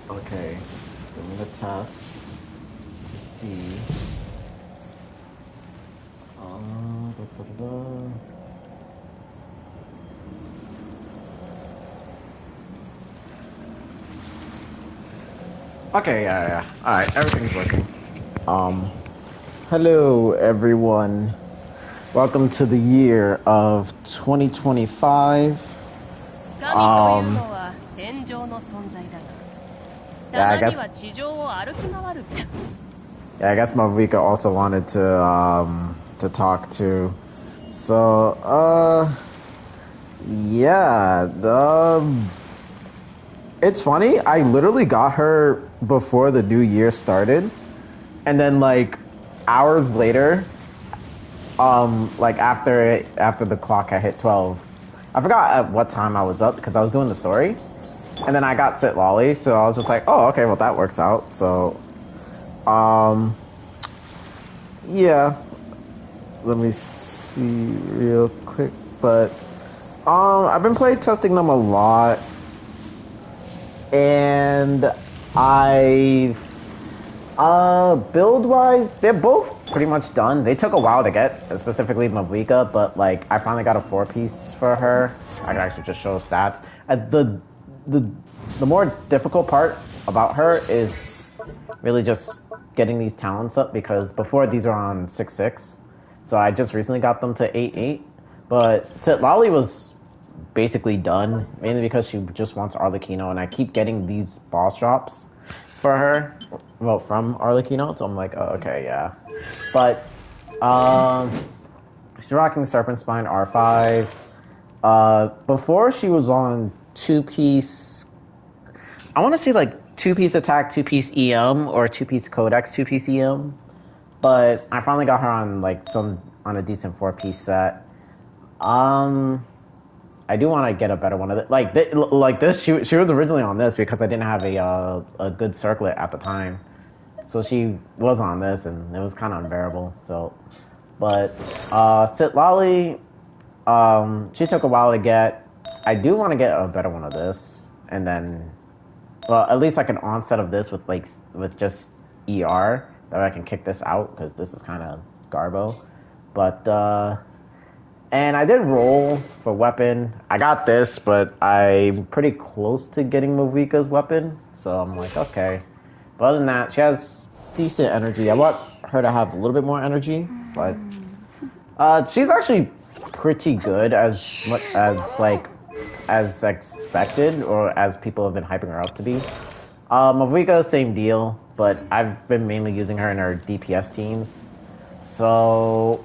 Okay, doing the test to see. Da, da, da, da. Okay, yeah. Alright, everything's working. Hello everyone. Welcome to the year of 2025. Yeah, I guess Mavuika also wanted to talk to. So, yeah, it's funny. I literally got her before the new year started, and then like hours later, like after the clock had hit 12, I forgot at what time I was up because I was doing the story, and then I got Citlali, so I was just like, oh, okay, well that works out. So, yeah, let me see real quick, but I've been play testing them a lot, and build wise, they're both pretty much done. They took a while to get, specifically Mavuika, but like I finally got a 4-piece for her. I can actually just show stats. The more difficult part about her is really just getting these talents up, because before these are on 6-6, so I just recently got them to 8-8. But Citlali was basically done, mainly because she just wants Arlecchino, and I keep getting these boss drops for her, well, from Arlecchino, so I'm like, oh, okay, yeah. But she's rocking Serpent Spine R5. Before she was on 2-piece, I want to say like 2-piece attack, 2-piece EM, or 2-piece Codex, 2-piece EM. But I finally got her on like on a decent 4-piece set. I do want to get a better one of it. Like this, she was originally on this because I didn't have a good circlet at the time, so she was on this, and it was kind of unbearable. So, but Citlali, she took a while to get. I do want to get a better one of this, and then, well, at least like an onset of this with just ER, that I can kick this out, because this is kind of garbo. But and I did roll for weapon. I got this, but I'm pretty close to getting Mavuika's weapon, so I'm like, okay. But other than that, she has decent energy. I want her to have a little bit more energy, but she's actually pretty good, as much as expected, or as people have been hyping her up to be. Mavuika, same deal, but I've been mainly using her in her DPS teams. So,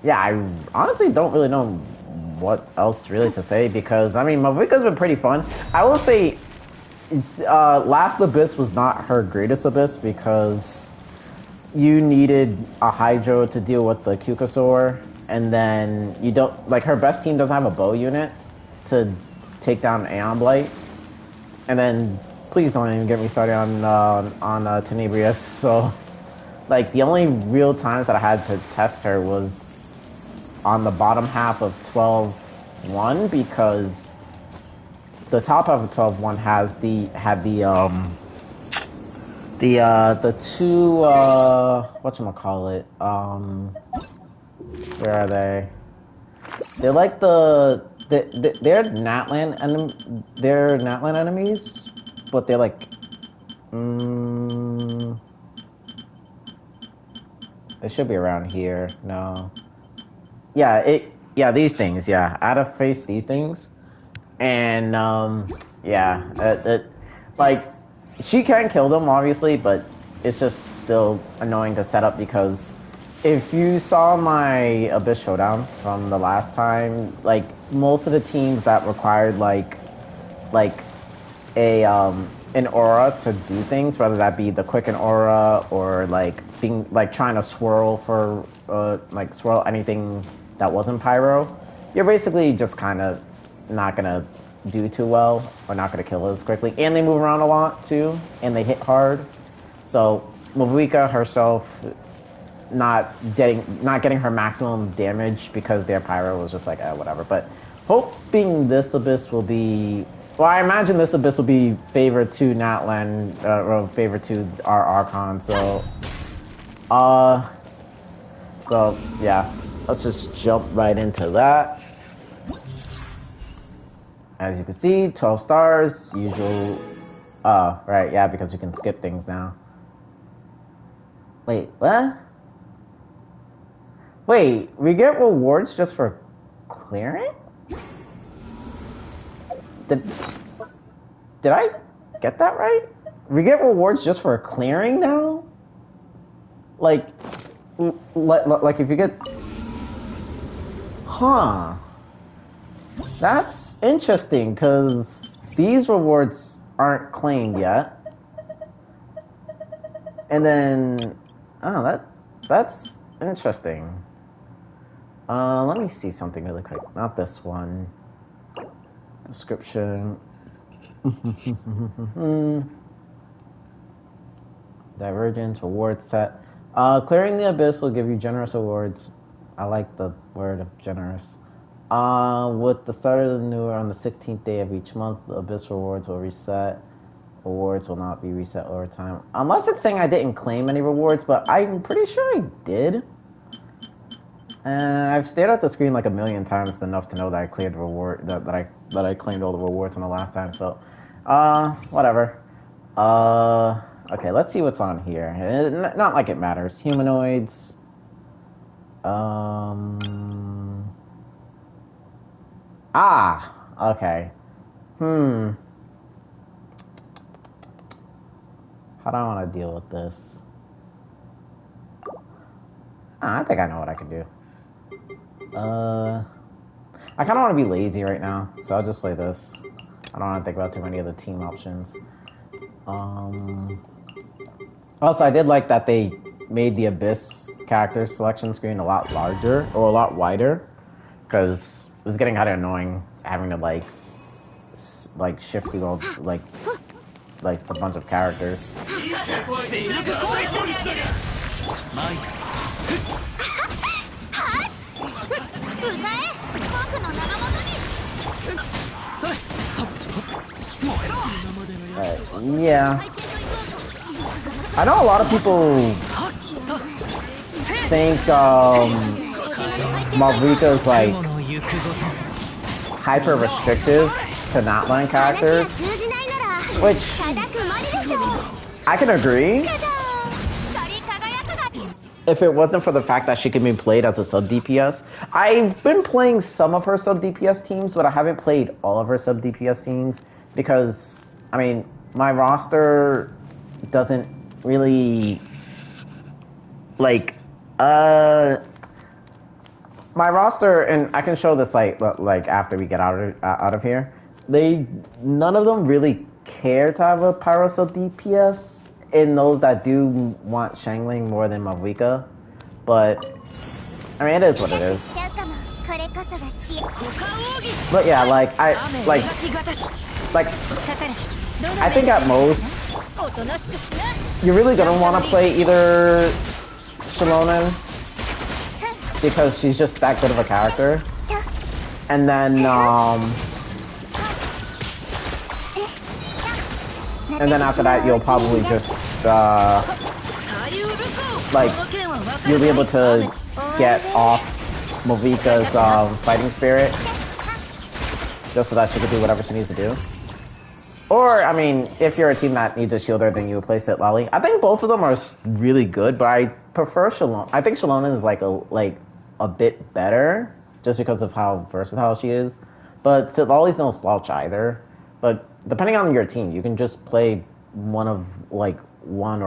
yeah, I honestly don't really know what else really to say, because, I mean, Mavuika's been pretty fun. I will say, Last Abyss was not her greatest Abyss, because you needed a Hydro to deal with the Kukasaur, and then you don't, like, her best team doesn't have a bow unit to take down Aeon Blight. And then, please don't even get me started on Tenebrious. So, like, the only real times that I had to test her was on the bottom half of 12-1, because the top half of 12-1 had the two whatchamacallit, where are they? They're like they're Natlan enemies, but they're like they should be around here. No. Yeah, these things, yeah. I had to face these things. And, yeah, like, she can kill them, obviously, but it's just still annoying to set up, because if you saw my Abyss Showdown from the last time, like, most of the teams that required, like an aura to do things, whether that be the quicken aura, or, like, being, like, trying to swirl for, swirl anything that wasn't pyro, you're basically just kind of not gonna do too well, or not gonna kill as quickly. And they move around a lot too, and they hit hard. So Mavuika herself not getting her maximum damage because their pyro was just like, whatever. But hoping this Abyss will be Well, I imagine this Abyss will be favored to Natlan, or favored to our Archon, so... So, yeah. Let's just jump right into that. As you can see, 12 stars, usual... Oh, right, yeah, because we can skip things now. Wait, what? Wait, we get rewards just for clearing? Did I get that right? We get rewards just for clearing now? Like if you get... Huh. That's interesting, because these rewards aren't claimed yet. And then... Oh, that's interesting. Let me see something really quick. Not this one. Description. Divergence, reward set. Clearing the Abyss will give you generous rewards. I like the word of generous. With the start of the new year on the 16th day of each month, the Abyss rewards will reset. Rewards will not be reset over time. Unless it's saying I didn't claim any rewards, but I'm pretty sure I did. I've stared at the screen like a million times enough to know that I cleared the reward, that I claimed all the rewards from the last time, so whatever. Okay, let's see what's on here. Not like it matters. Humanoids. Okay. How do I want to deal with this? I think I know what I can do. I kind of want to be lazy right now, so I'll just play this. I don't want to think about too many of the team options. Also, I did like that they made the Abyss character selection screen a lot larger, or a lot wider, because it was getting kind of annoying having to like shift through all like a bunch of characters. Yeah. I know a lot of people think Mavuika is like hyper restrictive to Natlan characters, which I can agree. If it wasn't for the fact that she can be played as a sub DPS. I've been playing some of her sub DPS teams, but I haven't played all of her sub DPS teams because, I mean, my roster doesn't really like my roster, and I can show this like after we get out of here. None of them really care to have a pyro sub DPS. In those that do want Shangling more than Mavuika, but I mean, it is what it is. But yeah, I think at most you're really gonna want to play either Shalonen because she's just that good of a character, and then after that, you'll probably just, you'll be able to get off Mavuika's, fighting spirit, just so that she can do whatever she needs to do. Or, I mean, if you're a team that needs a shielder, then you would play Citlali. I think both of them are really good, but I prefer Shalonen. I think Shalonen is, a bit better, just because of how versatile she is. But Citlali's no slouch either. But depending on your team, you can just play one or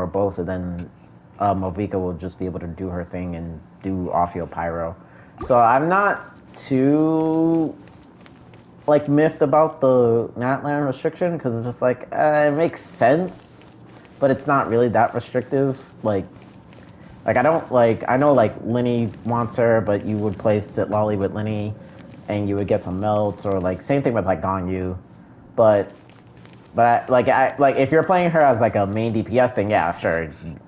both, and then Mavuika will just be able to do her thing and do off-field pyro. So I'm not too miffed about the Natlan restriction, because it's just it makes sense, but it's not really that restrictive. I know Linny wants her, but you would play Citlali with Linny, and you would get some melts, or same thing with Ganyu. But if you're playing her as a main DPS, then yeah,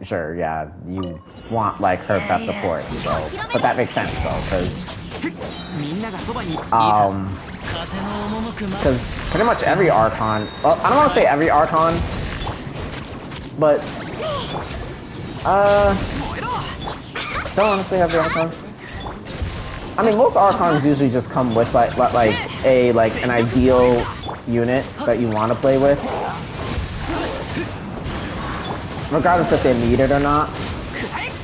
sure, yeah, you want her best support. So, but that makes sense though, because Because pretty much every Archon, well, I don't want to say every Archon, but don't want to say every Archon. I mean, most Archons usually just come with like an ideal unit that you want to play with, regardless if they need it or not.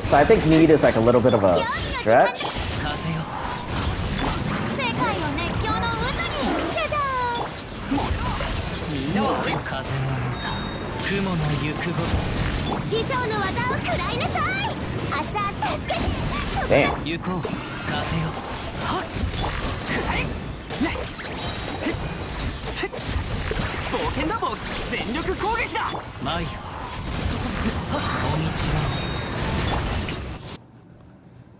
So I think need is like a little bit of a stretch. Damn.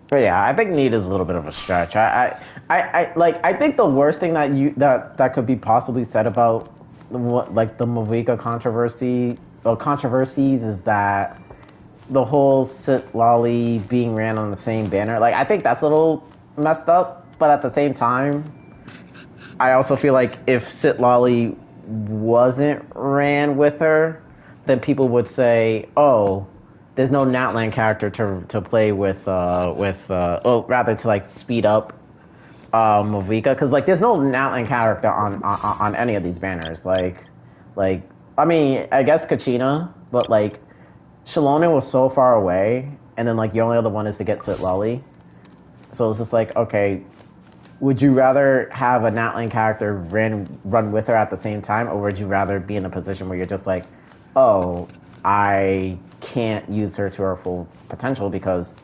But yeah, I think need is a little bit of a stretch. I think the worst thing that could be possibly said about like the Mavuika controversies is that the whole Citlali being ran on the same banner. Like, I think that's a little messed up, but at the same time, I also feel like if Citlali wasn't ran with her, then people would say, oh, there's no Natlan character to play with rather to like speed up Mavuika, because like there's no Natlan character on any of these banners. Like I mean, I guess Kachina, but like Shalonen was so far away, and then like the only other one is to get Citlali. So it's just like, okay, would you rather have a Natlan character run with her at the same time, or would you rather be in a position where you're just like, oh, I can't use her to her full potential because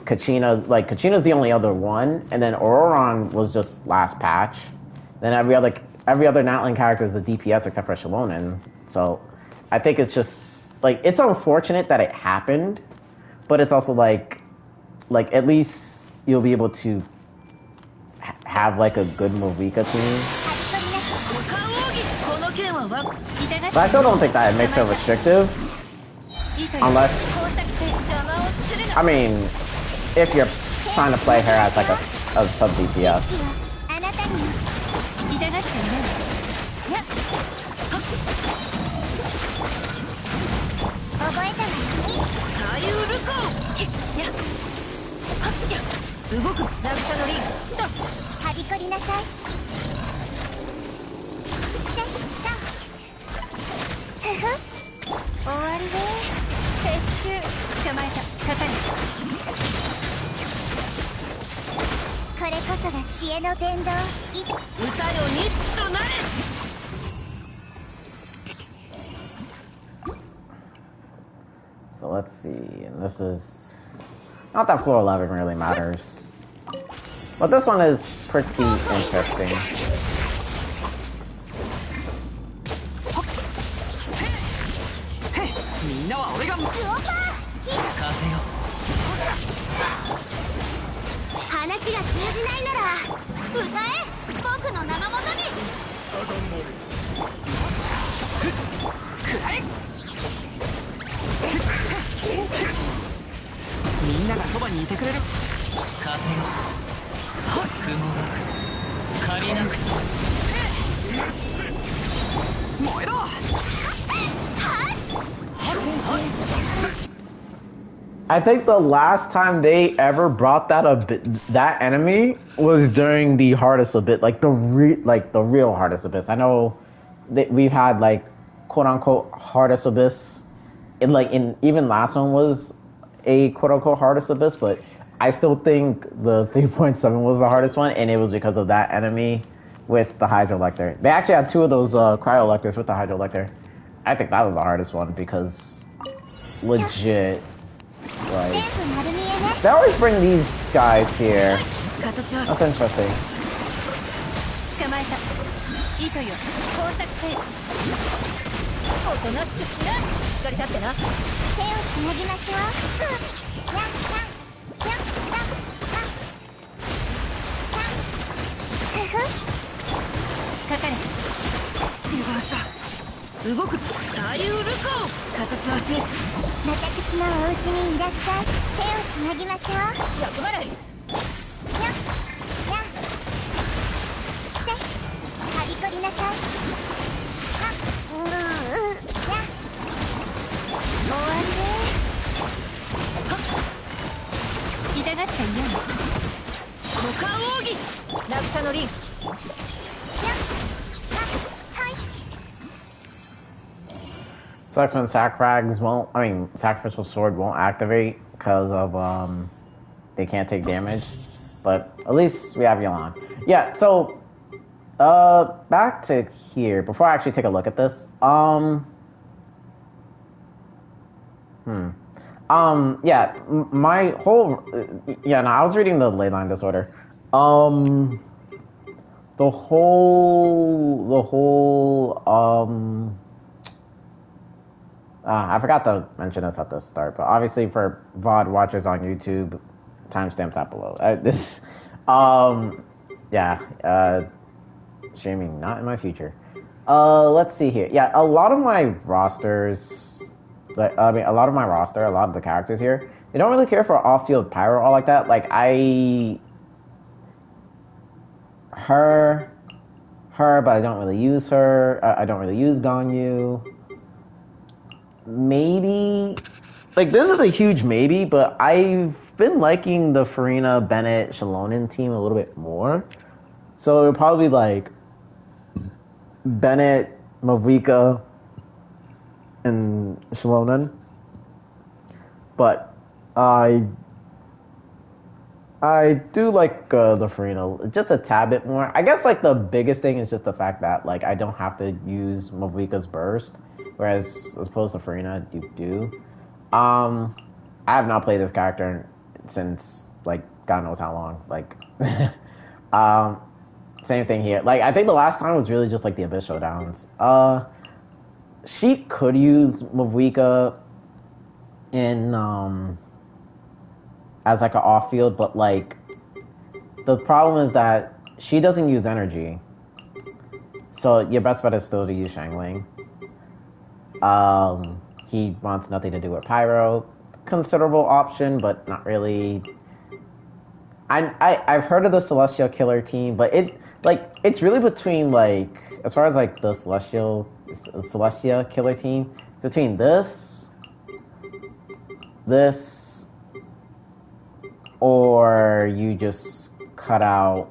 Kachina's the only other one, and then Auroron was just last patch. Then every other Natlan character is a DPS except for Shalonen. So I think it's just like, it's unfortunate that it happened, but it's also like at least you'll be able to have like a good Mavuika team. But I still don't think that it makes her restrictive, unless, I mean, if you're trying to play her as like a sub DPS. So let's see, and this is not that floor 11 really matters, but this one is pretty interesting. I think the last time they ever brought that enemy was during the hardest abyss, like the real hardest abyss. I know that we've had like quote unquote hardest abyss, even last one was a quote unquote hardest abyss, but I still think the 3.7 was the hardest one, and it was because of that enemy with the Hydrolector. They actually had two of those Cryolectors with the Hydrolector. I think that was the hardest one because legit. Like, they always bring these guys here. That's interesting. Sucks when Sacrificial Sword won't activate because of, they can't take damage. But at least we have Yelan. Yeah, so, back to here, before I actually take a look at this, yeah, my whole, yeah, no, I was reading the ley line disorder. The whole, I forgot to mention this at the start, but obviously for VOD watchers on YouTube, timestamps out below. Streaming not in my future. Let's see here. Yeah, a lot of my rosters, a lot of the characters here, they don't really care for off-field pyro all like that. Like her, but I don't really use her. I don't really use Ganyu. Maybe, like, this is a huge maybe, but I've been liking the Farina, Bennett, Shalonen team a little bit more. So it would probably be like Bennett, Mavuika, and Shalonen. But I do like the Farina just a tad bit more. I guess like the biggest thing is just the fact that like I don't have to use Mavuika's burst, whereas as opposed to Farina, you do. I have not played this character since like God knows how long. Like, same thing here. Like I think the last time was really just like the Abyss Showdowns. She could use Mavuika in as like an off field, but like the problem is that she doesn't use energy, so your best bet is still to use Shangling. He wants nothing to do with pyro. Considerable option, but not really. I've heard of the Celestial Killer team, but it's really between like, as far as like the Celestia Killer team, it's between this, or you just cut out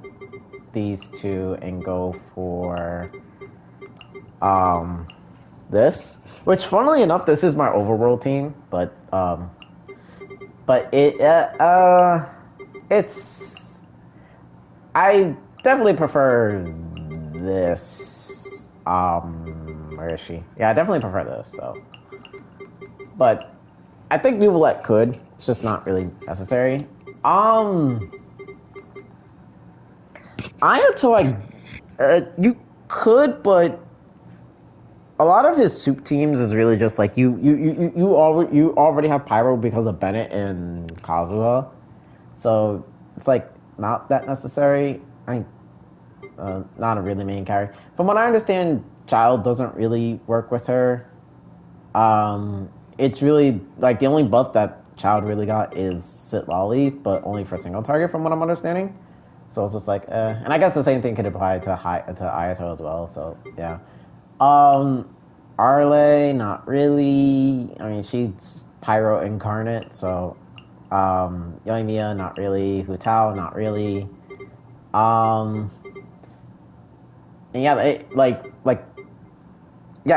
these two and go for this. Which, funnily enough, this is my overworld team, but it's, I definitely prefer this. Where is she? Yeah, I definitely prefer this. So, but I think Neuvillette could. It's just not really necessary. Ayato, you could, but a lot of his soup teams is really just like you already have pyro because of Bennett and Kazuha, so it's like not that necessary. Not a really main carry. From what I understand, Child doesn't really work with her. It's really like the only buff that Child really got is Citlali, but only for single target, from what I'm understanding. So it's just like, and I guess the same thing could apply to Ayato as well. So yeah. Arle, not really. I mean, she's Pyro incarnate, so Yoimiya, not really. Hutao, not really. And yeah,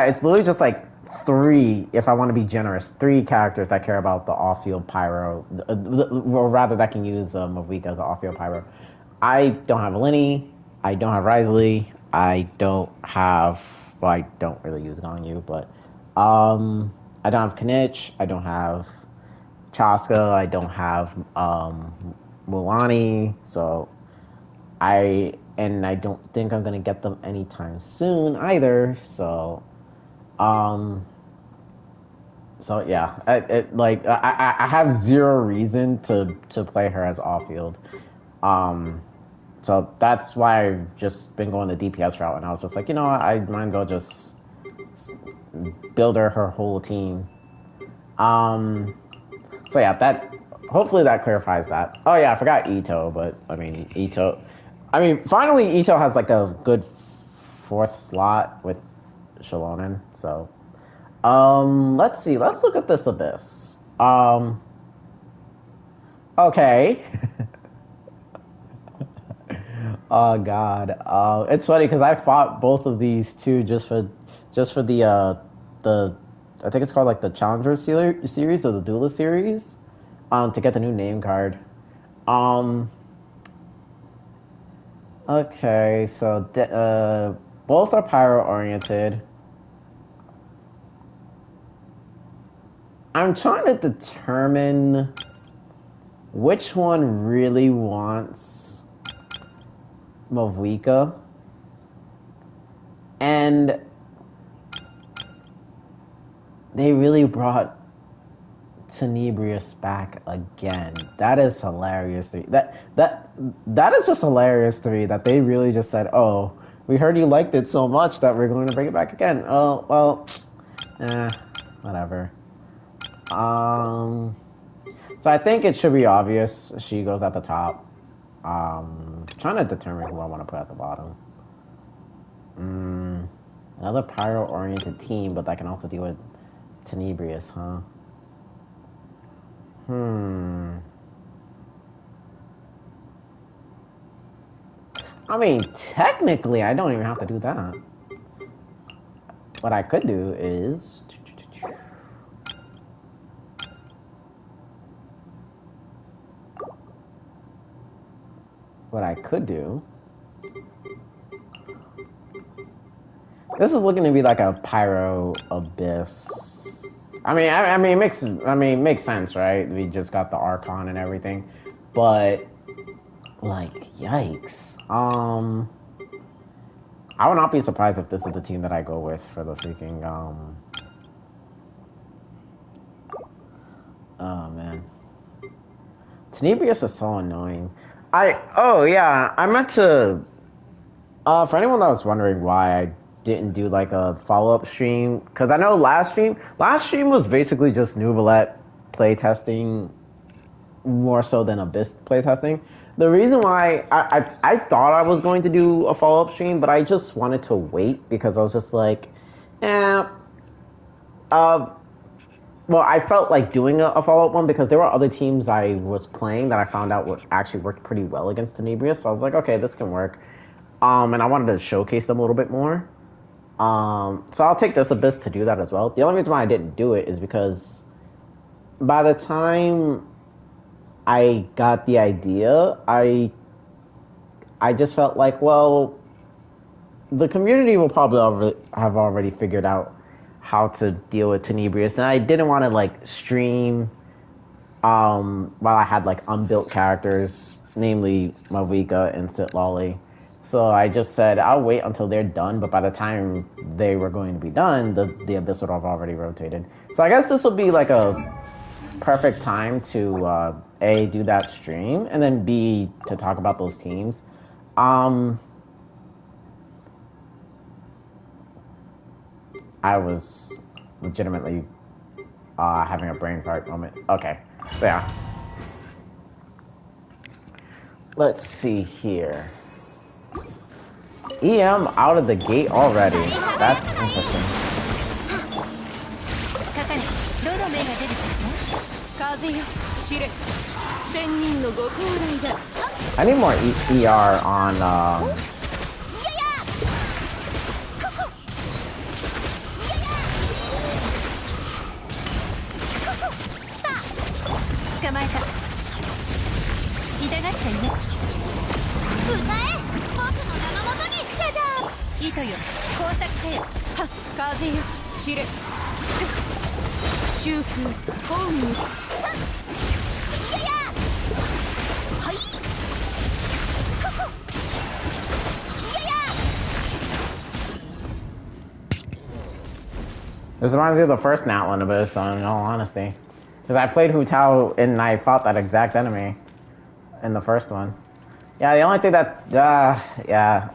it's literally just like three, if I want to be generous, three characters that care about the off-field pyro, or rather that can use Mavuika as an off-field pyro. I don't have Eleni, I don't have Risley, I don't really use Ganyu, but I don't have Kanich, I don't have Chaska, I don't have Mulani, so I don't think I'm gonna get them anytime soon either, so yeah, I have zero reason to play her as off-field. So that's why I've just been going the DPS route, and I was just like, you know what, I might as well just build her whole team. So yeah, hopefully that clarifies that. Oh yeah, I forgot Ito, but finally Ito has like a good fourth slot with Shalonen, so let's see, let's look at this Abyss. Okay. Oh God. It's funny because I fought both of these two just for the I think it's called like the Challenger series or the Duelist series, to get the new name card. Okay, so both are pyro oriented. I'm trying to determine which one really wants Mavuika, and they really brought Tenebrious back again. That is hilarious to me. That is just hilarious to me that they really just said, "Oh, we heard you liked it so much that we're going to bring it back again." Oh well, whatever. So I think it should be obvious. She goes at the top. Trying to determine who I want to put at the bottom. Another pyro-oriented team, but that can also deal with Tenebrious, huh? I mean, technically, I don't even have to do that. What I could do is... What I could do... This is looking to be like a Pyro Abyss. I mean, it makes sense, right? We just got the Archon and everything, but like, yikes. I would not be surprised if this is the team that I go with for the freaking oh man, Tenebrious is so annoying. I meant to. For anyone that was wondering why I didn't do like a follow-up stream, because I know last stream was basically just Neuvillette playtesting more so than Abyss playtesting. The reason why I thought I was going to do a follow-up stream, but I just wanted to wait because I was just like, well, I felt like doing a follow-up one because there were other teams I was playing that I found out actually worked pretty well against Tenebrious, so I was like, okay, this can work. And I wanted to showcase them a little bit more. So I'll take this Abyss to do that as well. The only reason why I didn't do it is because by the time I got the idea, I just felt like, well, the community will probably have already figured out how to deal with Tenebrious, and I didn't want to like stream while I had like unbuilt characters, namely Mavuika and Citlali. So I just said, I'll wait until they're done, but by the time they were going to be done, the Abyss would have already rotated. So I guess this would be like a perfect time to, A, do that stream, and then B, to talk about those teams. I was legitimately having a brain fart moment. Okay, so yeah. Let's see here. EM out of the gate already. That's interesting. I need more ER on This reminds me of the first Natlan Abyss, in all honesty. Because I played Hu Tao and I fought that exact enemy in the first one. Yeah, the only thing that, yeah,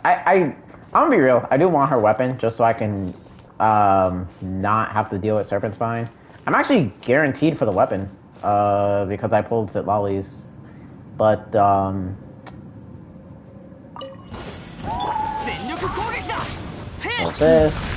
I'm gonna be real. I do want her weapon just so I can not have to deal with Serpent Spine. I'm actually guaranteed for the weapon because I pulled Citlali's, but what's this?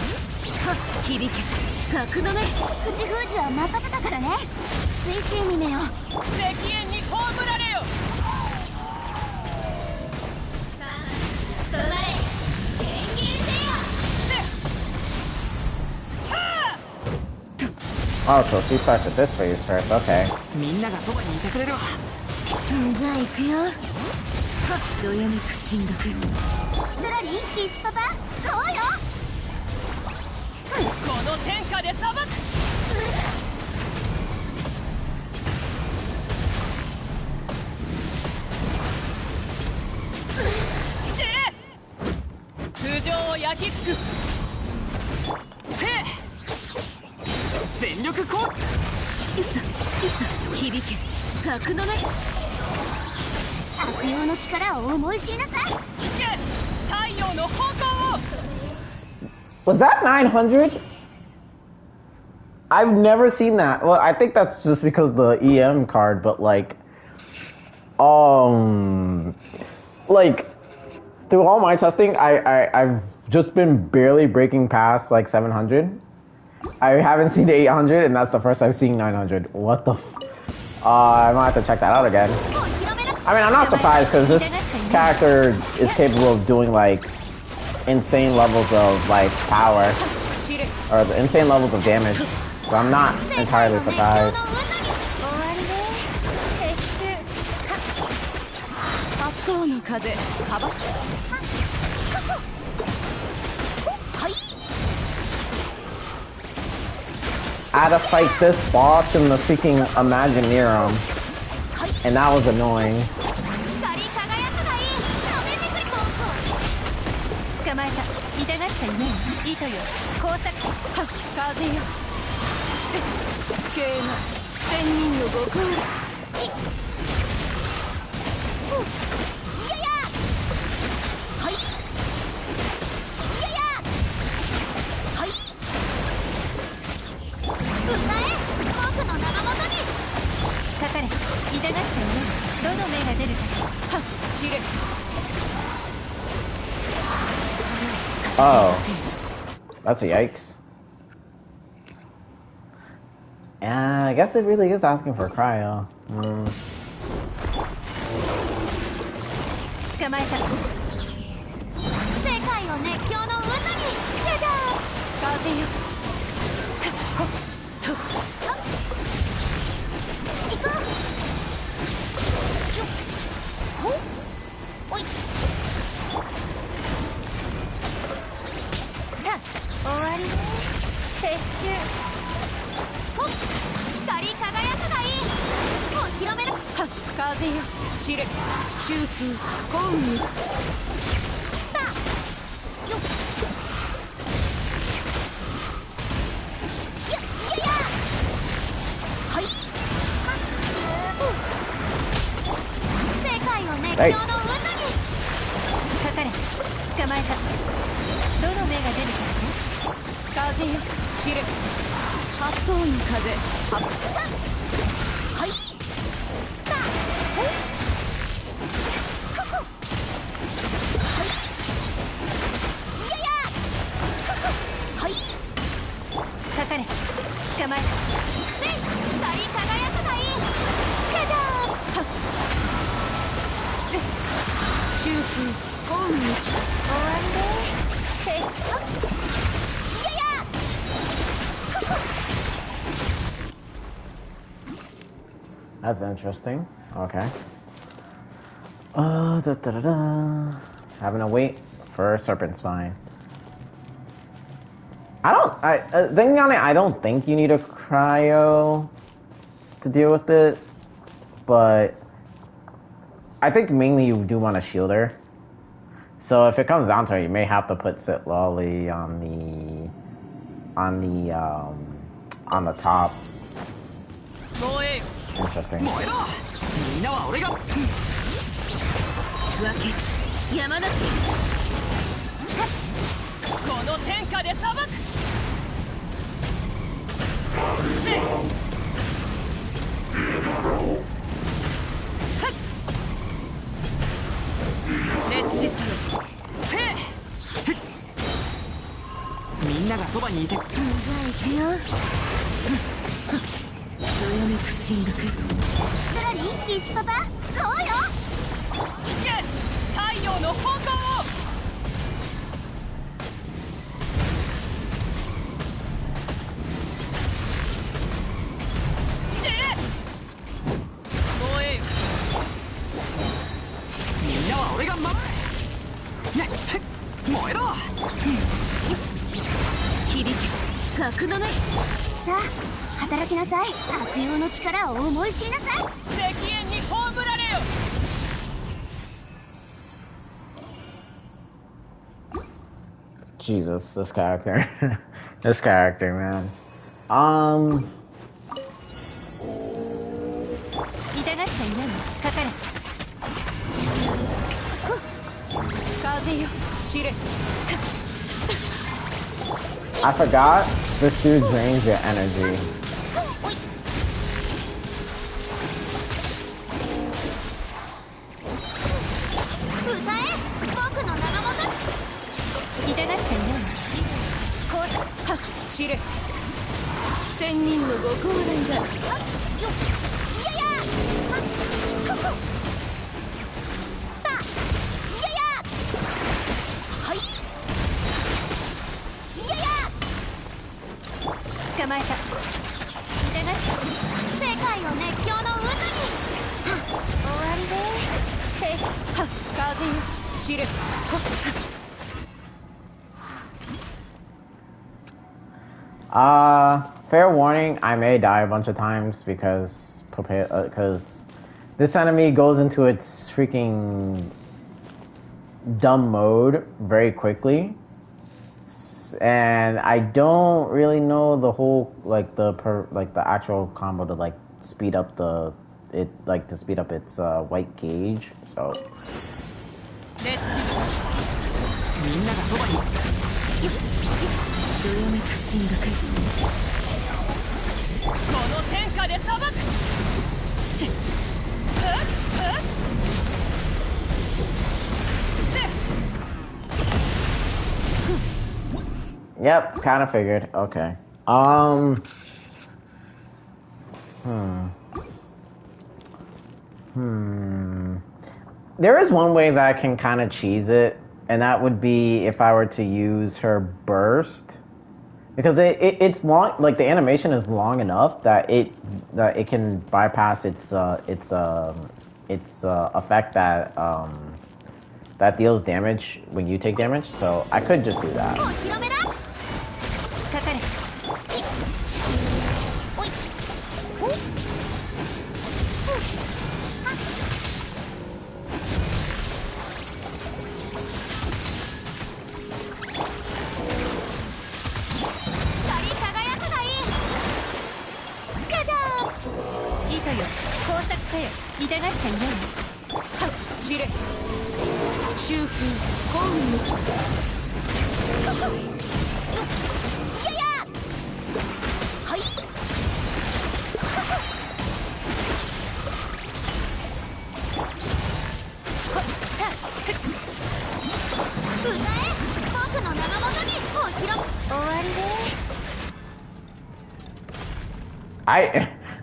Oh, so she starts with this phase first, okay. みんながそばにいてくれるわ。じゃあ行くよ。どよめく進学。シトラリ、キツパパ、どうよ。この天下で裁く。通常を焼き尽くす。全力攻撃。響け、格の目。悪用の力を思い知りなさい。聞け、太陽の方向を。Was that 900? I've never seen that. Well, I think that's just because of the EM card, but like through all my testing, I've just been barely breaking past like 700. I haven't seen 800, and that's the first I've seen 900. What the? I might have to check that out again. I mean, I'm not surprised because this character is capable of doing like insane levels of like power or the insane levels of damage. So I'm not entirely surprised. I had to fight this boss in the freaking Imagineering, and that was annoying. Oh, that's a yikes. Yeah, I guess it really is asking for cryo. Hey. That's interesting. Okay. Having to wait for Serpent Spine. I don't think you need a cryo to deal with it, but I think mainly you do want a shielder. So if it comes down to it, you may have to put Citlali on the top. Interesting. 格のないさあ働きなさい悪用の力を思い知りなさい石煙に葬られよ Jesus, this character. This character, man. 痛がっちゃいないのかかれ風よ散れ I forgot this dude drains your energy. 歌え僕の名のもと痛がっちゃいないのこうはっ散れ千人のご高齢だよっいややここだいややはいいやや捕まえた痛がっちゃ世界を熱狂の渦に終わりではっ風よ散れはっFair warning, I may die a bunch of times because this enemy goes into its freaking dumb mode very quickly, and I don't really know the whole the actual combo to like speed up its white gauge. So. どよめく進学この天下で裁く Yep, kind of figured. Okay. There is one way that I can kind of cheese it, and that would be if I were to use her burst, because it's long. Like the animation is long enough that it can bypass its effect that deals damage when you take damage. So I could just do that.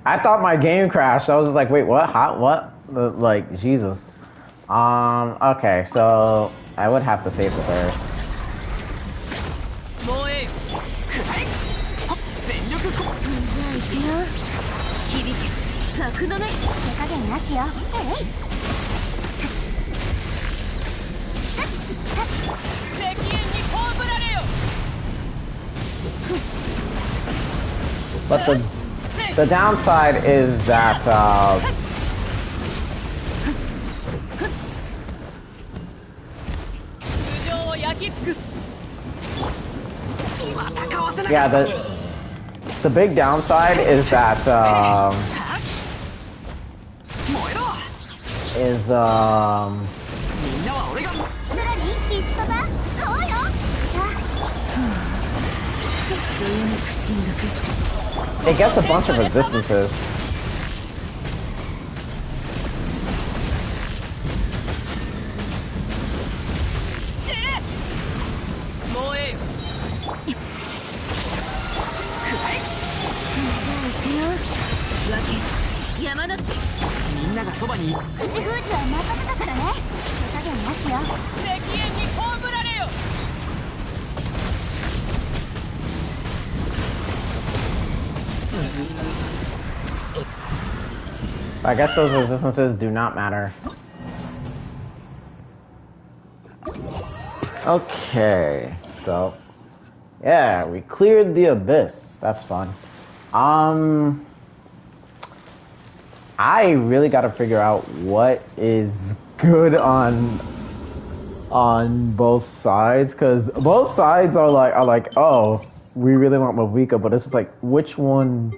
I thought my game crashed. I was just like, wait, what? Hot? What? Like, Jesus. Okay, so I would have to save the first. But the downside is that yeah, the big downside is that it gets a bunch of resistances. I guess those resistances do not matter. Okay, so Yeah, we cleared the abyss. That's fun. I really got to figure out what is good on both sides, because both sides are like, oh, we really want Mavuika, but it's just like, which one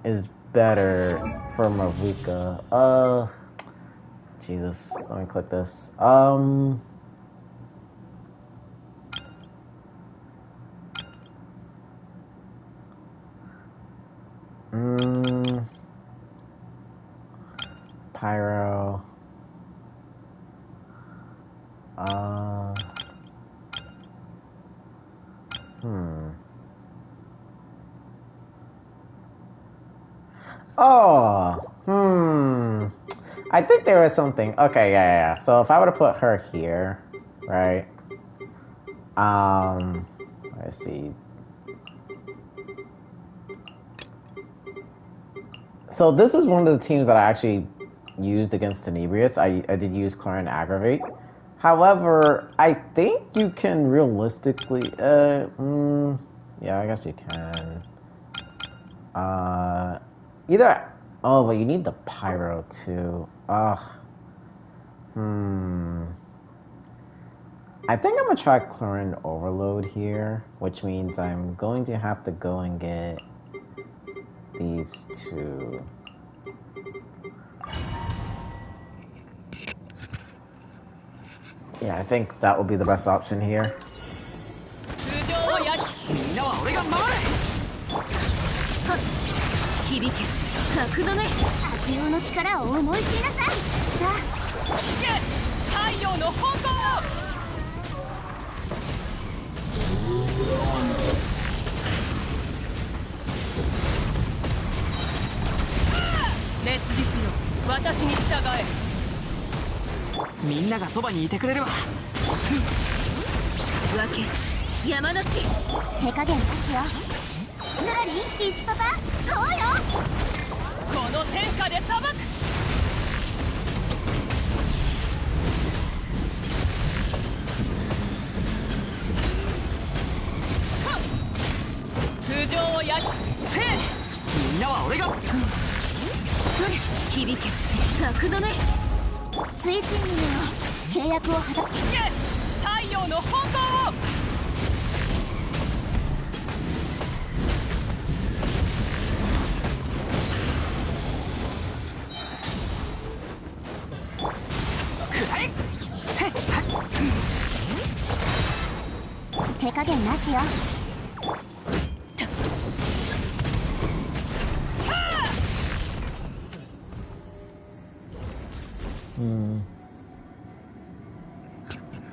is better for Mavuika? Jesus, let me click this. Pyro. I think there is something. Okay, yeah. So if I were to put her here, right? Let's see. So this is one of the teams that I actually used against Tenebrius. I did use Clorinde Aggravate. However, I think you can realistically, yeah, I guess you can. Either, oh, but you need the Pyro too. I think I'm gonna try Clorinde Overload here, which means I'm going to have to go and get these two. Yeah, I think that would be the best option here.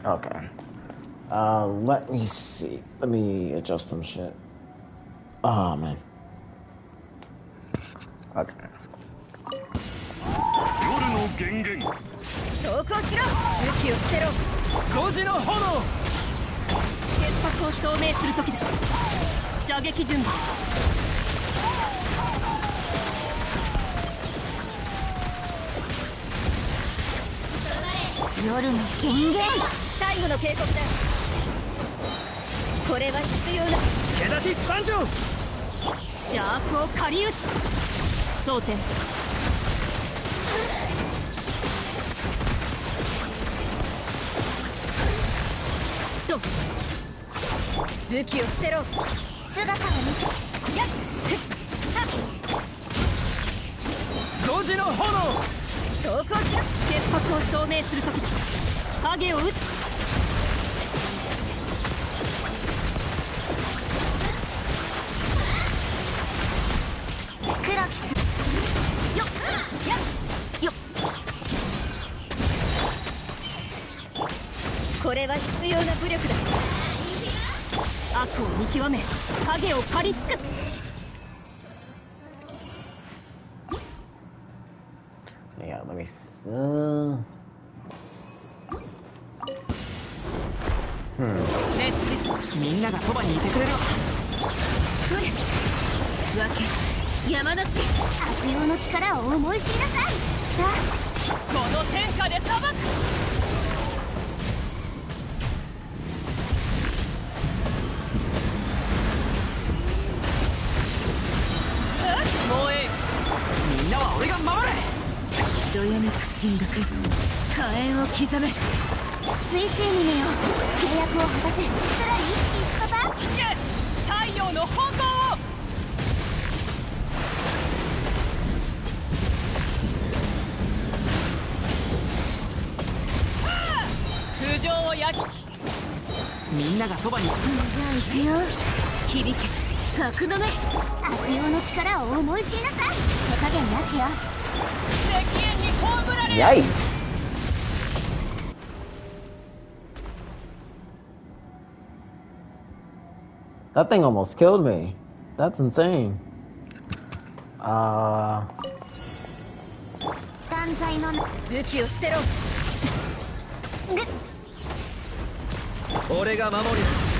Okay. Let me see. Let me adjust some shit. Oh, man. Okay. Yeah, let me see. めく進学火炎を刻めついついにめよ契約を果たせつらいいつパパ聞け太陽の炎を空上を焼きみんながそばに。じゃあ行くよ響け格の目悪用の力を思い知りなさい手加減なしよ石煙に葬られる Yikes. That thing almost killed me. That's insane. 断罪の武器を捨てろ俺が守る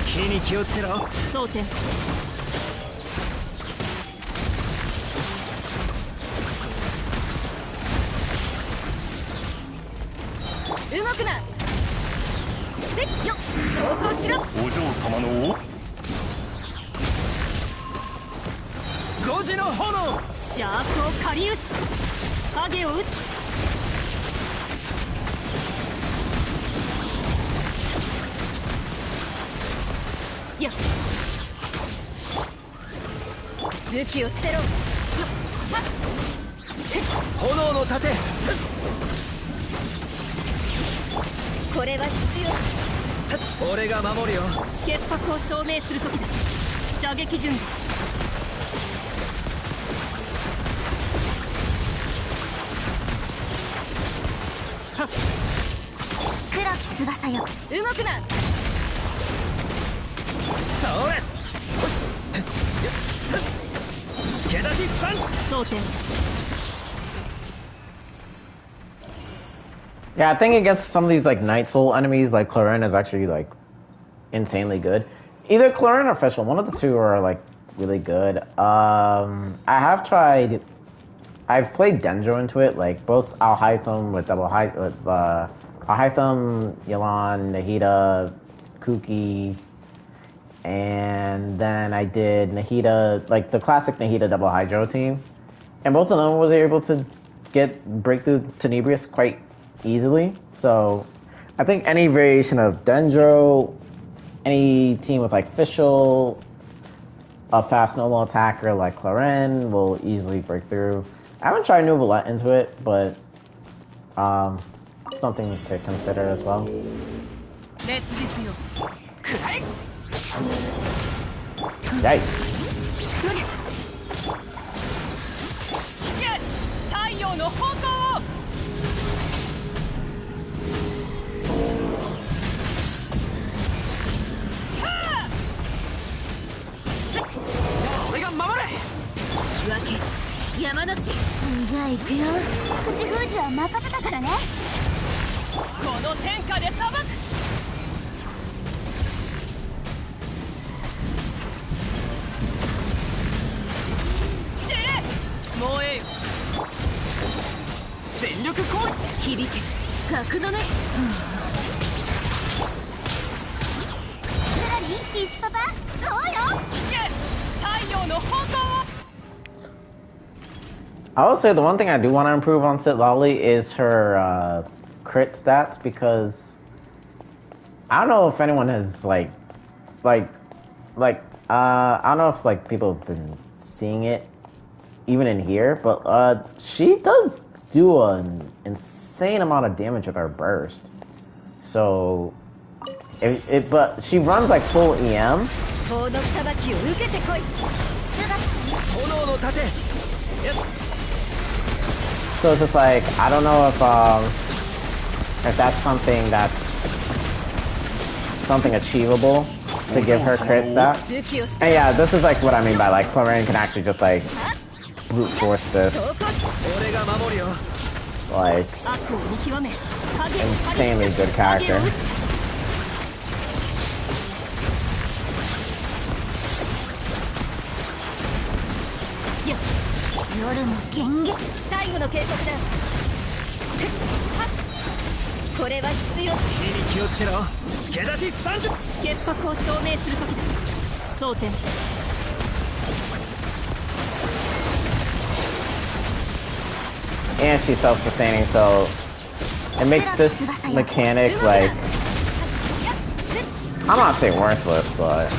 火に気をつけろ争点動くなせっよ投降しろお嬢様の5時の炎邪悪を狩り撃つ影を撃つや武器を捨てろよ炎の盾これは必要俺が守るよ潔白を証明する時だ射撃準備黒き翼よ動くなそれ助出し3争点 Yeah, I think against some of these like Night Soul enemies, like Clorinde is actually like insanely good. Either Clorinde or Fischl, one of the two are like really good. I've played Dendro into it, like both Alhaitham with double high, Alhaitham, Yelan, Nahida, Kuki, and then I did Nahida, like the classic Nahida double hydro team, and both of them was able to get breakthrough Tenebrious quite easily. So I think any variation of Dendro, any team with like Fischl, a fast normal attacker like Clorinde will easily break through. I haven't tried Neuvillette into it, but something to consider as well. Yikes. 山の地じゃあ行くよ口封じは任せたからねこの天下で裁く散れ燃えよ全力攻撃響け格のねさらにいつパパそうよ聞け太陽の炎 I would say the one thing I do want to improve on Citlali is her crit stats, because I don't know if anyone has I don't know if like people have been seeing it even in here, but she does do an insane amount of damage with her burst. So but she runs like full EM. So it's just like, I don't know if that's something achievable to give her crit stats. And yeah, this is like what I mean by like Clorinde can actually just like brute force this. Like, insanely good character. and she's self-sustaining, so it makes this mechanic like, I'm not saying worthless, but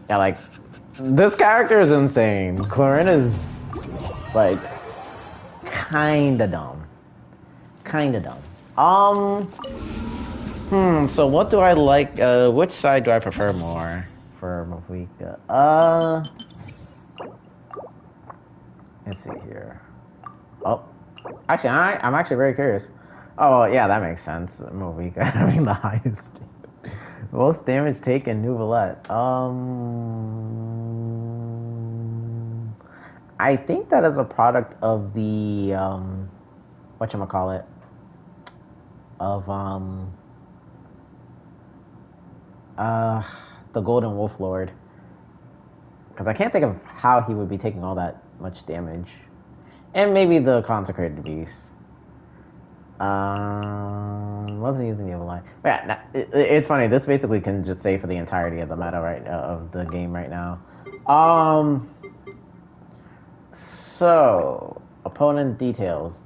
yeah, like this character is insane. Clorinde is like kinda dumb. So what do I like? Which side do I prefer more for Mavuika? Let's see here. Oh, actually, I'm actually very curious. Oh, yeah, that makes sense. Mavuika having the highest, most damage taken. Neuvillette. I think that is a product of the whatchamacallit, of the Golden Wolf Lord, because I can't think of how he would be taking all that much damage, and maybe the Consecrated Beast. Wasn't using the Neuvillette. But yeah, it's funny. This basically can just say for the entirety of the meta of the game right now. So opponent details.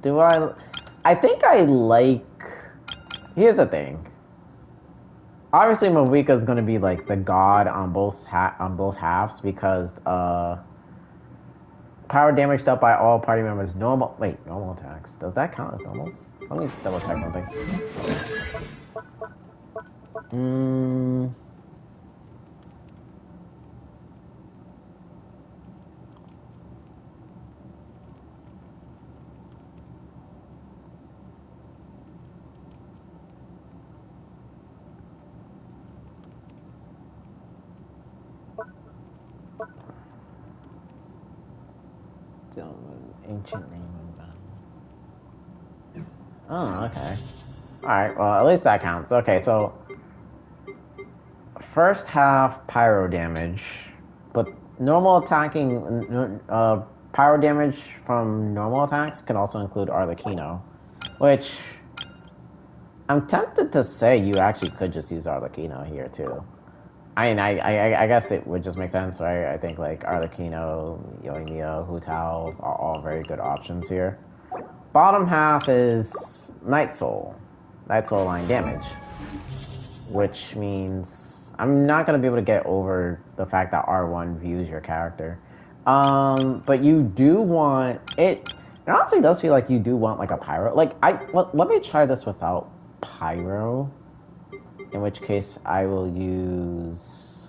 I think I like. Here's the thing. Obviously, Mavuika is going to be like the god on both halves because power damage dealt by all party members. Normal attacks. Does that count as normals? Let me double check something. Ancient name of battle. Oh, okay. Alright, well, at least that counts. Okay, so first half pyro damage, but normal attacking, pyro damage from normal attacks can also include Arlecchino, which I'm tempted to say you actually could just use Arlecchino here too. I mean, I guess it would just make sense, right? I think like Arlecchino, Yoimiya, Hu Tao are all very good options here. Bottom half is Night Soul line damage, which means I'm not gonna be able to get over the fact that R1 views your character. But you do want it. It honestly does feel like you do want like a pyro. Like let me try this without pyro. In which case, I will use.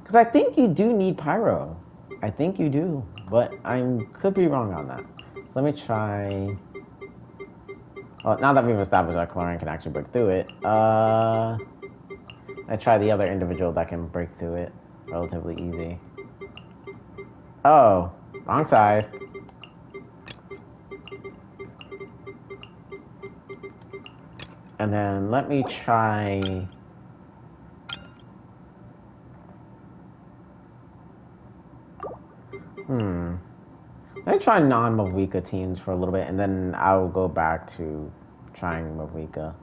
Because I think you do need pyro. I think you do, but I could be wrong on that. So let me try. Well, now that we've established that Clorinde can actually break through it, I try the other individual that can break through it relatively easy. Oh, wrong side. And then let me try. Let me try non-Mavuika teams for a little bit, and then I'll go back to trying Mavuika.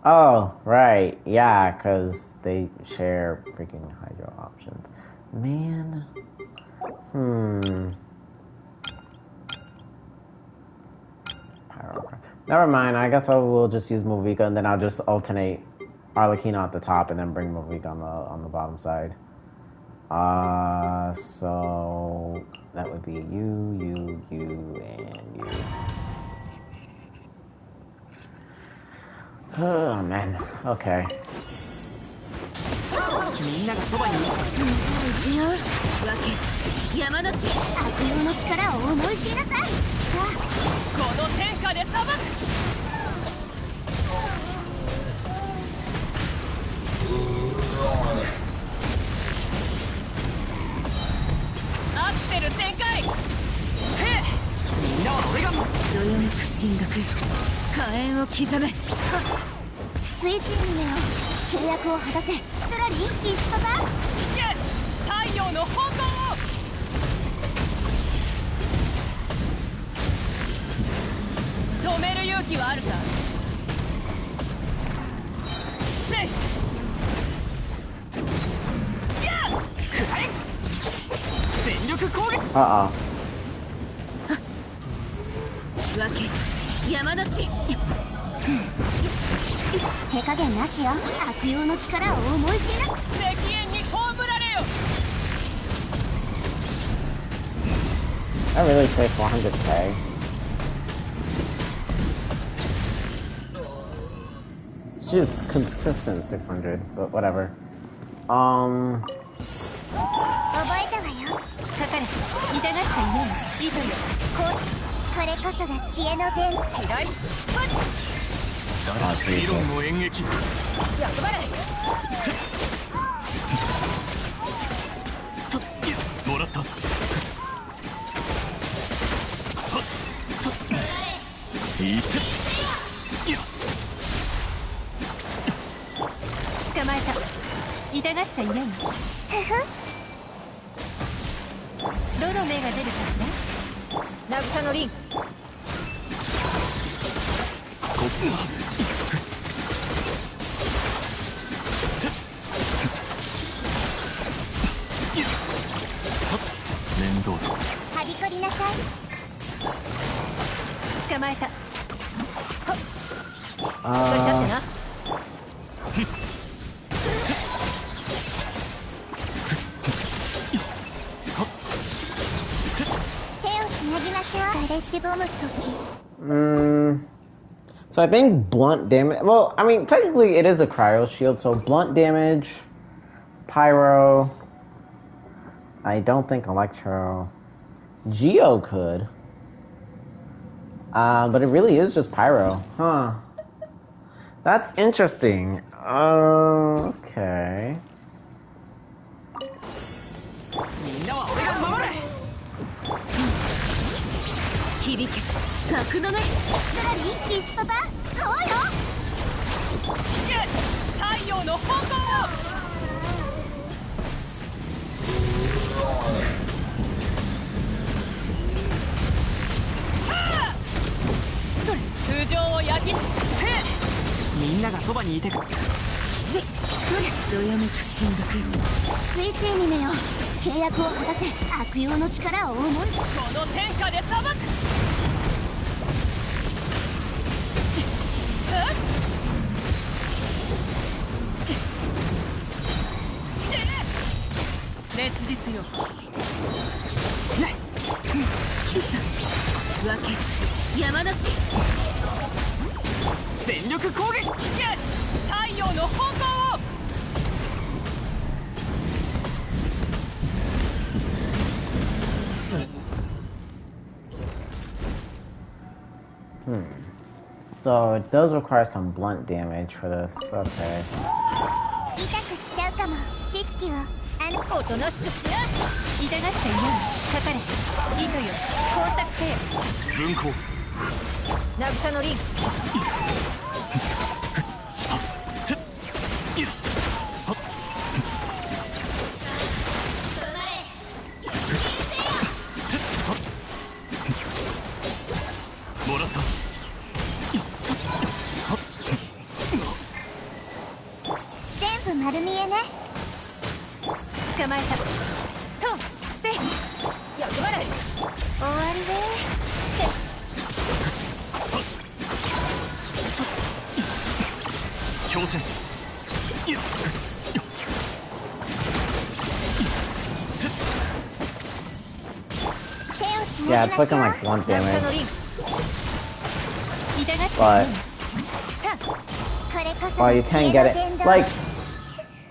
Oh, right. Yeah, because they share freaking Hydro options. Man. Pyro. Never mind, I guess I will just use Mavuika, and then I'll just alternate Arlecchino at the top and then bring Mavuika on the bottom side. So that would be you, and you. Oh, man. Okay. 止める勇気はあるか。せいやっくらえ全力攻撃。分け山の地。手加減なしよ。悪用の力を思い知ら石煙に葬られよ。I really say 400k. She's consistent 600, but whatever. 覚えたわよ。かかれ痛がっちゃいねえ。いいとよ。これこそが知恵の伝。嫌い理論の演劇。やっばれもらった。いて捕まえた。痛がっちゃいない。どの目が出るかしら。渚のリン。面倒だ。はびこりなさい。捕まえた。そこに立ってな。手をつなぎましょう。誰しぼむ時。So I think blunt damage. Well, I mean, technically it is a cryo shield, so blunt damage, pyro. I don't think electro. Geo could. But it really is just pyro, huh? That's interesting. Okay. So it does require some blunt damage for this. Okay. Yeah, it's looking like blunt damage. But well, you can get it. Like,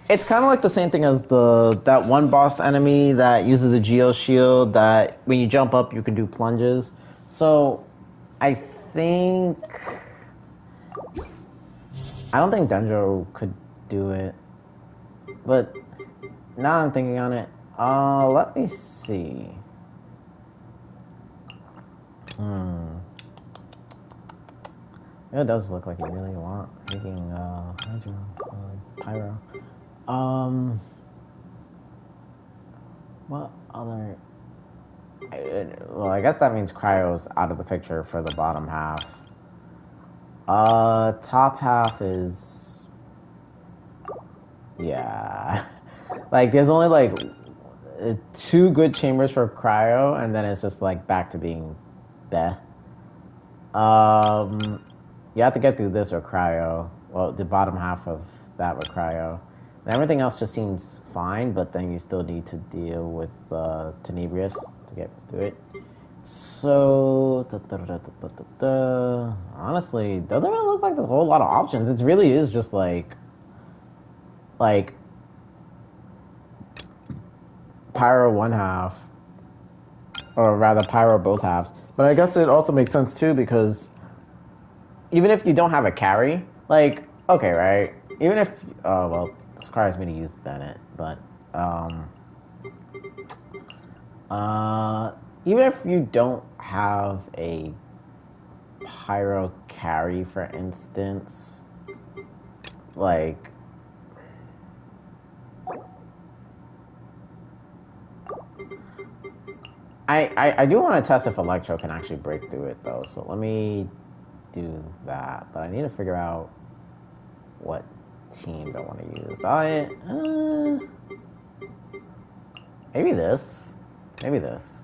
it's kind of like the same thing as that one boss enemy that uses a Geo Shield that when you jump up you can do plunges. So I don't think Denjo could do it. But now I'm thinking on it. Let me see. It does look like you really want making Hydro, Pyro. What other? Well, I guess that means Cryo's out of the picture for the bottom half. Top half is... Yeah. Like, there's only, like, 2 good chambers for cryo, and then it's just, like, back to being bleh. You have to get through this or cryo. Well, the bottom half of that with cryo. And everything else just seems fine, but then you still need to deal with Tenebrious to get through it. So, honestly, doesn't really look like there's a whole lot of options. It really is just like Pyro one half, or rather Pyro both halves. But I guess it also makes sense too, because even if you don't have a carry, like, okay, right? Even if, well, this requires me to use Bennett, but, even if you don't have a Pyro carry, for instance, like, I do want to test if Electro can actually break through it, though, so let me do that, but I need to figure out what team I want to use. Maybe this. Maybe this.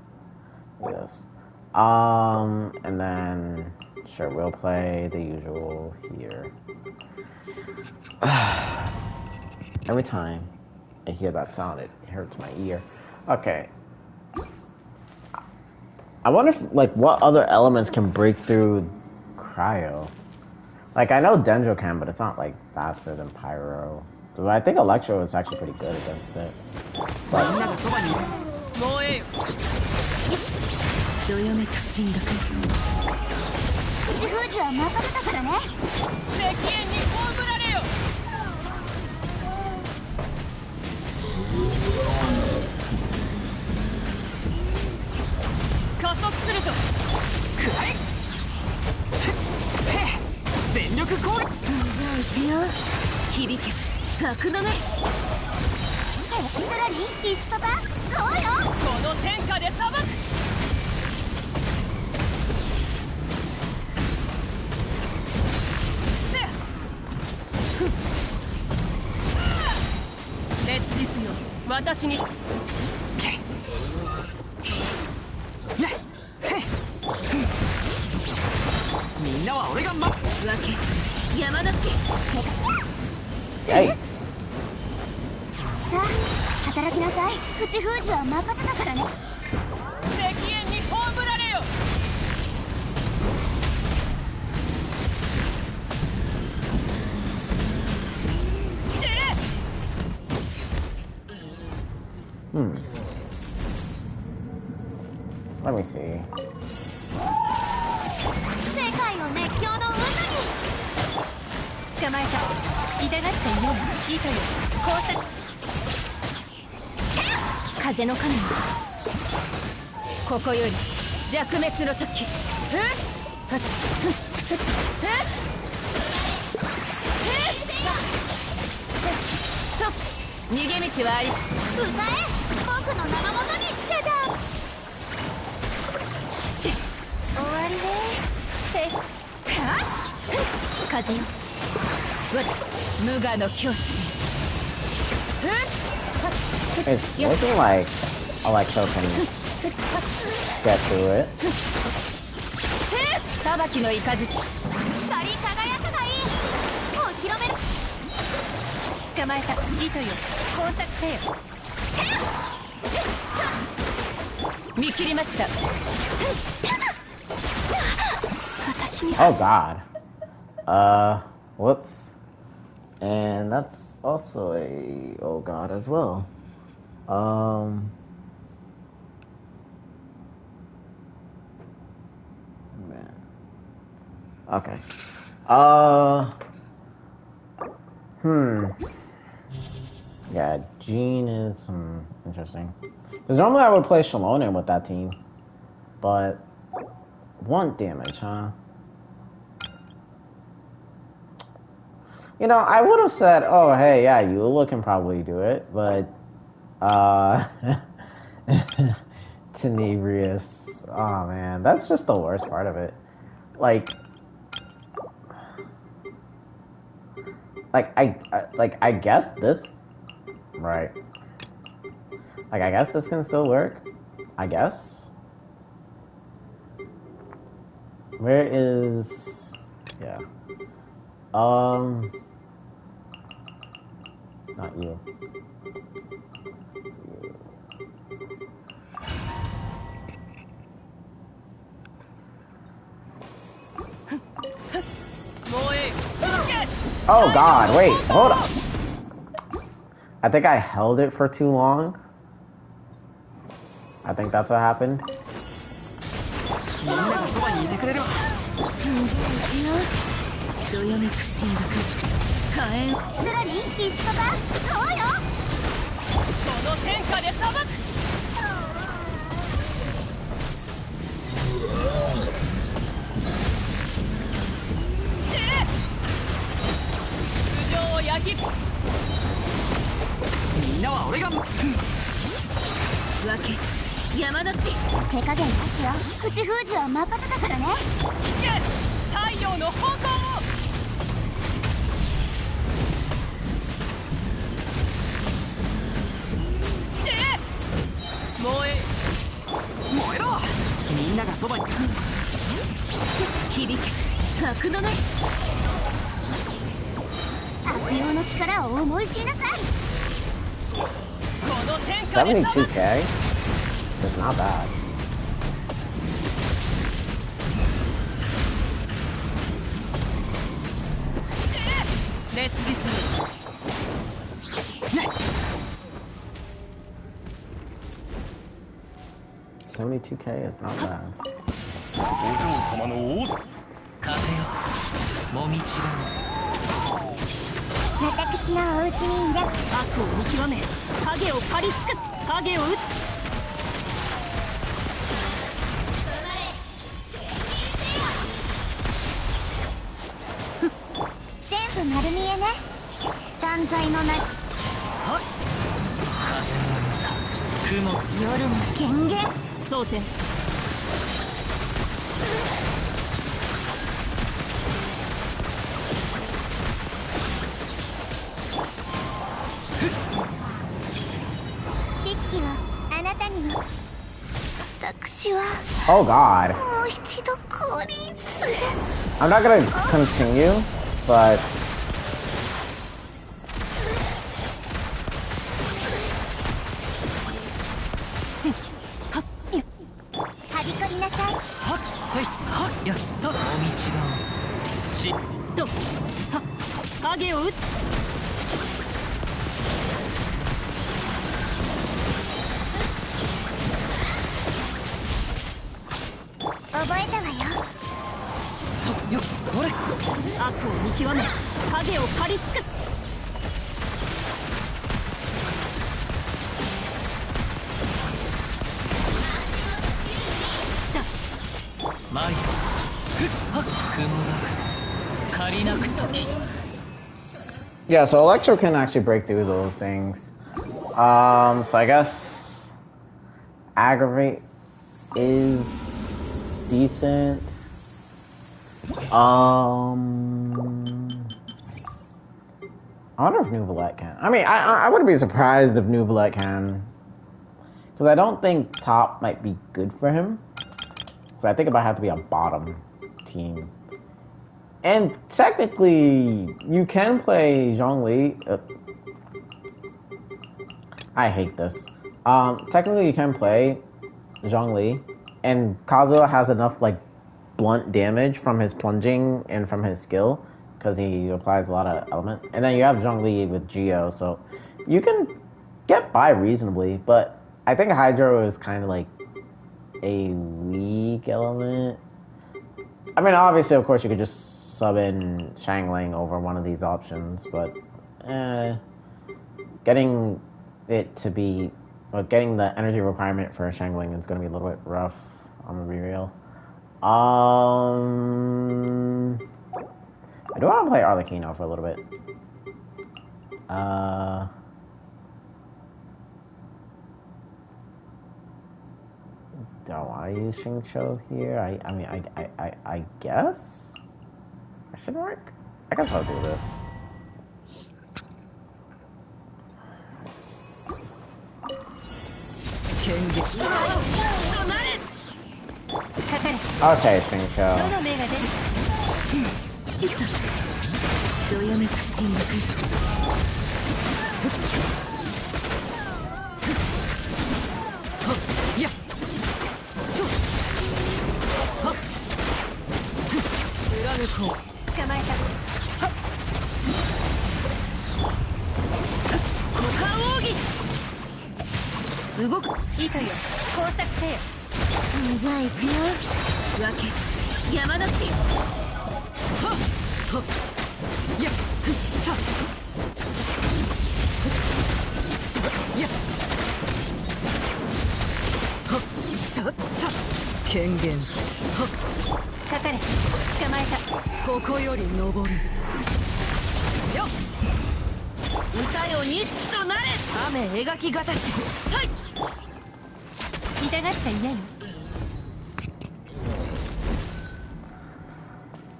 Maybe this. And then, sure, we'll play the usual here. Every time I hear that sound, it hurts my ear. Okay. I wonder if, like, what other elements can break through cryo? Like, I know Dendro can, but it's not, like, faster than Pyro. So I think Electro is actually pretty good against it. But... Yikes. Let me see. It's looking like Electro can get through it. Oh god. Whoops. And that's also a oh god as well. Man. Okay. Yeah, Jean is interesting. Because normally I would play Shallonen with that team, but 1 damage, huh? You know, I would have said, oh, hey, yeah, Eula can probably do it, but, Tenebrious, oh, man, that's just the worst part of it. Like, like I guess this, right? Like I guess this can still work. I guess. Where is? Yeah. Not you. Oh God! Wait, hold up. I think I held it for too long. I think that's what happened. $72K? It's not bad. $72K is not bad. Oh God. I'm not gonna continue, but yeah, so Electro can actually break through those things. So I guess Aggravate is decent. I wonder if Neuvillette can. I mean, I wouldn't be surprised if Neuvillette can, because I don't think top might be good for him. So I think it might have to be a bottom team. And technically, you can play Zhongli. I hate this. Technically, you can play Zhongli, and Kazuha has enough like blunt damage from his plunging and from his skill, because he applies a lot of element. And then you have Zhongli with Geo, so you can get by reasonably. But I think Hydro is kind of like a weak element. I mean, obviously, of course, you could just sub in Shangling over one of these options, but getting it to be, getting the energy requirement for Shangling is going to be a little bit rough. I'm gonna be real. I do want to play Arlecchino for a little bit. Do I want to use Xingqiu here? I mean, I guess? Question mark? I guess I'll do this. Okay, Sing Show.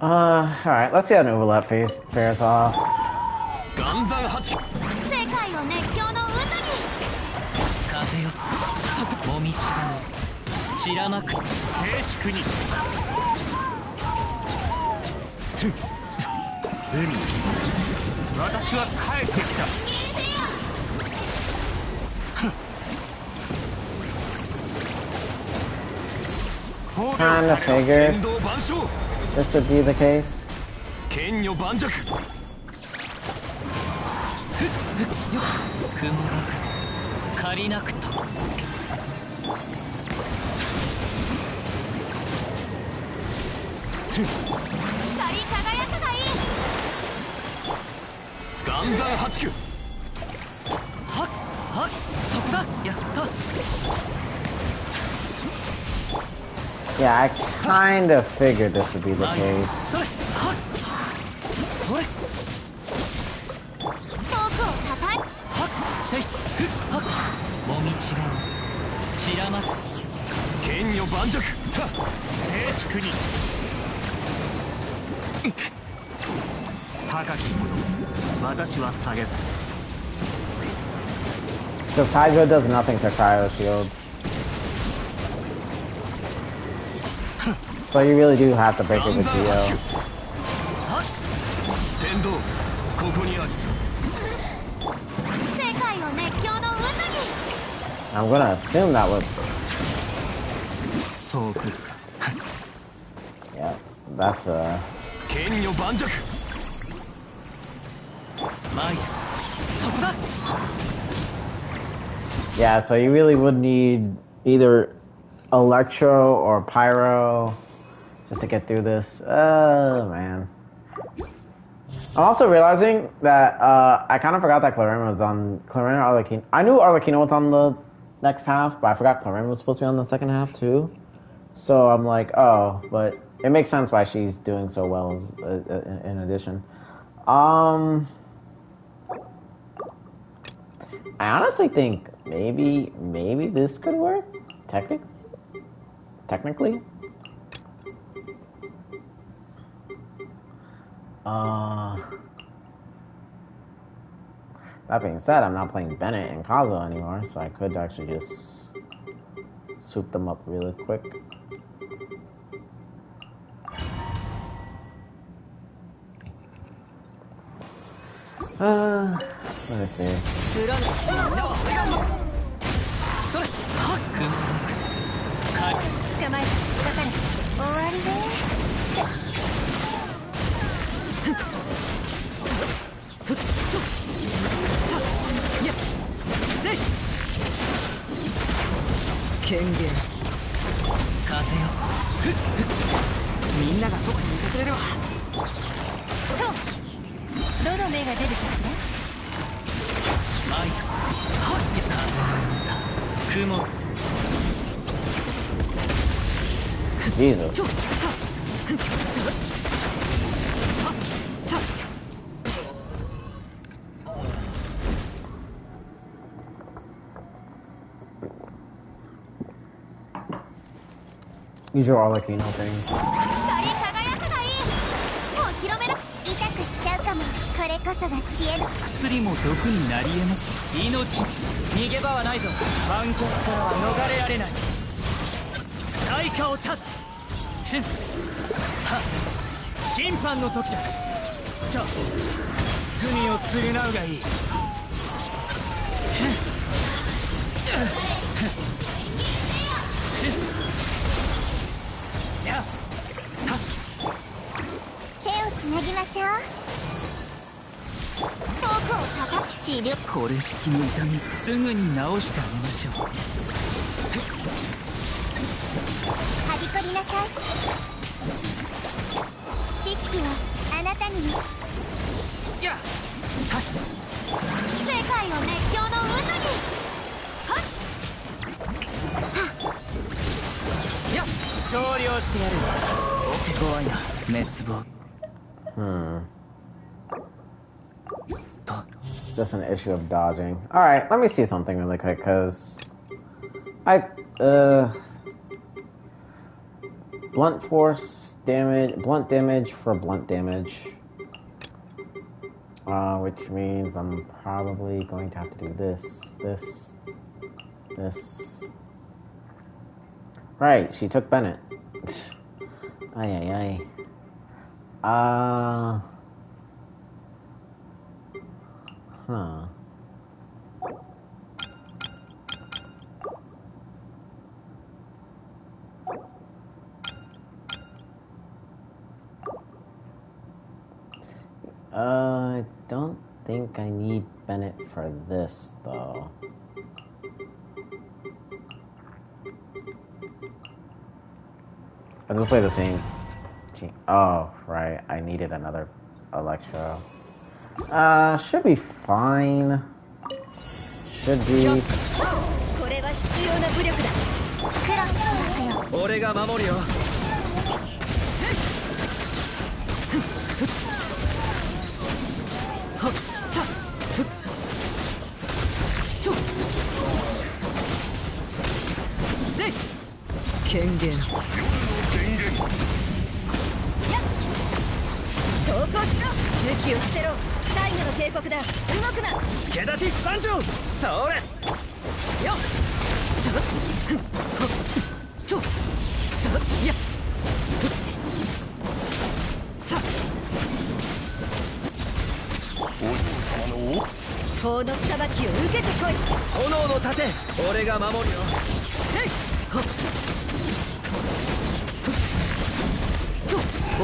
Alright, let's see how Neuvillette fares off. Kinda figured this would be the case. Yeah, I kind of figured this would be the case. Because Hydra does nothing to cryo shields. So you really do have to break it with Geo. I'm gonna assume that would... Yeah, that's a... Yeah, so you really would need either Electro or Pyro just to get through this. Oh, man. I'm also realizing that I kind of forgot that Clorinde was on... Clorinde or Arlecchino. I knew Arlecchino was on the next half, but I forgot Clorinde was supposed to be on the second half, too. So I'm like, oh, but it makes sense why she's doing so well in addition. I honestly think maybe this could work, technically. That being said, I'm not playing Bennett and Kazuo anymore, so I could actually just swoop them up really quick. Let me see. Jesus. Use your Arlecchino thing. れこそが知恵の薬も毒になり得ます。命逃げ場はないぞ。反逆からは逃れられない。対価を断つ。ふんは審判の時だ。じゃあ罪を償うがいい。手をつなぎましょう。僕をたた治療。これ式の痛みすぐに治してあげましょう。はびこりなさい。知識はあなたに。やっ世界を熱狂の渦に。やっ勝利をしてやる。怖いな滅亡。Just an issue of dodging. Alright, let me see something really quick, because blunt force damage, blunt damage for blunt damage. Which means I'm probably going to have to do this. Right, she took Bennett. Ay. Huh. I don't think I need Bennett for this, though. I'll just play the same team. Oh, right. I needed another Electro. Should be fine. Should be. これは必要な武力だ。俺が守るよ。権限。投降しろ。武器を捨てろ。最後の警告だ。動くな。助立ち参上。それよっやっ法の裁きを受けてこい。炎の盾俺が守るよ。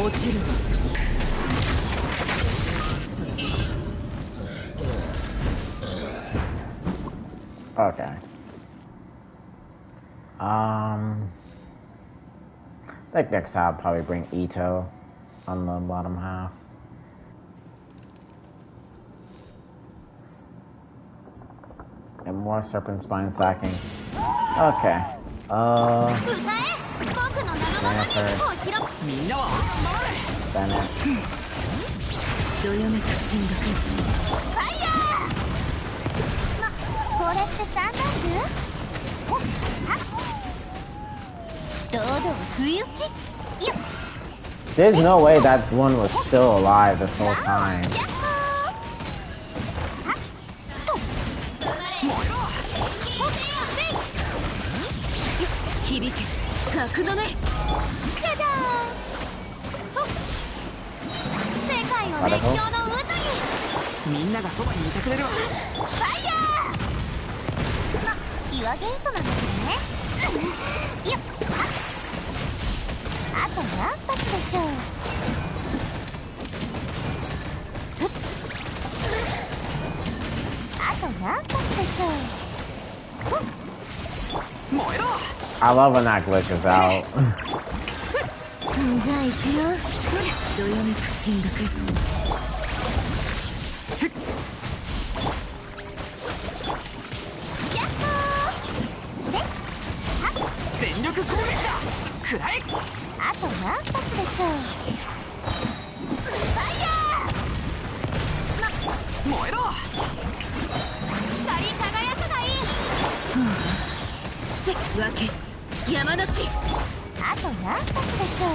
落ちる。Okay. I think next time I'll probably bring Ito on the bottom half. And more serpent spine stacking. Okay. Bennett. どよめく進学。ファイヤー。これってサンダール？堂々不意打ち。There's no way that one was still alive this whole time. 響け格のね。じゃじゃーん。世界を熱狂の渦に。みんながそばにいてくれるわ。ファイヤー。岩元素なんだけどね。あと何発でしょう。あと何発でしょう。燃えろ。I love when that glitches out. じゃあ行くよ。どよめく進学。全力攻撃だ。くらえ。あと何発でしょう。ファイヤー。燃えろ。光り輝くがいい。せ分け山の地。あと何発でしょう。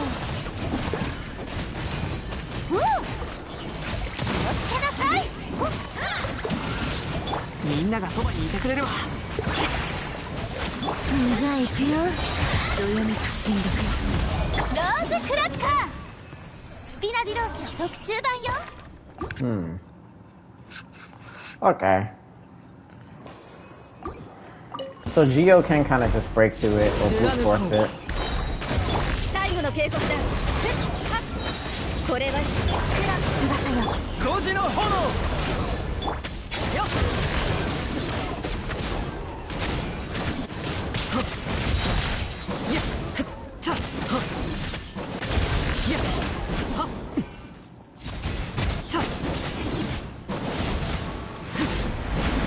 気をつけなさみんながそばにいてくれるわ。じゃあ行くよ。どよめく進学ローズクラッカースピナディローズの特注版よ。Okay. So Geo can kind of just break through it or brute force it. 最後の警告だ。これは翼よ。5時の炎よっ。やっさやっはっさ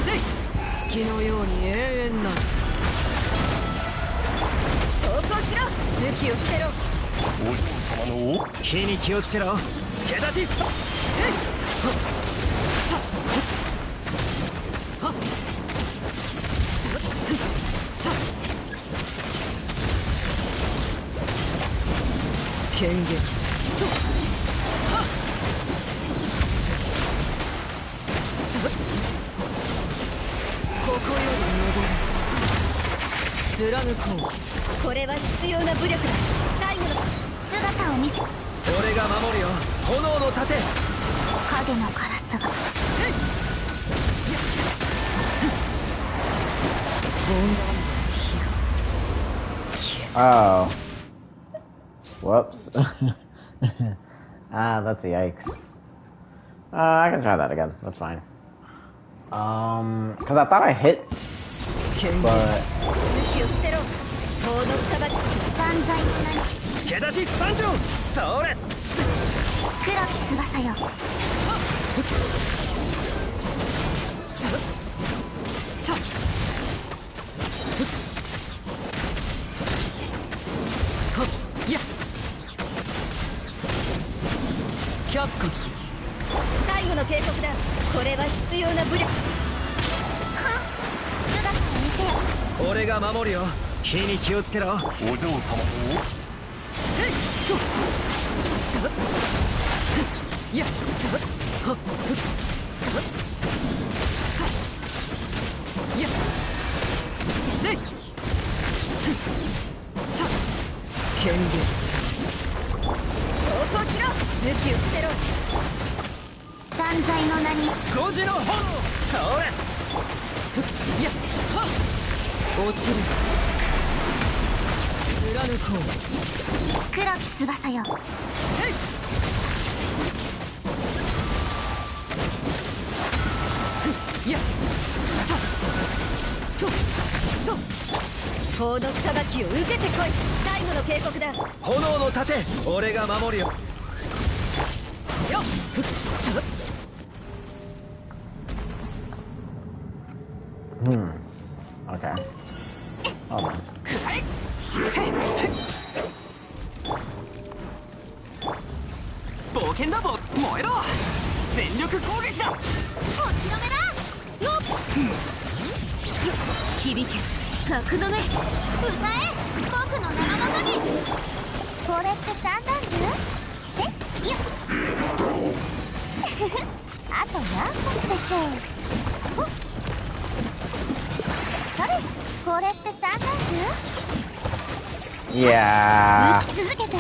せい。月のように永遠なる。投降しろ。武器を捨てろ。お嬢様の火に気をつけろ。助立ちさせい。はっさはっ権限はっここより登る貫こう。これは必要な武力だ。最後の姿を見せ。俺が守るよ。炎の盾。影のカラスが。Oh. Whoops. That's yikes. I can try that again. That's fine. Because I thought I hit, but 武器を捨てろ。法の裁き。万歳の名に助立ち参上。それ黒き翼よ。やっキャッカス。最後の警告だ。これは必要な武力。姿を見せよ。俺が守るよ。火に気をつけろ。お嬢様のえいとザッやっザッはっザッやっせい権限投降しろ。武器を捨てろ。万歳の名に5時の炎。それやっはっ落ちる。貫こう。黒き翼よ。せいやっさとと法の裁きを受けてこい。最後の警告だ。炎の盾。俺が守るよ。よっさOkay. Hold on. くらえ。冒険だ。燃えろ。全力攻撃だ。お披露目だよっ。響け。格のね。歌え僕の名のもとに。これって三段銃せよっあと何発でしょう。ほっそれこれって三段銃 Yeah. 撃ち続けて。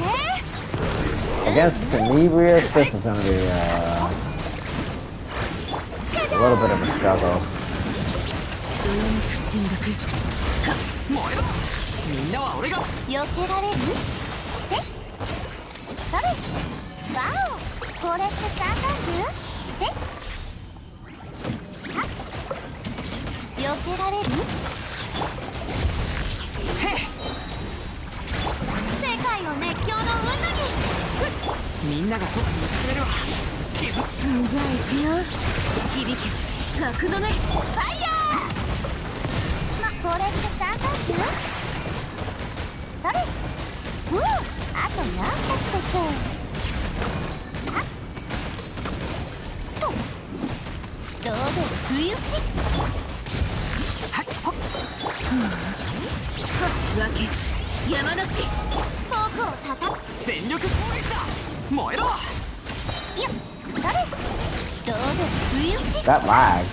Against Inebrius, this is gonna be a little bit of a struggle. 燃えろ。みんなは俺が。避けられるせそれワオこれって三段銃せはっ避けられるへっ世界を熱狂の運動みんながそばにいてくれるわ。気づにじゃあ行くよ響け格のねファイヤーこれって三段銃それあと何発でしょうはっとどうぞ不意打ちはいほっ分け。山の地。フォークを叩く全力攻撃だ。燃えろ。よっそれどうぞ不意打ち That lag.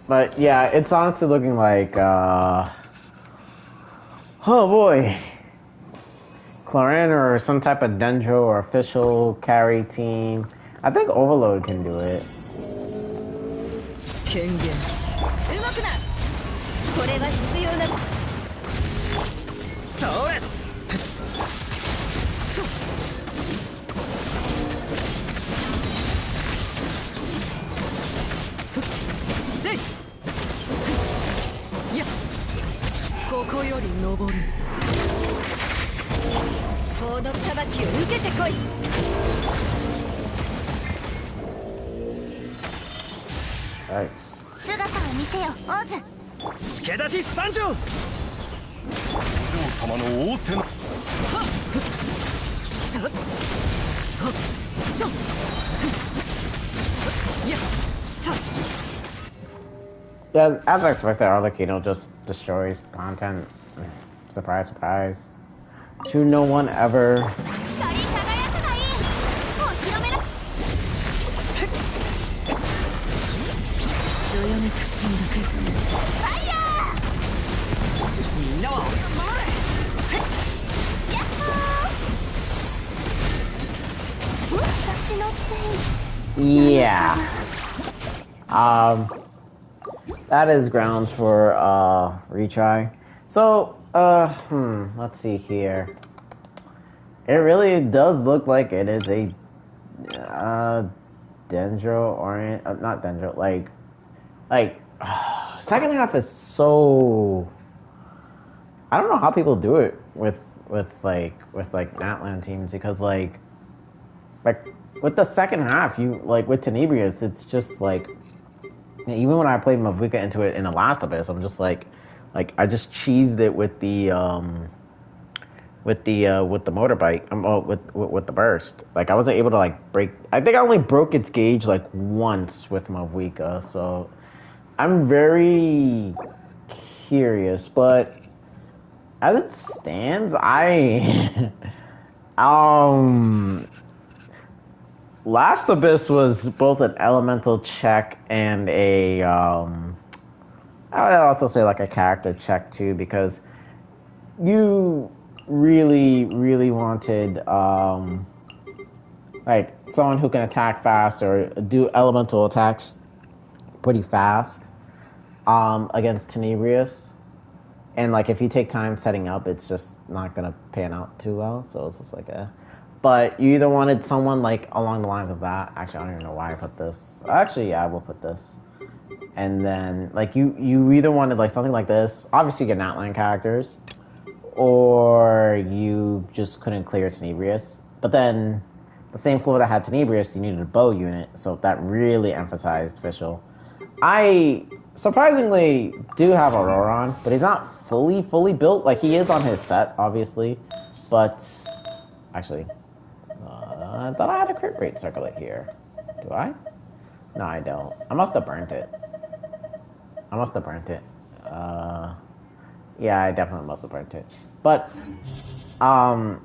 But yeah, it's honestly looking like, oh boy, Clorinde or some type of Dendro or official carry team. I think Overload can do it. 権限動くなこれは必要なそれせいやここより登るこの裁きを受けてこい姿を見せよオズ助立ち参上お嬢様の仰せの Yeah, as I expected, Arlecchino just destroys content. Surprise, surprise. Should no one ever... 光り輝くがいいお披露目だ どよめく進学ファイヤーみんなは俺を守れヤッホー私のせい Yeah. That is grounds for, retry. So, let's see here. It really does look like it is a, Dendro orient, not Dendro, like, second half is so, I don't know how people do it with Natlan teams, because like, with the second half, you, like, with Tenebrious, it's just like, even when I played Mavuika into it in the last Abyss, I'm just like I just cheesed it with the motorbike, with the burst. Like I wasn't able to like break. I think I only broke its gauge like once with Mavuika, so I'm very curious. But as it stands, Last Abyss was both an elemental check and a, I would also say like a character check too, because you really, really wanted, like someone who can attack fast or do elemental attacks pretty fast, against Tenebrious. And like if you take time setting up, it's just not gonna pan out too well, so it's just like But you either wanted someone like along the lines of that. Actually, I don't even know why I put this. Actually, yeah, I will put this. And then like you either wanted like something like this. Obviously, you get Natlan characters, or you just couldn't clear Tenebrious. But then the same floor that had Tenebrious, you needed a bow unit, so that really emphasized Fischl. I surprisingly do have Auroron, but he's not fully built. Like he is on his set, obviously, but actually. I thought I had a crit rate circlet here. Do I? No, I don't. I must have burnt it. Yeah, I definitely must have burnt it. But, I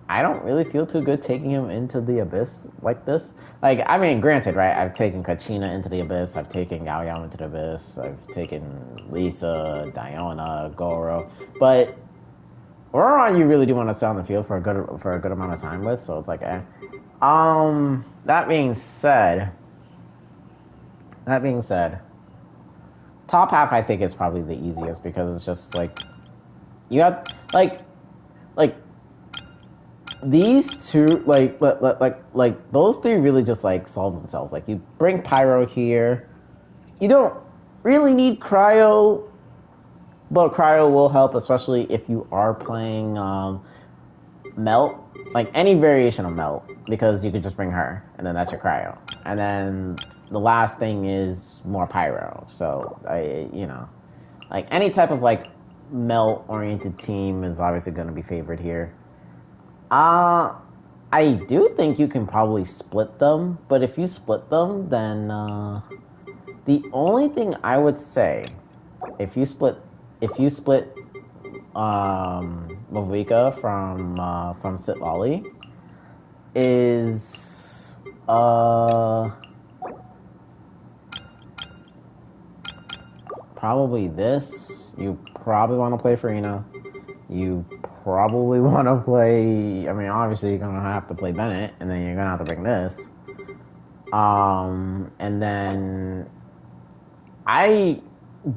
don't really feel too good taking him into the Abyss like this. Like, I mean, granted, right, I've taken Kachina into the Abyss, I've taken Yao Yao into the Abyss, I've taken Lisa, Diona, Goro, but Auroron, you really do want to stay on the field for a good amount of time with, so it's like, eh. That being said, top half I think is probably the easiest because it's just like you have like these two like those three really just like solve themselves. Like you bring Pyro here, you don't really need Cryo. But Cryo will help, especially if you are playing Melt, like any variation of Melt, because you could just bring her, and then that's your Cryo. And then the last thing is more Pyro. So, like any type of like Melt-oriented team is obviously going to be favored here. I do think you can probably split them, but if you split them, then the only thing I would say, if you split Mavuika from Citlali is probably this. You probably want to play Farina. You probably want to play. I mean, obviously, you're gonna have to play Bennett, and then you're gonna have to bring this. And then I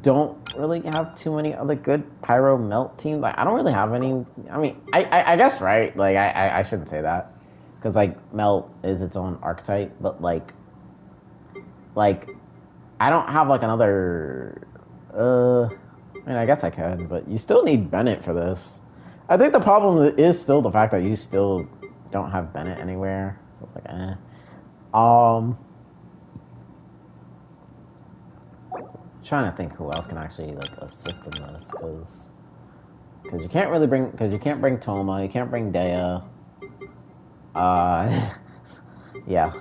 don't really have too many other good Pyro Melt teams. Like, I don't really have any. I mean, I guess, right? Like, I shouldn't say that. Because, like, Melt is its own archetype, but, like, I don't have, like, another, I mean, I guess I could, but you still need Bennett for this. I think the problem is still the fact that you still don't have Bennett anywhere, so it's like, trying to think who else can actually, like, assist in this, because you can't really bring, because you can't bring Toma, you can't bring Dea. Yeah,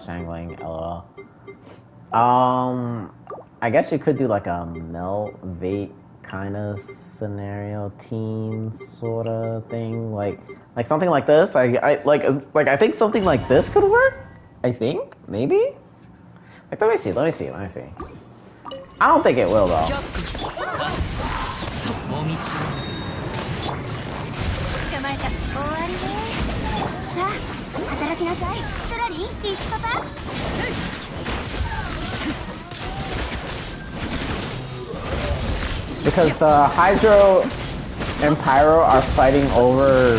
Shangling, LOL. I guess you could do like a Melt Vape kind of scenario team sort of thing, like something like this. I think something like this could work. I think maybe. Like, let me see. I don't think it will though. Because the Hydro and Pyro are fighting over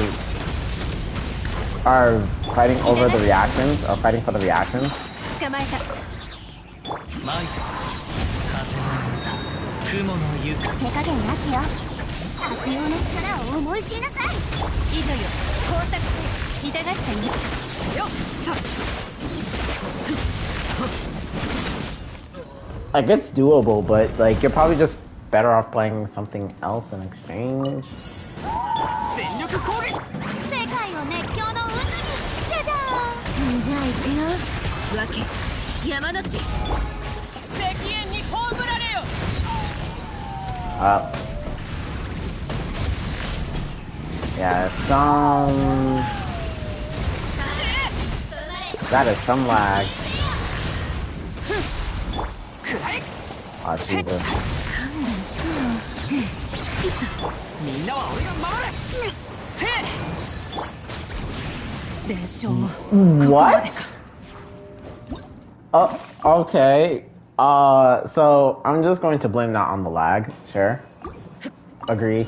the reactions, are fighting for the reactions. Like, it's doable, but like you're probably just better off playing something else in exchange. Yeah, that is some lag. Oh, Jesus. What? Oh, okay. So I'm just going to blame that on the lag. Sure. Agree.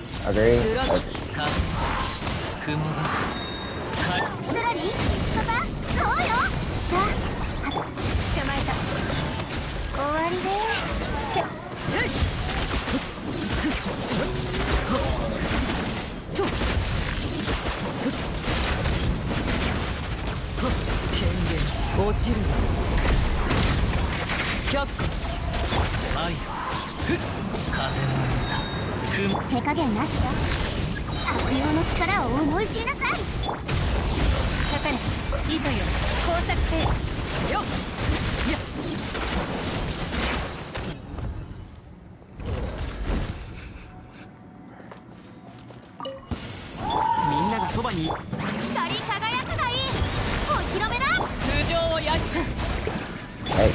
Hey,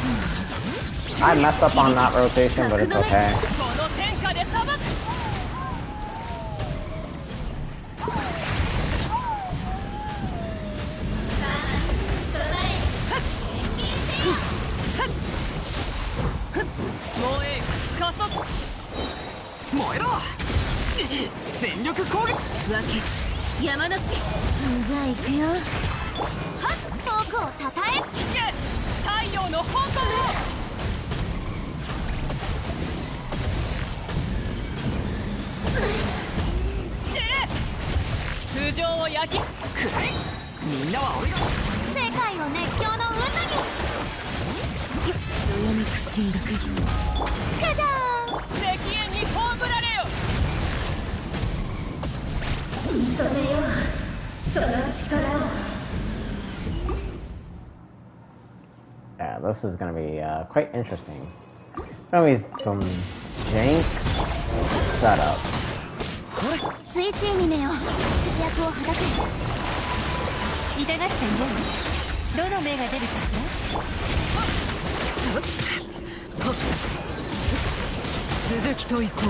I messed up on that rotation, but it's okay. Yeah, this is gonna be quite interesting. Gonna be some jank setups. 撃といこう。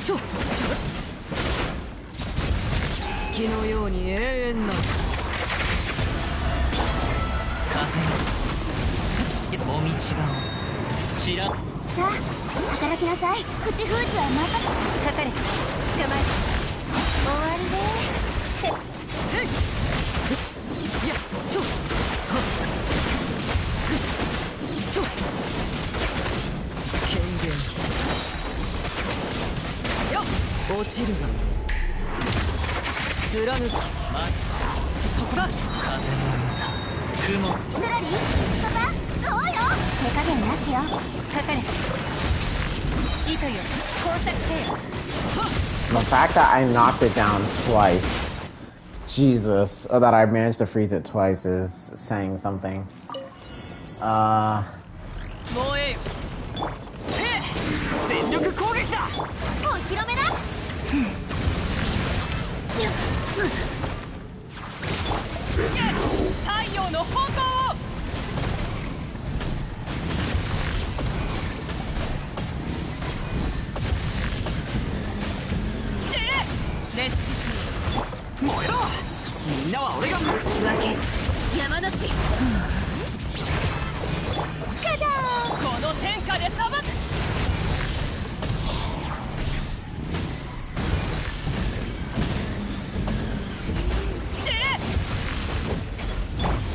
と月のように永遠な風よもみちばをちら。さあ働きなさい。口封じは任せ。かかれ。捕まえた。終わりね。いやと権限よっ落ちるが貫く。そこだ。風の雲。チトラリーパパそうよ。手加減なしよ。かかれ。糸よ工作せよ。 The fact that I knocked it down twice, Jesus, or that I managed to freeze it twice is saying something. もうええよ。全力攻撃だ。お披露目だ。太陽の炎を。熱燃えろ。みんなは俺が分け山の地。ガジャーン。この天下で裁く。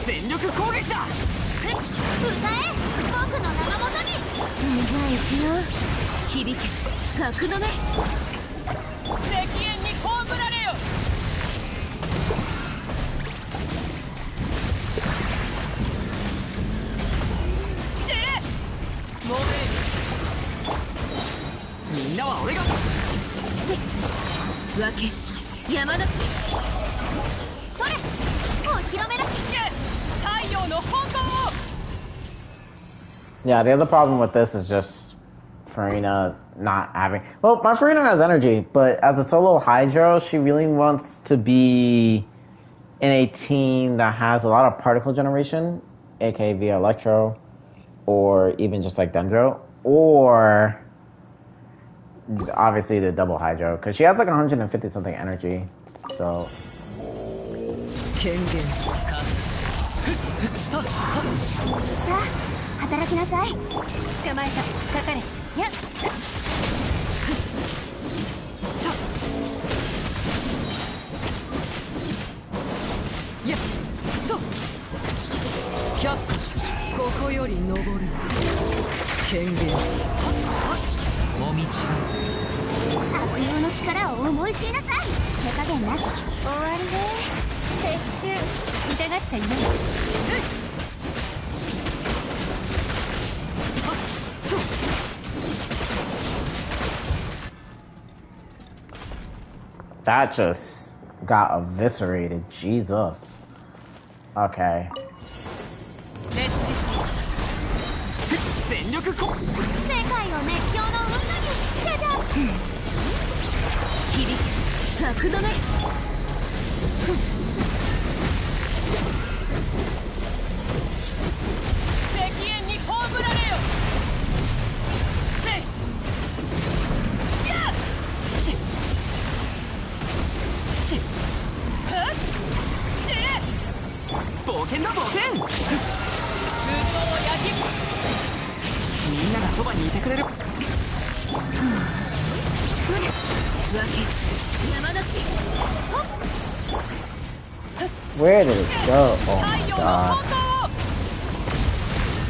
全力攻撃だ。歌え僕の名のもとに。じゃあ行くよ。響け格のね。石煙に葬られよ。もうみんなは俺が分け山の地。それお披露目だ。太陽の炎を。 Yeah, the other problem with this is just Farina not having. Well, my Farina has energy, but as a solo Hydro, she really wants to be in a team that has a lot of particle generation, aka via Electro, or even just like Dendro, or obviously the double Hydro, because she has like 150 something energy, so. 権限さあ働きなさい。捕まえた。かかれ。やっやっとキャップス。ここより登る。権限もみちが悪用の力を思い知りなさい。手加減なし。終わりね。撤収。痛がっちゃいない。That just got eviscerated. Jesus. Okay. 全力こ。世界を熱狂の運河に。じゃじゃ響け格のね。石煙に葬られよ。せいやっちちはっち冒険だ冒険。空洞を焼きみんながそばにいてくれる。Where did it go? Oh my god.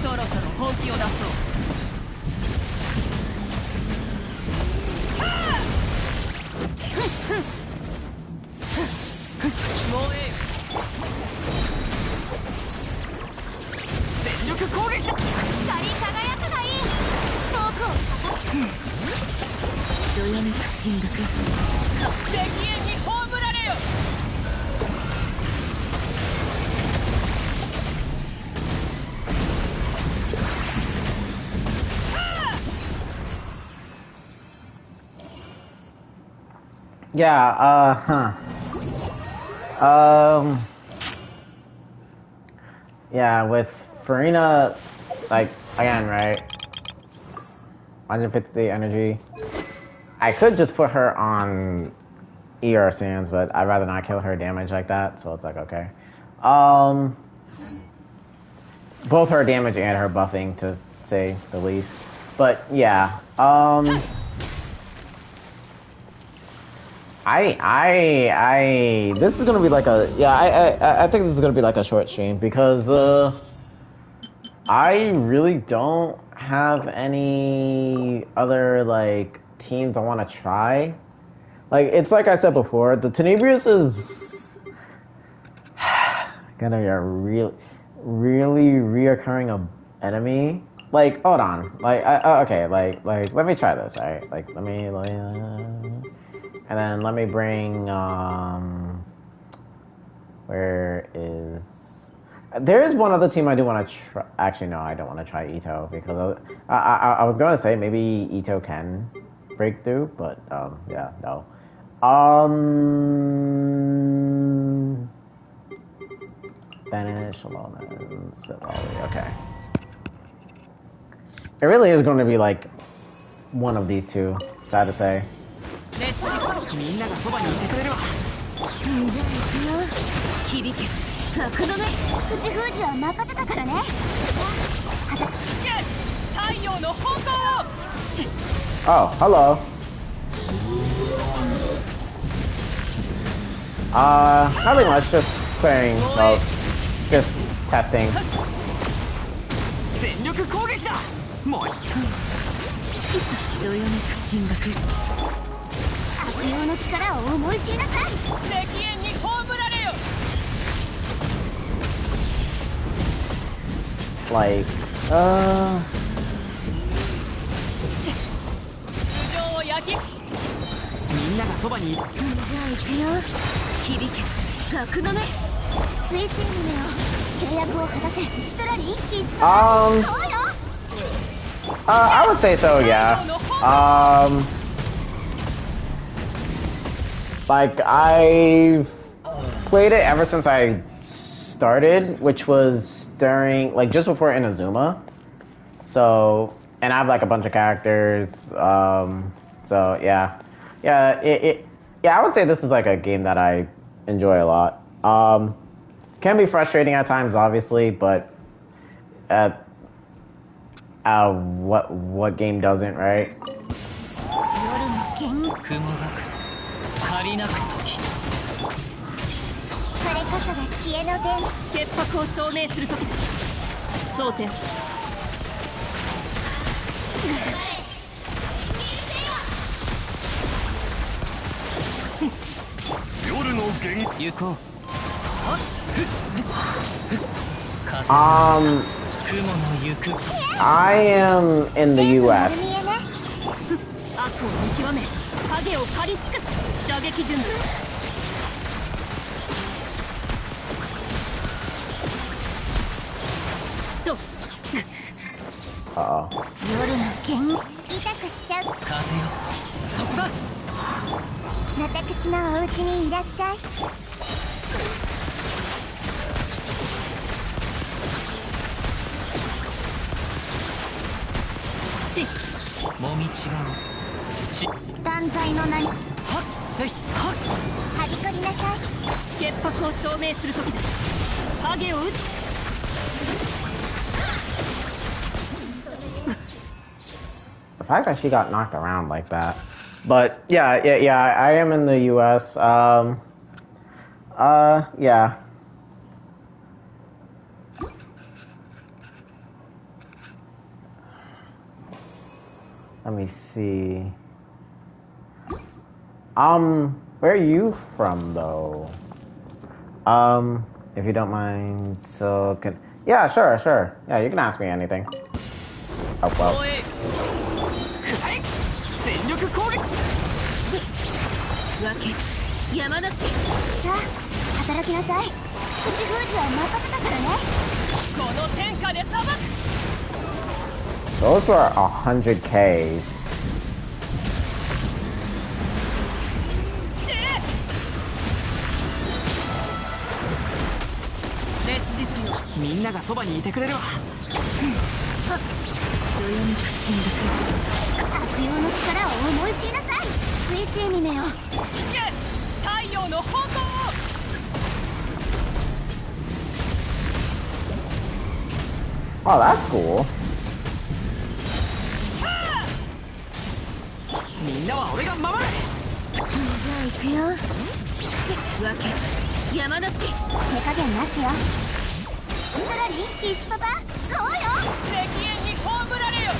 そろそろ本気を出そう。もうええよ。全力攻撃だ。光り輝くがいい。遠くを叩く。どやめく神学。石煙に葬られよ。Yeah, yeah, with Farina, like, again, right? 150 energy. I could just put her on ER Sands, but I'd rather not kill her damage like that, so it's like, okay. Both her damage and her buffing, to say the least. But, yeah. This is gonna be like a, I think this is gonna be like a short stream, because, I really don't have any other, like, teams I want to try. Like, it's like I said before, the Tenebrious is gonna be a really reoccurring enemy. Like, hold on. Like, okay, like, let me try this, alright? Like, let me, and then let me bring, where is... There is one other team I do want to try. Actually, no, I don't want to try Ito, because I was going to say maybe Ito can break through, but, yeah, no. Banish, Shalom, Citlali, okay. It really is going to be like one of these two, sad to say. Oh, hello. Nothing much, just playing, well, just testing. Like, I would say so, yeah. Like, I've played it ever since I started, which was during, like, just before Inazuma. So, and I have, like, a bunch of characters, so, yeah. Yeah, yeah, I would say this is, like, a game that I enjoy a lot. Can be frustrating at times, obviously, but, what game doesn't, right? I am in the US. Uh-oh. The fact that she got knocked around like that. But yeah, I am in the US. Yeah. Let me see. Where are you from, though? If you don't mind, so can... Yeah, sure. Yeah, you can ask me anything. Oh, well. Those were 100Ks. 用の力を思い知りなさい。スイッチ見めよ。聞け、太陽の方向。Oh, that's cool. みんなは俺が守れ。じゃあ行くよ。分け山の地手加減なしよ。シトラリイチパパゴーよ。石煙に葬られよ。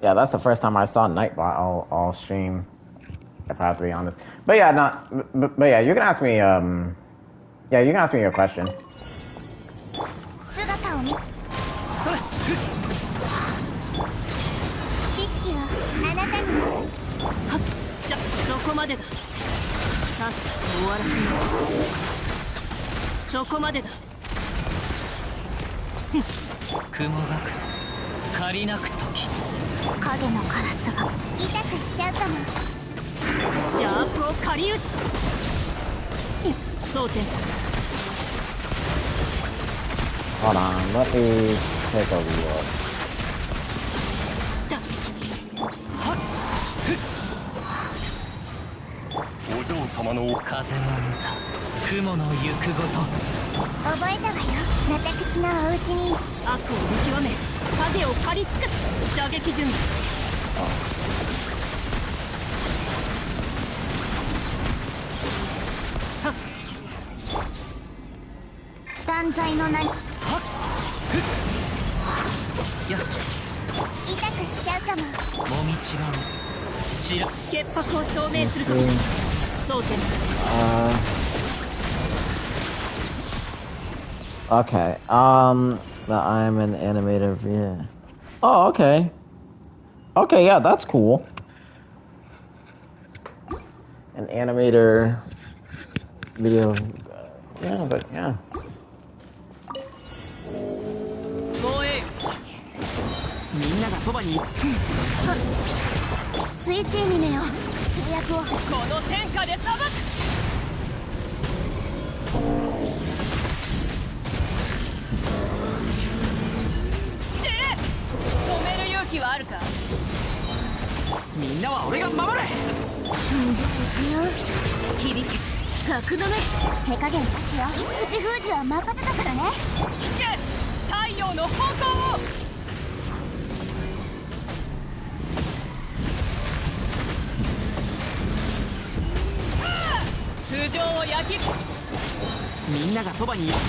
Yeah, that's the first time I saw Nightbot all stream, if I have to be honest. But yeah, but yeah, you can ask me, yeah, you can ask me your question. 姿を見知識はあなたにはっじゃ、そこまでだ。さっさと終わらせよう。そこまでだ。雲がく借りなく時。影のカラスが痛くしちゃうかも。邪悪を借り撃つ。蒼天。Hold on, let me take a look. お嬢様の風の歌、雲の行くごと。覚えたわよ。私のお家に悪を見極め、影を借り尽くす。射撃準備。断罪の名にや痛くしちゃうかも。もみちがうちら潔白を証明すると蒼天。Okay, that I'm an animator, yeah. Oh, okay. Okay, yeah, that's cool. An animator video, yeah, but yeah. 防衛。みんながそばに。スイッチにねよ。契約をこの天下で裁く。止める勇気はあるか。みんなは俺が守れ。じゃあ行くよ。響け格の目手加減なしよ。口封じは任せたからね。聞け、太陽の方向を。頭上を焼き。みんながそばにいる。分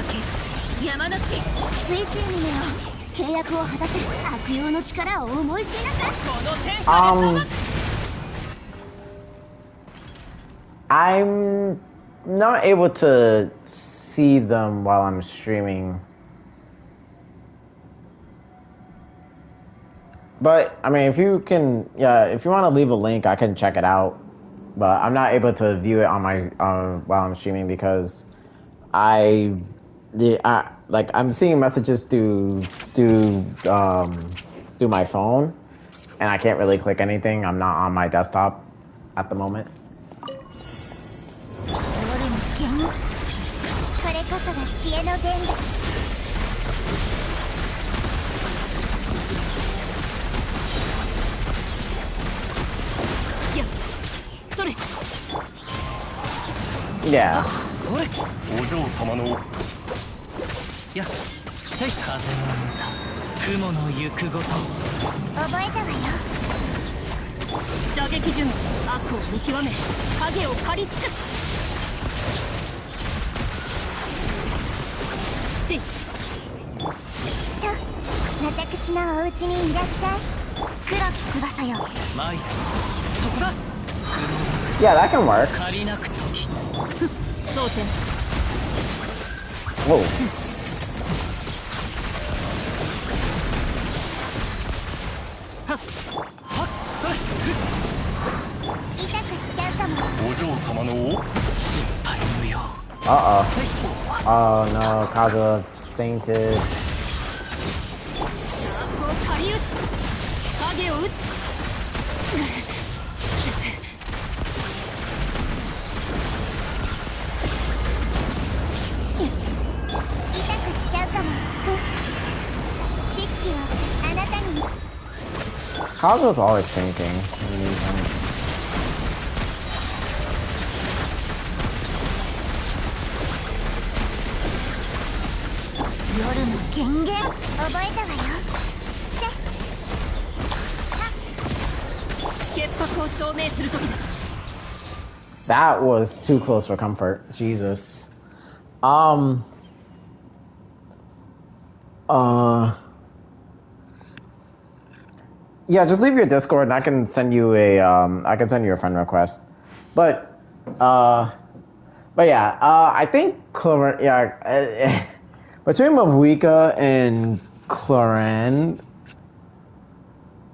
け山の地スイッチにねよ。契約を果たせ。悪用の力を思い知りなさい。この天下で裁く。I'm not able to see them while I'm streaming. But, I mean, if you can, yeah, if you want to leave a link, I can check it out. But I'm not able to view it on my, while I'm streaming because I'm seeing messages through my phone, and I can't really click anything. I'm not on my desktop at the moment. これこそが知恵の源だ。いや、それ。Yeah. お嬢様のや風の歌、雲の行くごと。覚えたわよ。射撃準備。悪を見極め、影を借り尽くす。私のお家にいらっしゃい。黒き翼よ。マイラ、そこだ。 Yeah, that can work. 借りなく時。蒼天。 Whoa. はっはっ、それ。痛くしちゃうかも。お嬢様の心配 Oh no, Kazuha fainted. Kazuha's always fainting. That was too close for comfort. Jesus. Yeah, just leave your Discord and I can send you a a friend request. But yeah, I think Clorinde, between Mavuika and Clorinde,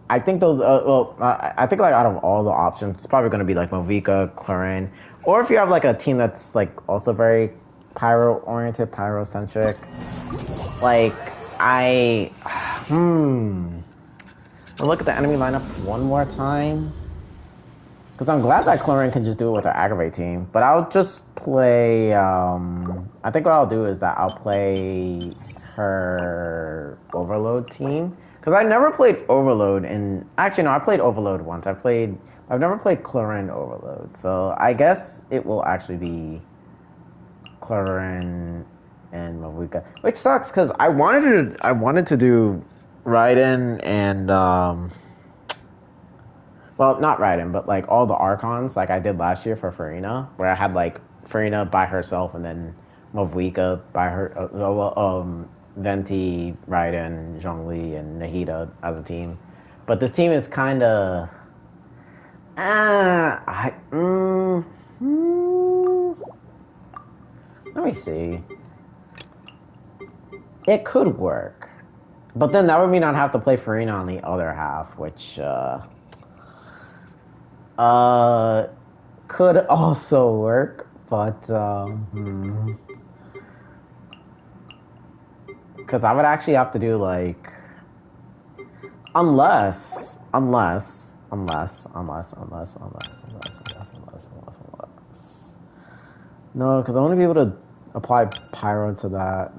I think those, I think like out of all the options, it's probably going to be like Mavuika, Clorinde, or if you have like a team that's like also very pyro-oriented, pyro-centric, like I'll look at the enemy lineup one more time. Because I'm glad that Clorinde can just do it with her Aggravate team. But I'll just play, I think what I'll do is that I'll play her Overload team. Because I never played Overload actually no, I played Overload once. I've never played Clorinde Overload. So I guess it will actually be Clorinde and Mavuika. Which sucks because I wanted to do Raiden and well, not Raiden, but like all the Archons, like I did last year for Farina, where I had like Farina by herself and then Mavuika by her, Venti, Raiden, Zhongli, and Nahida as a team. But this team is kind of, let me see. It could work. But then that would mean I'd have to play Farina on the other half, which could also work, but because I would actually have to do like unless no, because I want to be able to apply pyro to that.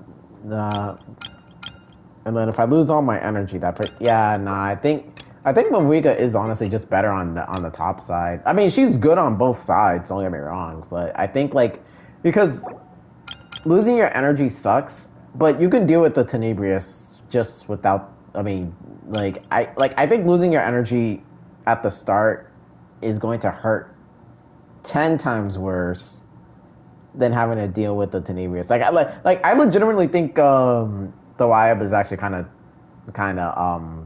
And then if I lose all my energy, I think Mavuika is honestly just better on the top side. I mean, she's good on both sides, don't get me wrong, but I think like because losing your energy sucks, but you can deal with the Tenebrious just without. I mean, I think losing your energy at the start is going to hurt 10 times worse than having to deal with the Tenebrious. I legitimately think the Wyatt is actually kind of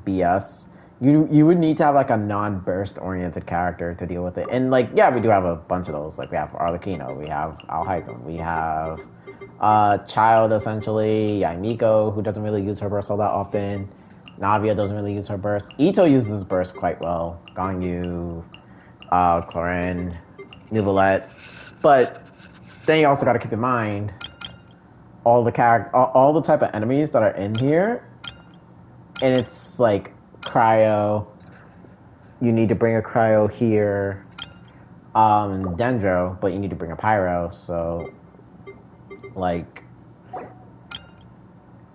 BS. You would need to have like a non-burst oriented character to deal with it. And like, yeah, we do have a bunch of those. Like we have Arlecchino, we have Alhaitham, we have Child essentially, Yoimiya, who doesn't really use her burst all that often. Navia doesn't really use her burst. Ito uses burst quite well. Gangyu, Clorinde, Neuvillette. But then you also got to keep in mind all the type of enemies that are in here, and it's like cryo. You need to bring a cryo here, Dendro, but you need to bring a pyro. So, like,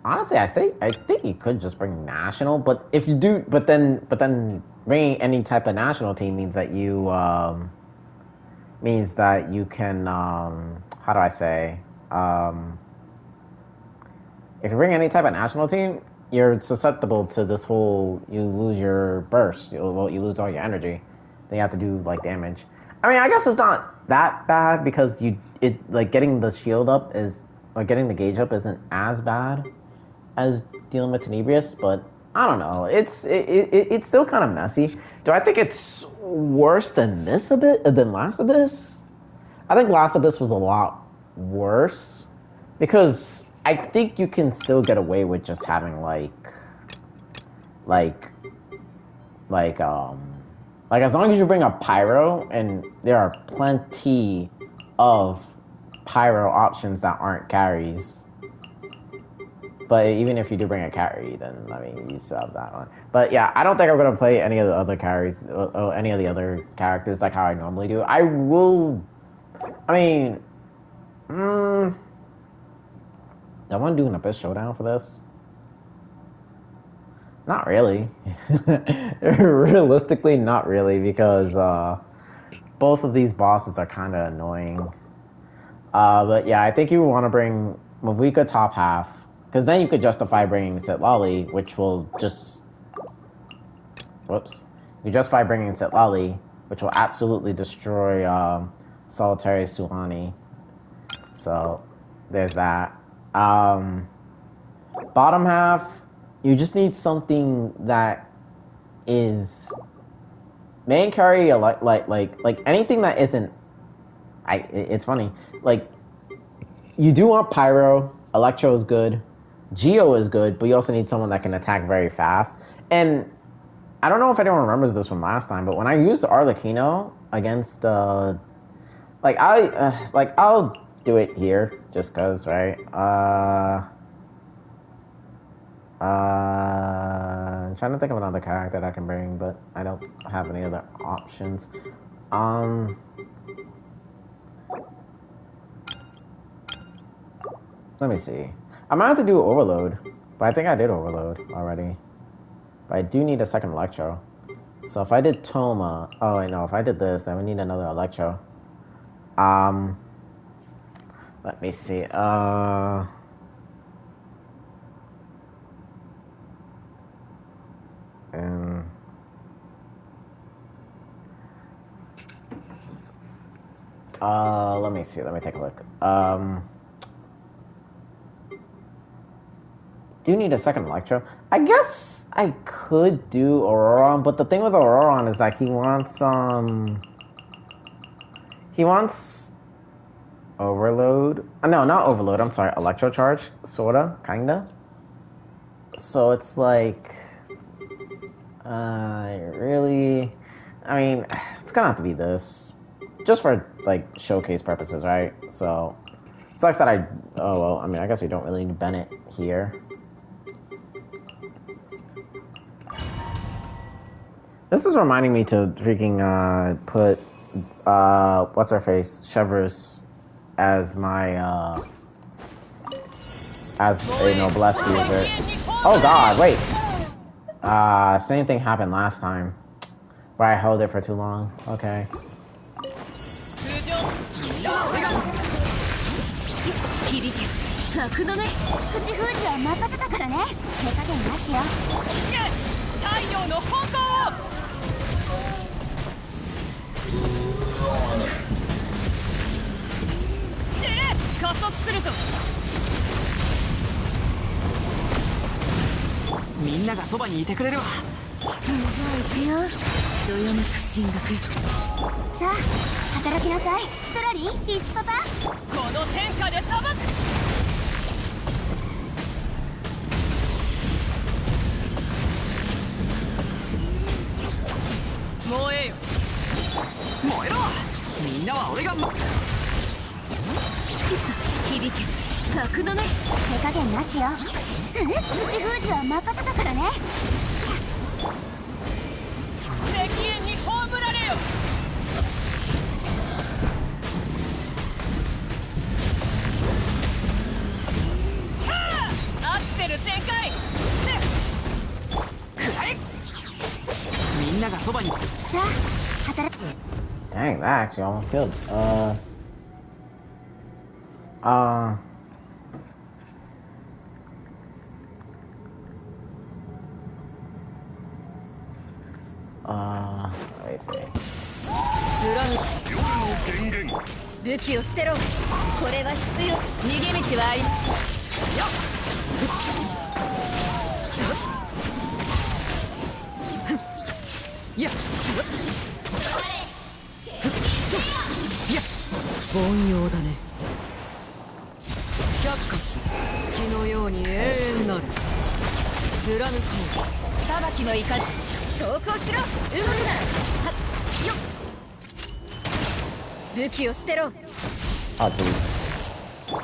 honestly, I think you could just bring national. But if you do, but then bringing any type of national team means that you can how do I say if you bring any type of national team, you're susceptible to this whole, you lose your burst, you lose all your energy, then you have to do like damage. I mean, I guess it's not that bad because getting the shield up getting the gauge up isn't as bad as dealing with Tenebrious, but I don't know. It's still kind of messy. Do I think it's worse than Last Abyss? I think Last Abyss was a lot worse because I think you can still get away with just having as long as you bring a pyro, and there are plenty of pyro options that aren't carries. But even if you do bring a carry, then I mean you still have that one. But yeah, I don't think I'm gonna play any of the other carries or any of the other characters like how I normally do. I will. I mean, do I want to do an Abyss Showdown for this? Not really. Realistically, not really, because both of these bosses are kind of annoying. But yeah, I think you want to bring Mavuika top half. Because then you could justify bringing Citlali, which will just... Whoops. You justify bringing Citlali, which will absolutely destroy Solitary Sulani. So, there's that. Bottom half, you just need something that is... Main carry, like anything that isn't... It's funny. Like, you do want Pyro. Electro is good. Geo is good, but you also need someone that can attack very fast. And I don't know if anyone remembers this from last time, but when I used Arlecchino against, I'll do it here, just cause, right? I'm trying to think of another character that I can bring, but I don't have any other options. Let me see. I might have to do Overload, but I think I did Overload already. But I do need a second Electro. So if I did Toma... Oh, wait, no. If I did this, I would need another Electro. Let me see. Let me see. Let me take a look. Do need a second Electro. I guess I could do Auroron, but the thing with Auroron is that he wants Overload. No, not Overload. I'm sorry, Electro Charge, sorta, kinda. So it's like, really. I mean, it's gonna have to be this, just for like showcase purposes, right? So it sucks that oh well. I mean, I guess you don't really need Bennett here. This is reminding me to freaking put what's her face, Chevreuse, as my as a noblesse user. Oh God, wait. Same thing happened last time, where I held it for too long. Okay. Dang, that actually almost killed. Let me see. 武器を捨てろ。これは必要。逃げ道はあり。やっ。凡庸だね。却下する。月のように永遠なる。貫こう。裁きの怒り。投降しろ。動くな。はっ。よっ。武器を捨てろ。あ、please.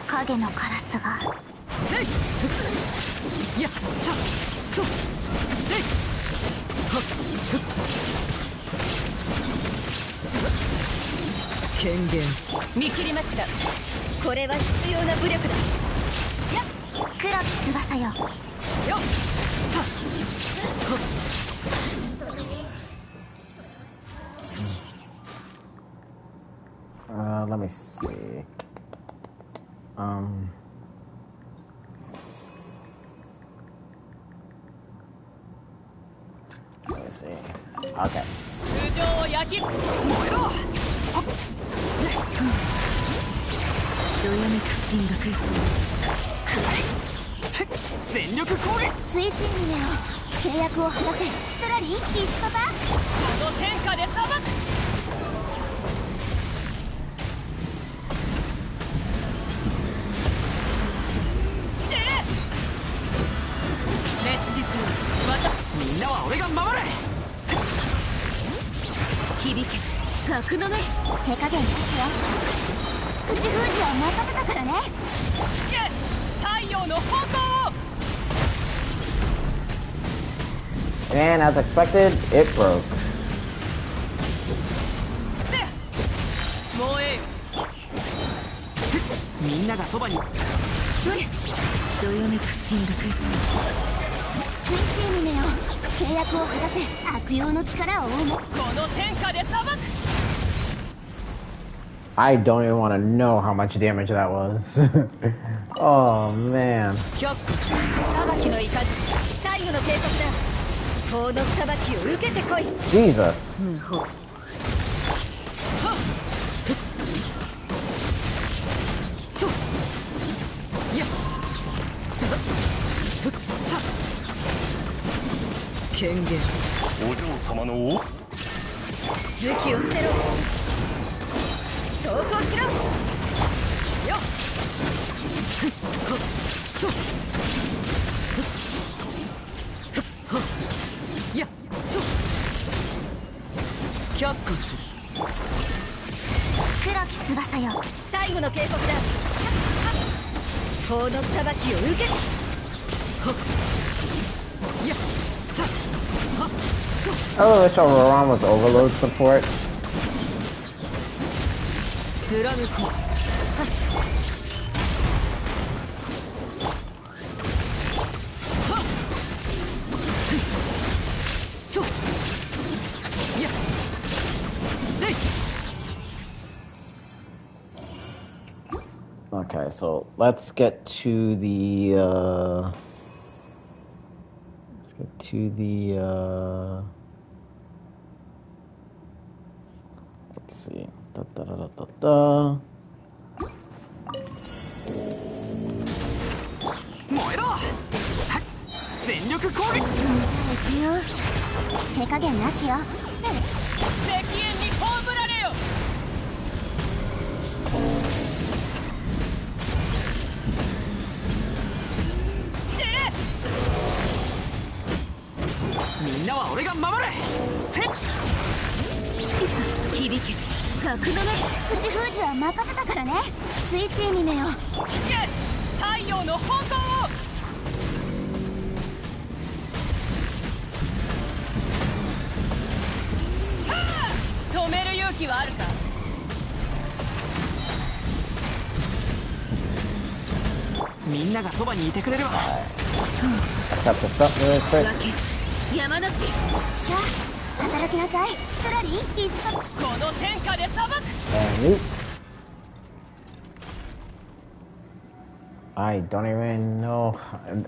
影のカラスがやっと権限見切りました。これは必要な武力だ。黒き翼よ。よっLet me see. Let me see. Okay. 通常を焼き燃えろ。どよめく進学。全力攻撃。スイッチミネを契約を果たせ。シトラリー、ピーチパパ。この天下で裁く。みんなは俺が守れ。響け格の目。手加減なしよ。口封じは任せたからね。聞け太陽の方向を。 And as expected, it broke. せやもうええよ。みんながそばに。どよめく進学。スイッチミネよ契約を果たせ。悪用の力を追うも。この天下で裁く。 I don't even want to know how much damage that was. Oh man. 却下裁きの雷。最後の警告だ。法の裁きを受けてこい。 Jesus. 無法。権限。お嬢様の武器を捨てろ。投降しろ。よっ。やっ却下する。黒き翼よ。最後の警告だ。法の裁きを受け。やっ。 Oh, wish Roran was overload support. 貫こう。Okay, so let's get to the let's see. Da, da, da, da, da. 燃えろ。全力攻撃。行くよ。手加減なしよ。石煙に葬られよ。散れ。みんなは俺が守れ。せっ。響け格の目。口封じは任せたからね。スイッチミネよ。聞け太陽の方向を。止める勇気はあるか。みんながそばにいてくれるわ。Cut this up really quick. 山の地。さあ働きなさい。シトラリー、ピーチパパ。この天下で裁く。 And loop. I don't even know.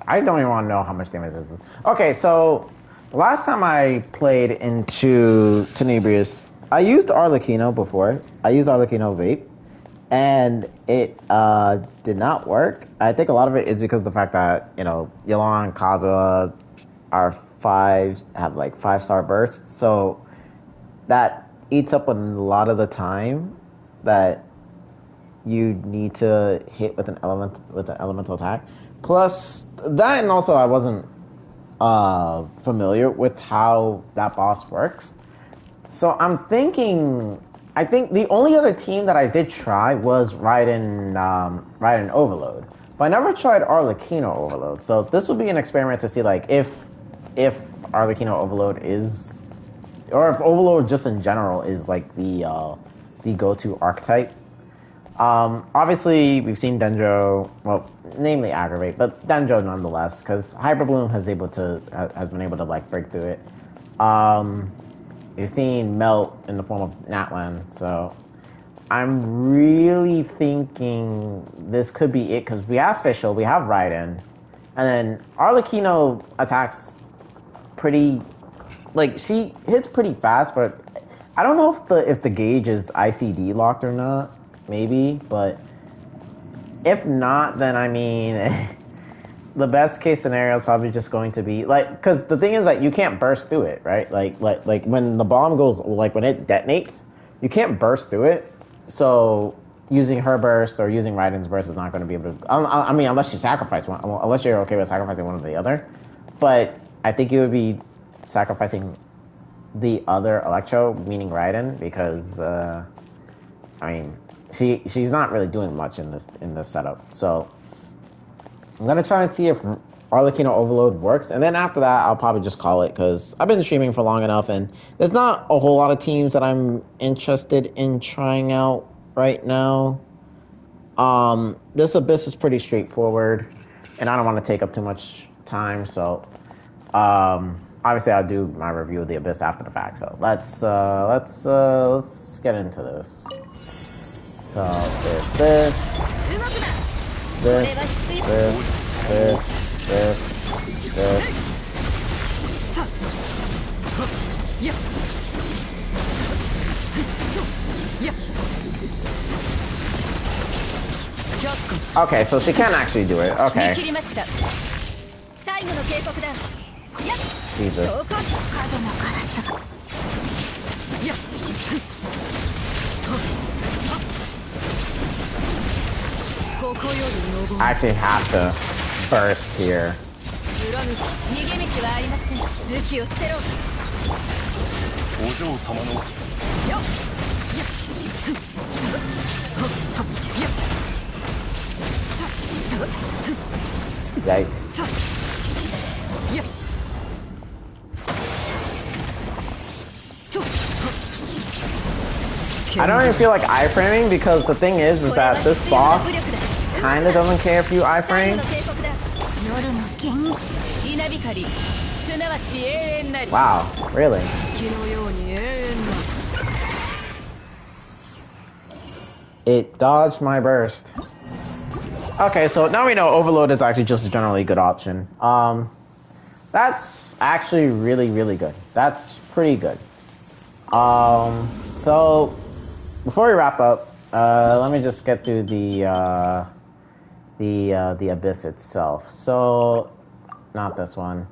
I don't even want to know how much damage this is. Okay, so the last time I played into Tenebrious, I used Arlecchino before. I used Arlecchino Vape, and it did not work. I think a lot of it is because of the fact that, you know, Yelan and Kazuha are have like 5-star bursts, so that eats up a lot of the time that you need to hit with an elemental attack. Plus that, and also I wasn't familiar with how that boss works. So I'm thinking I think the only other team that I did try was Raiden Overload, but I never tried Arlecchino Overload. So this will be an experiment to see like if Arlecchino Overload is, or if Overload just in general is like the go-to archetype. Obviously we've seen Denjo, well, namely Aggravate, but Denjo nonetheless, because Hyperbloom has been able to like break through it. You've seen Melt in the form of Natlan, so I'm really thinking this could be it, because we have Fischl, we have Raiden, and then Arlecchino attacks pretty, like, she hits pretty fast, but I don't know if the gauge is ICD locked or not, maybe, but if not, then I mean, the best case scenario is probably just going to be like, because the thing is that you can't burst through it, right? Like when the bomb goes, like when it detonates, you can't burst through it. So using her burst or using Raiden's burst is not going to be able to. I mean, unless you sacrifice one, unless you're okay with sacrificing one or the other. But I think you would be sacrificing the other Electro, meaning Raiden, because I mean, she's not really doing much in this setup. So I'm gonna try and see if Arlecchino Overload works, and then after that, I'll probably just call it, because I've been streaming for long enough, and there's not a whole lot of teams that I'm interested in trying out right now. This Abyss is pretty straightforward, and I don't want to take up too much time, so obviously I'll do my review of the Abyss after the fact. So let's get into this. So there's this. Okay, so she can't actually do it. Okay. Jesus. I actually have to burst here. Yikes. I don't even feel like iframing, because the thing is that this boss kind of doesn't care if you iframe. Wow, really? It dodged my burst. Okay, so now we know Overload is actually just a generally good option. That's actually really, really good. That's pretty good. So before we wrap up, let me just get through the Abyss itself. So, not this one.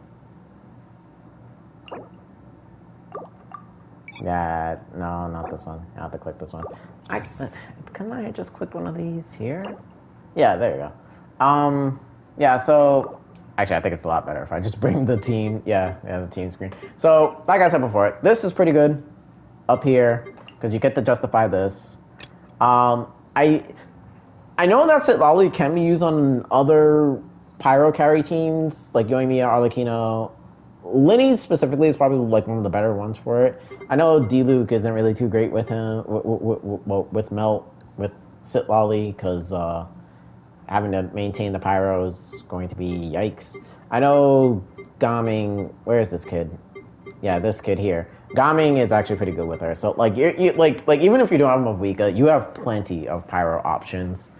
Yeah, no, not this one. I have to click this one. Can I just click one of these here? Yeah, there you go. Yeah, so actually I think it's a lot better if I just bring the team, the team screen. So, like I said before, this is pretty good up here, because you get to justify this. I know that Citlali can be used on other pyro carry teams, like Yoimiya, Arlecchino. Linny specifically is probably like one of the better ones for it. I know D-Luke isn't really too great with him, with Melt, with Citlali, because having to maintain the pyro is going to be yikes. I know Gaming, where is this kid? Yeah, this kid here. Gaming is actually pretty good with her. So like you like even if you don't have Mavuika, you have plenty of pyro options.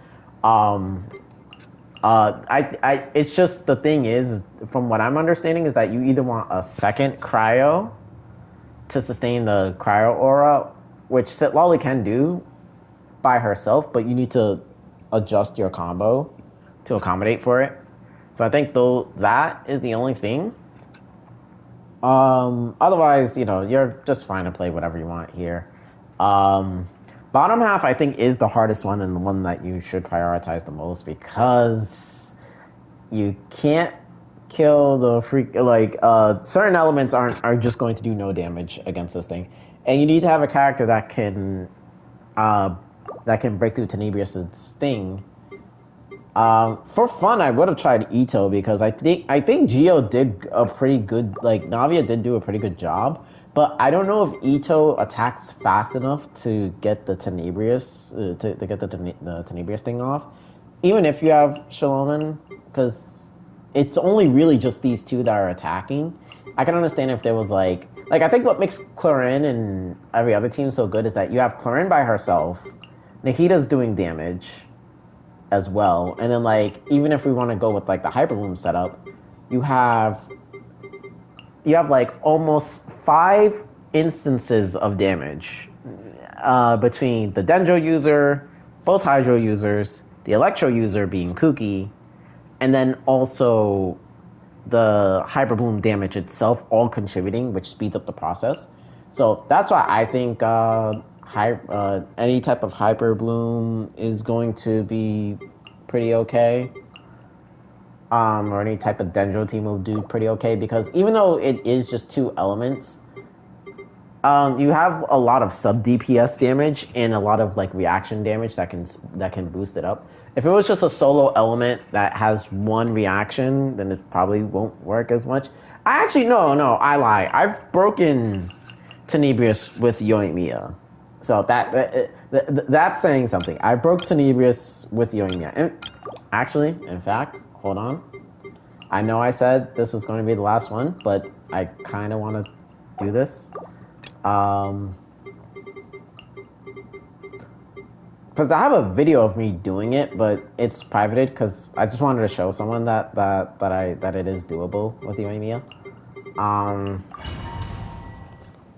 It's just, the thing is from what I'm understanding is that you either want a second cryo to sustain the cryo aura, which Citlali can do by herself, but you need to adjust your combo to accommodate for it. So I think though that is the only thing. Otherwise, you know, you're just fine to play whatever you want here. Bottom half, I think, is the hardest one and the one that you should prioritize the most, because you can't kill the certain elements are just going to do no damage against this thing. And you need to have a character that can that can break through Tenebrious's thing. For fun, I would have tried Ito because I think Geo did a pretty good, like Navia did do a pretty good job, but I don't know if Ito attacks fast enough to get the Tenebrious to get the Tenebrious thing off, even if you have Shalonen, because it's only really just these two that are attacking. I can understand if there was like I think what makes Clorinde and every other team so good is that you have Clorinde by herself, Nahita's doing damage as well, and then like even if we want to go with like the Hyperbloom setup, you have like almost 5 instances of damage between the Dendro user, both Hydro users, the Electro user being Kuki, and then also the Hyperbloom damage itself, all contributing, which speeds up the process. So that's why I think any type of Hyperbloom is going to be pretty okay. Or any type of Dendro team will do pretty okay, because even though it is just 2 elements, you have a lot of sub DPS damage and a lot of like reaction damage that can boost it up. If it was just a solo element that has 1 reaction, then it probably won't work as much. I lie. I've broken Tenebrious with Yoimiya. So that's saying something. I broke Tenebrious with Yoimiya. And actually, in fact, hold on. I know I said this was going to be the last one, but I kind of want to do this. Because I have a video of me doing it, but it's privated because I just wanted to show someone that it is doable with Yoimiya.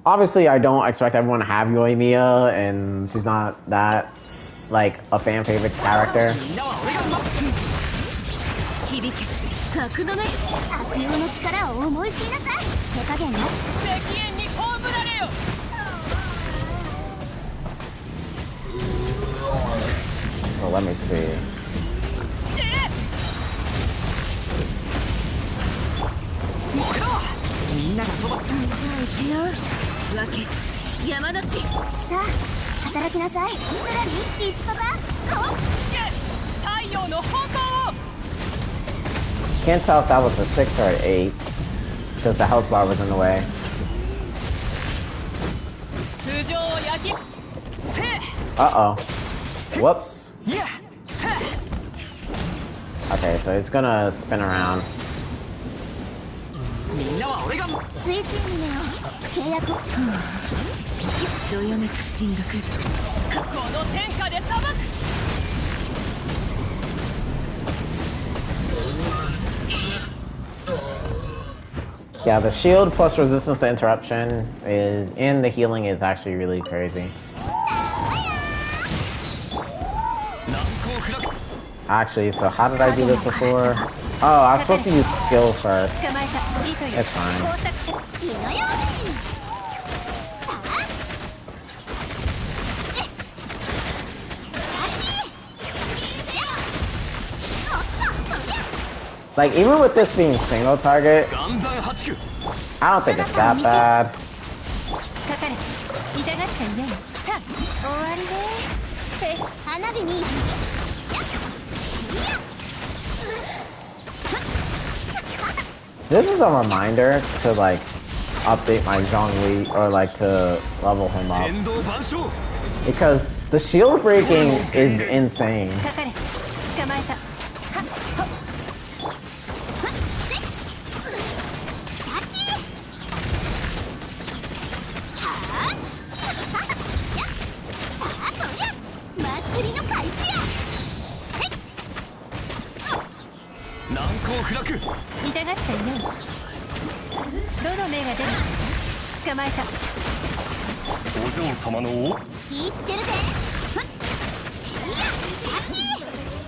Obviously, I don't expect everyone to have Yoimiya, and she's not that like a fan favorite character. Well, let me see. Can't tell if that was a 6 or an 8 because the health bar was in the way. Uh-oh. Whoops. Okay, so it's gonna spin around. Yeah, the shield plus resistance to interruption is in the healing is actually really crazy. Actually, so how did I do this before? Oh, I was supposed to use skill first. It's fine. Like, even with this being single target, I don't think it's that bad. This is a reminder to like update my Zhongli or like to level him up, because the shield breaking is insane.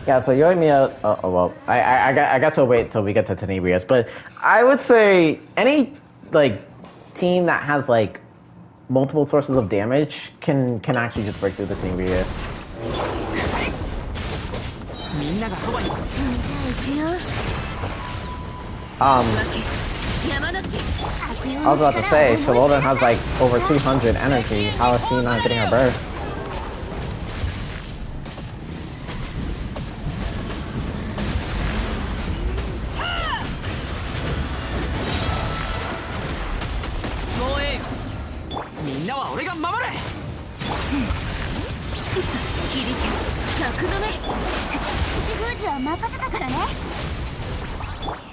Yeah, so Yoimiya, well, I guess we'll wait till we get to Tenebrious, but I would say any, like, team that has, like, multiple sources of damage can actually just break through the Tenebrious. I was about to say, Shalonen has, like, over 200 energy. How is she not getting her burst? くのめ口封じは任せたからね。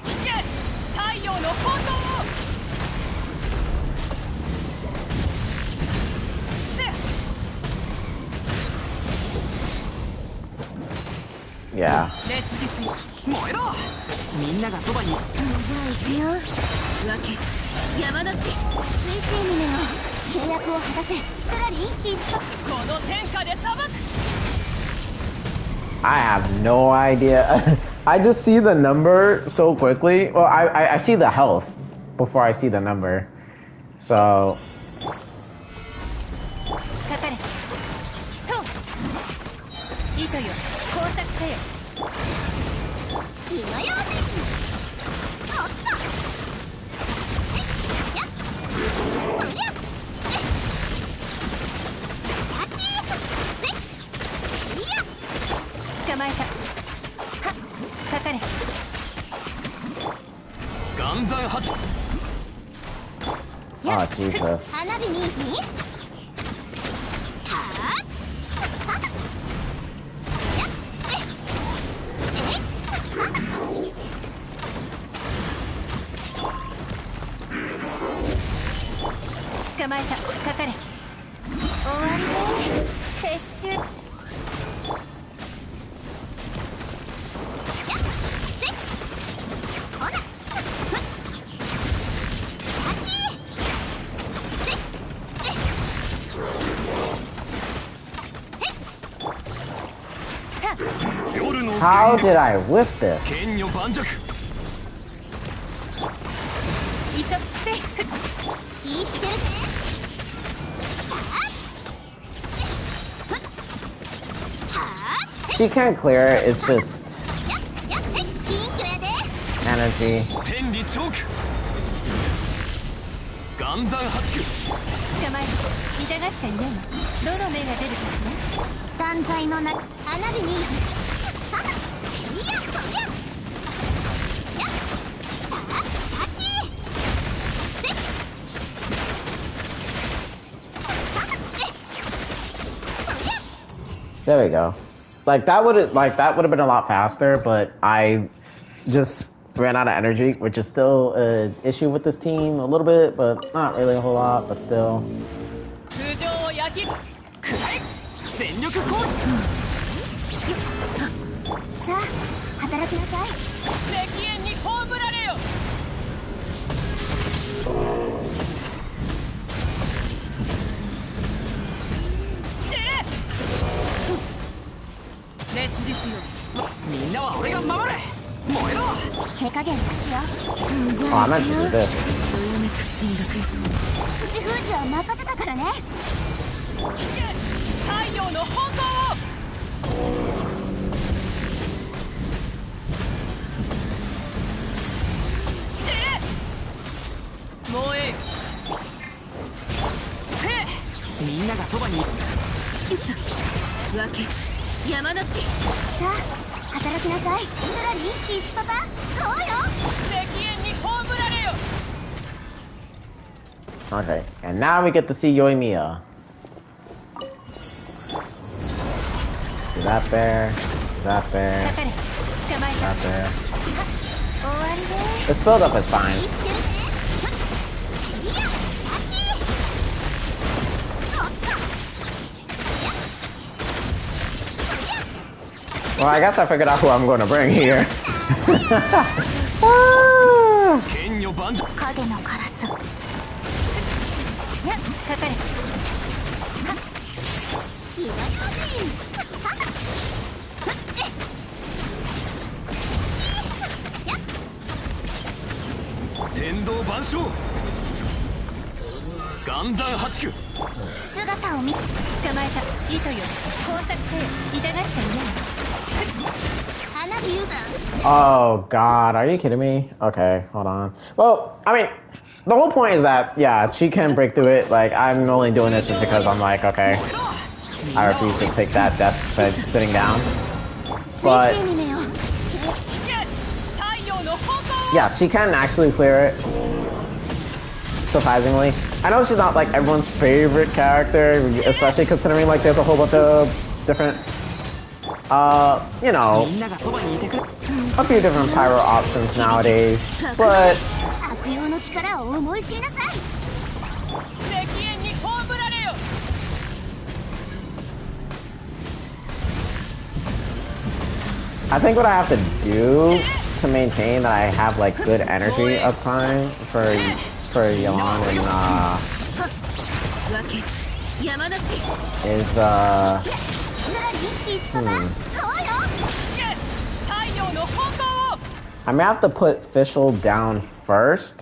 危険太陽の炎 Yeah. 熱実燃えろみんながそばにじゃあ行くよ。分け山の地ついついにめよ契約を果たせ。シトラリ一発この天下で裁く I have no idea. I just see the number so quickly. Well, I see the health before I see the number. So. かかれと糸よ工作せよ今よおっとやっそりゃ捕まえたはっかかれ岩山発 Oh Jesus. 花火に捕まえたかかれ終わりね撤収夜の How did I whip this? 剣女盤石急せ聞いてるぜ。 She can't clear it. It's just energy. 天理チョーク岩山発球捕まえ痛がっちゃいないわどの目が出るかしら断罪のな花火にいやそりゃ There we go. Like that would have been a lot faster, but I just ran out of energy, which is still an issue with this team a little bit, but not really a whole lot, but still. 空上を焼きくらえ全力攻撃さあ働きなさい。石煙に葬られよ散れ熱実よみんなは俺が守れ燃えろ手加減なしよ。じ Oh, ゃ I あ meant 行 to く do よ。 this. 口封じは任せたからね。危険太陽の炎散れ燃えよみんながそばに分け山の地さあ働きなさい。シトラリー一パパそうよ。石煙に葬られよ Okay, and now we get to see Yoimiya. That bear, that bear, かかれ捕まえた that bear. 終わりで This build up is fine. 言ってるぜ。いやおっと Well, I guess I figured out who I'm going to bring here. 剣女盤石影のカラス。やっかかれいや天道万象岩山八九姿を見捕まえた糸よ工作せよ痛がっちゃいない花火油断して Oh God, are you kidding me? Okay, hold on. Well, I mean, the whole point is that, yeah, she can break through it. Like, I'm only doing this just because I'm like, okay, I refuse to take that death sitting down. ついつ But いにめよ 危険太陽の炎 yeah, she can actually clear it. Surprisingly, I know she's not like everyone's favorite character, especially considering like there's a whole bunch of different You know, a few different pyro options nowadays, but I think what I have to do to maintain that I have like good energy uptime for Yalan and is I may have to put Fischl down first.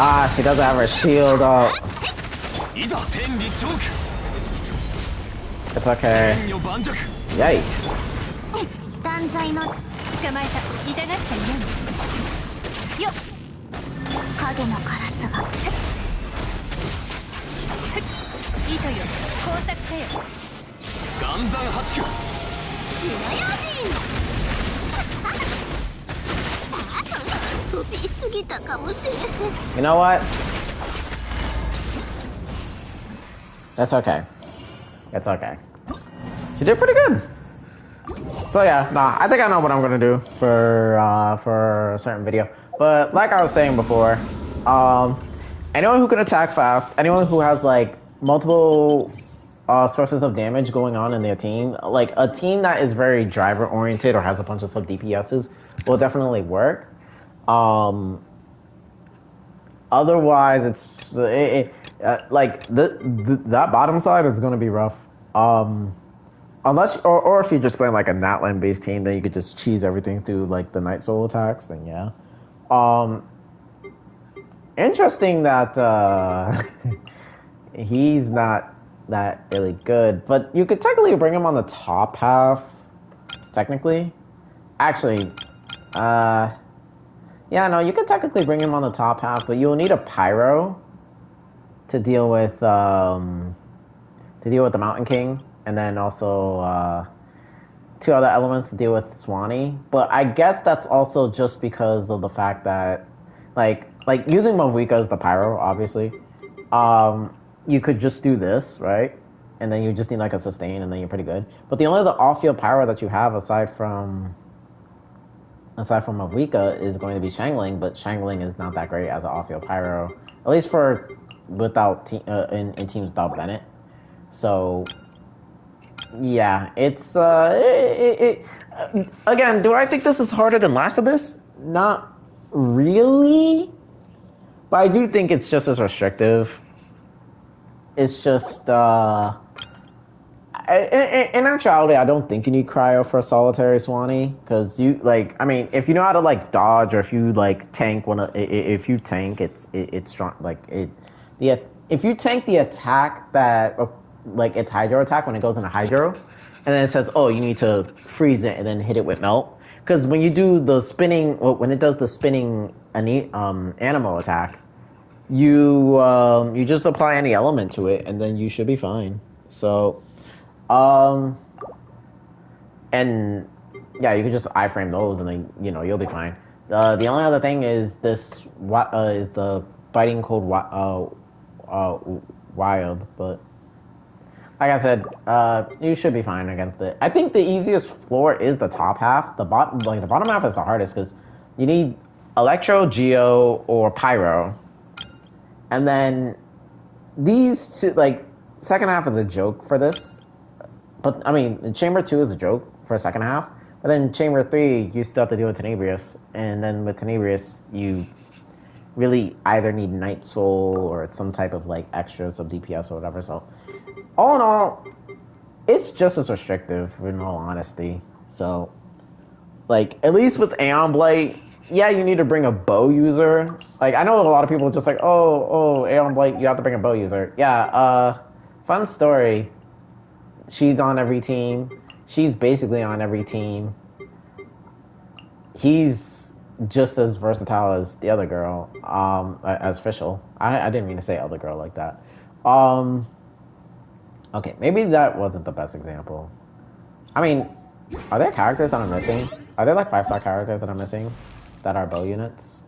Ah, she doesn't have her shield up. It's okay. Yikes. You know what? That's okay. It's okay. You did pretty good. So yeah, nah, I think I know what I'm gonna do for a certain video. But like I was saying before, anyone who can attack fast, anyone who has like multiple sources of damage going on in their team, like a team that is very driver oriented or has a bunch of sub DPSs will definitely work. Otherwise, it's like that bottom side is going to be rough. Unless or if you're just playing like a Natlan based team, then you could just cheese everything through like the Night Soul attacks. Then yeah. Interesting that he's not that really good, but you could technically bring him on the top half. Technically, actually, yeah, no, you could technically bring him on the top half, but you'll need a pyro to deal with the Mountain King, and then also 2 other elements to deal with Swanee. But I guess that's also just because of the fact that, like using Mavuika as the pyro, obviously, you could just do this, right? And then you just need like a sustain, and then you're pretty good. But the only other off-field pyro that you have aside from Mavuika is going to be Shangling, but Shangling is not that great as an off-field pyro, at least without in teams without Bennett. So yeah, it's again, do I think this is harder than Last Abyss? Not really, but I do think it's just as restrictive. It's just in actuality, I don't think you need cryo for a solitary Swanee, because you I mean, if you know how to like dodge, or if you like tank if you tank, it's strong. If you tank the attack that like its hydro attack when it goes into hydro, and then it says, oh, you need to freeze it and then hit it with melt, because when you do the spinning, when it does the spinning animal attack, you just apply any element to it, and then you should be fine. So. And yeah, you can just iframe those, and then you'll be fine. The only other thing is this is the Biting Cold Wild, but like I said, you should be fine against it. I think the easiest floor is the top half. The bottom half is the hardest, because you need Electro, Geo, or Pyro, and then these two, second half is a joke for this. But, I mean, Chamber 2 is a joke for a second half. But then Chamber 3, you still have to deal with Tenebrious. And then with Tenebrious, you really either need Night Soul or some type of, extra sub DPS or whatever. So, all in all, it's just as restrictive, in all honesty. So, like, at least with Aeon Blight, yeah, you need to bring a bow user. Like, I know a lot of people are just like, oh, Aeon Blight, you have to bring a bow user. Yeah, fun story. She's on every team. She's basically on every team. He's just as versatile as the other girl, as Fischl. I didn't mean to say other girl like that. Okay, maybe that wasn't the best example. I mean, are there characters that I'm missing? Are there like 5-star characters that I'm missing that are bow units?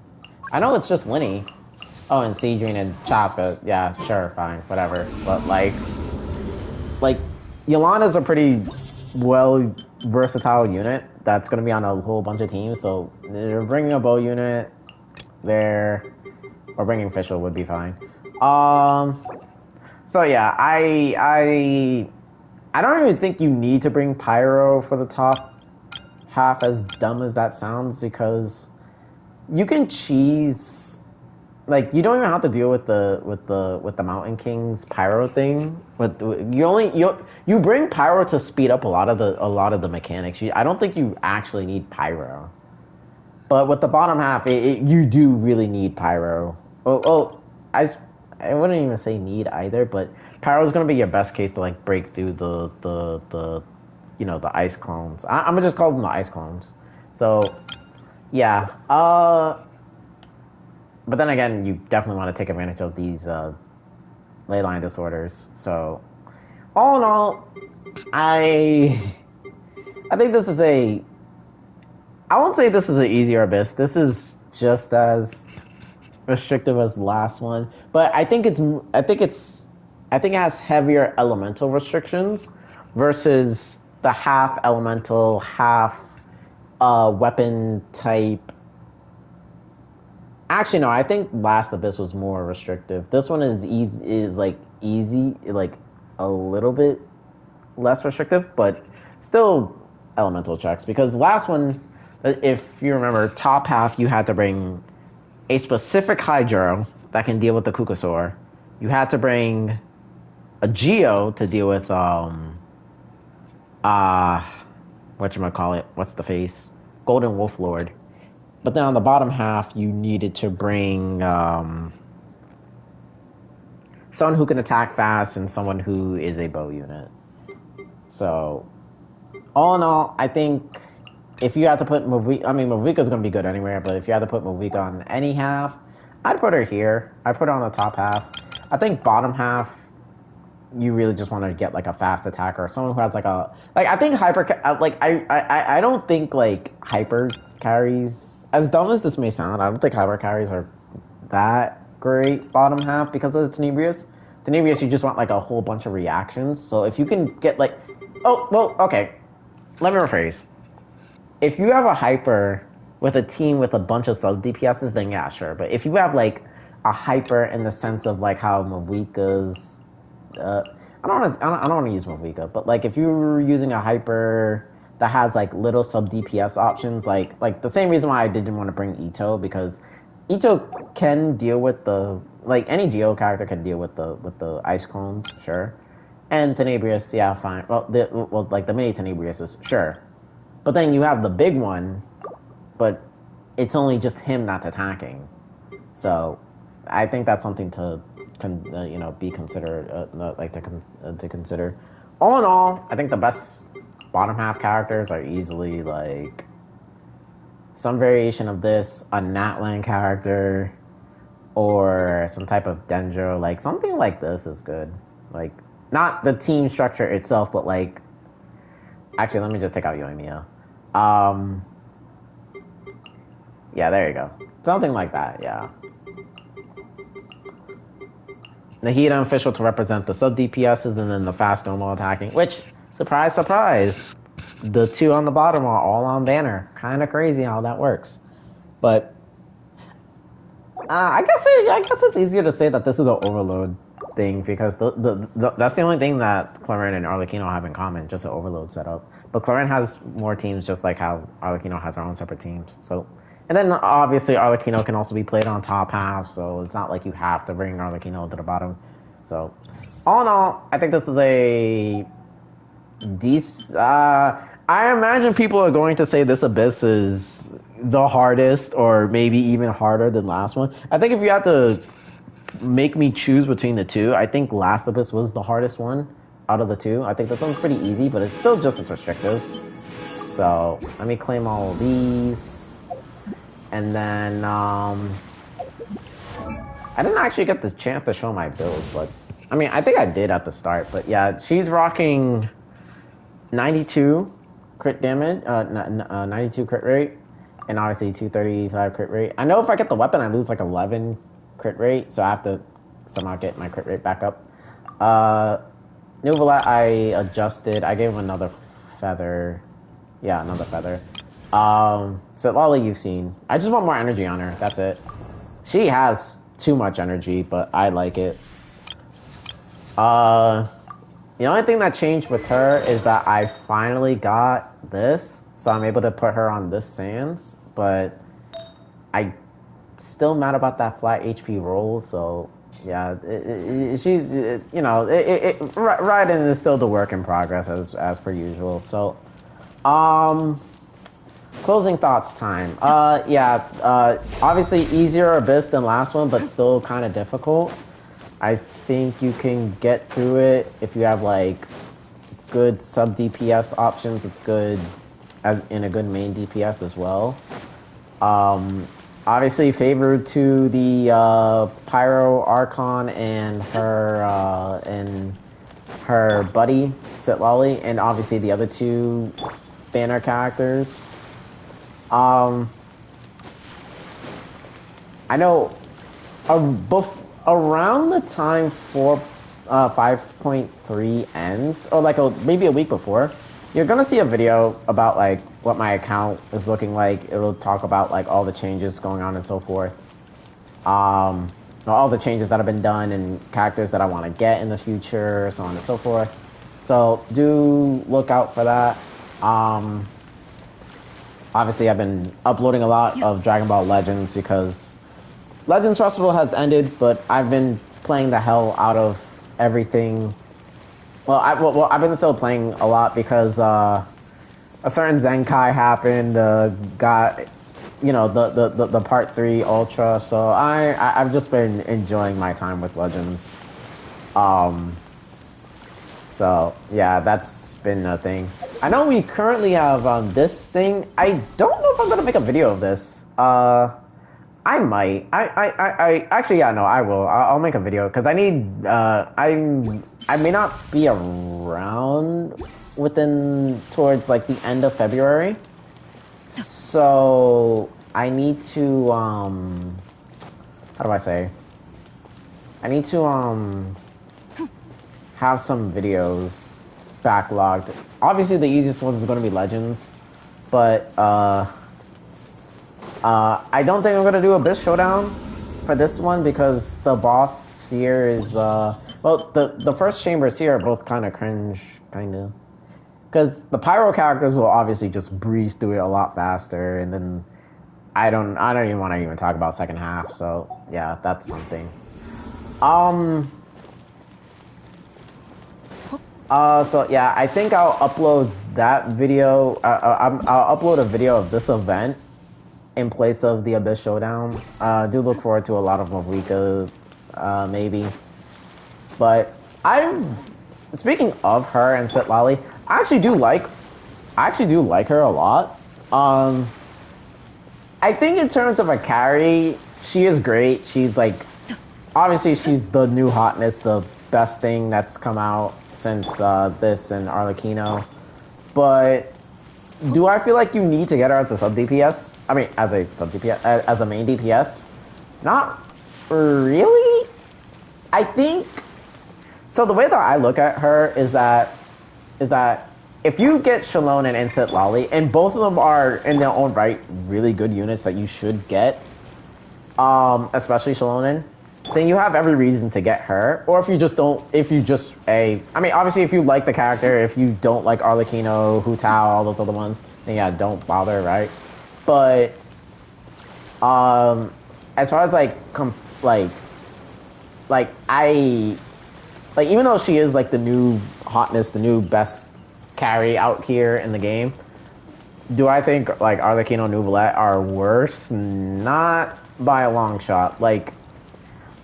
I know it's just Linny. Oh, and Seedrine and Chaska. Yeah, sure, fine, whatever. But like Yolana's a pretty versatile unit that's going to be on a whole bunch of teams. So they're bringing a bow unit there, or bringing Fischl would be fine. So yeah, I don't even think you need to bring Pyro for the top half, as dumb as that sounds, because you can cheese. Like, you don't even have to deal with the Mountain King's Pyro thing. You bring Pyro to speed up a lot of the mechanics. I don't think you actually need Pyro. But with the bottom half, you do really need Pyro. I wouldn't even say need either, but Pyro is going to be your best case to like break through the ice clones. I'm gonna just call them the ice clones. So yeah. But then again, you definitely want to take advantage of these ley line disorders. So, all in all, I think this is I won't say this is an easier abyss. This is just as restrictive as the last one, but I think it has heavier elemental restrictions versus the half elemental, half weapon type. Actually, no. I think Last Abyss was more restrictive. This one is easy, like a little bit less restrictive, but still elemental checks. Because last one, if you remember, top half you had to bring a specific Hydro that can deal with the Kukasaur. You had to bring a Geo to deal with whatchamacallit, what's the face? Golden Wolf Lord. But then on the bottom half, you needed to bring someone who can attack fast and someone who is a bow unit. So, all in all, I think if you had to put Mavuika's going to be good anywhere, but if you had to put Mavuika on any half, I'd put her here. I'd put her on the top half. I think bottom half, you really just want to get like a fast attacker, someone who has I think I don't think like hyper carries, as dumb as this may sound, I don't think hyper carries are that great bottom half because of the Tenebrious. Tenebrious, you just want like a whole bunch of reactions. So if you can get like, okay, let me rephrase. If you have a hyper with a team with a bunch of sub DPSs, then yeah, sure. But if you have like a hyper in the sense of like how Mavuika's, I don't want to use Mavuika, but like if you were using a hyper that has like little sub DPS options, like the same reason why I didn't want to bring Ito, because Ito can deal with any Geo character can deal with the ice clones, sure, and Tenebrious, yeah, fine. Like the mini Tenebrious is sure, but then you have the big one, but it's only just him that's attacking. So I think that's something to be considered, to consider. All in all, I think the best bottom half characters are easily like some variation of this, a Natlan character, or some type of Dendro. Like something like this is good. Like not the team structure itself, but like actually, let me just take out Yoimiya. Yeah, there you go. Something like that. Yeah. Nahida and Fischl to represent the sub DPSs, and then the fast normal attacking, which, surprise, surprise, the two on the bottom are all on banner. Kind of crazy how that works. But I guess it's easier to say that this is an overload thing, because that's the only thing that Clorinde and Arlecchino have in common, just an overload setup. But Clorinde has more teams, just like how Arlecchino has her own separate teams. So, and then obviously Arlecchino can also be played on top half, so it's not like you have to bring Arlecchino to the bottom. So, all in all, I think this is a I imagine people are going to say this Abyss is the hardest, or maybe even harder than last one. I think if you have to make me choose between the two, I think last Abyss was the hardest one out of the two. I think this one's pretty easy, but it's still just as restrictive. So let me claim all of these, and then I didn't actually get the chance to show my build, but I mean, I think I did at the start. But yeah, she's rocking 92 crit damage, 92 crit rate, and obviously 235 crit rate. I know if I get the weapon, I lose like 11 crit rate, so I have to somehow get my crit rate back up. Neuvillette, I adjusted. I gave him another feather. Yeah, another feather. Citlali, you've seen. I just want more energy on her. That's it. She has too much energy, but I like it. The only thing that changed with her is that I finally got this, so I'm able to put her on this Sans, but I still mad about that flat HP roll, so yeah, she's, Raiden is still the work in progress as per usual, so, closing thoughts time. Obviously easier Abyss than last one, but still kind of difficult. I think you can get through it if you have like good sub DPS options. It's good in a good main DPS as well. Obviously favored to the Pyro Archon and her buddy Citlali, and obviously the other two banner characters. I know around the time 5.3 ends, or like maybe a week before, you're gonna see a video about like what my account is looking like. It'll talk about like all the changes going on and so forth. All the changes that have been done and characters that I want to get in the future, so on and so forth. So do look out for that. Obviously I've been uploading a lot of Dragon Ball Legends because Legends Festival has ended, but I've been playing the hell out of everything. I've been still playing a lot because a certain Zenkai happened, got, the part 3 Ultra, so I've just been enjoying my time with Legends. So yeah, that's been a thing. I know we currently have this thing. I don't know if I'm gonna make a video of this. I might. I actually, yeah, no, I will. I'll make a video because I need. I may not be around towards like the end of February, so I need to. How do I say? I need to have some videos backlogged. Obviously, the easiest ones is going to be Legends, but I don't think I'm gonna do Abyss Showdown for this one because the boss here is the first chambers here are both kind of cringe, because the Pyro characters will obviously just breeze through it a lot faster, and then I don't even want to even talk about second half. So yeah, that's something. So yeah, I think I'll upload that video. I'll upload a video of this event in place of the Abyss Showdown. Do look forward to a lot of Mavuika, maybe. But speaking of her and Citlali, I actually do like her a lot. I think in terms of a carry, she is great. She's like, obviously she's the new hotness, the best thing that's come out since this and Arlecchino. But do I feel like you need to get her as a sub DPS? I mean, as a sub DPS, as a main DPS? Not really. I think so. The way that I look at her is that if you get Shalonen and Citlali, and both of them are in their own right really good units that you should get, especially Shalonen, then you have every reason to get her. Or if you just don't, I mean, obviously if you like the character, if you don't like Arlecchino, Hu Tao, all those other ones, then yeah, don't bother, right? But, as far as even though she is like the new hotness, the new best carry out here in the game. Do I think like Arlecchino and Neuvillette are worse? Not by a long shot. Like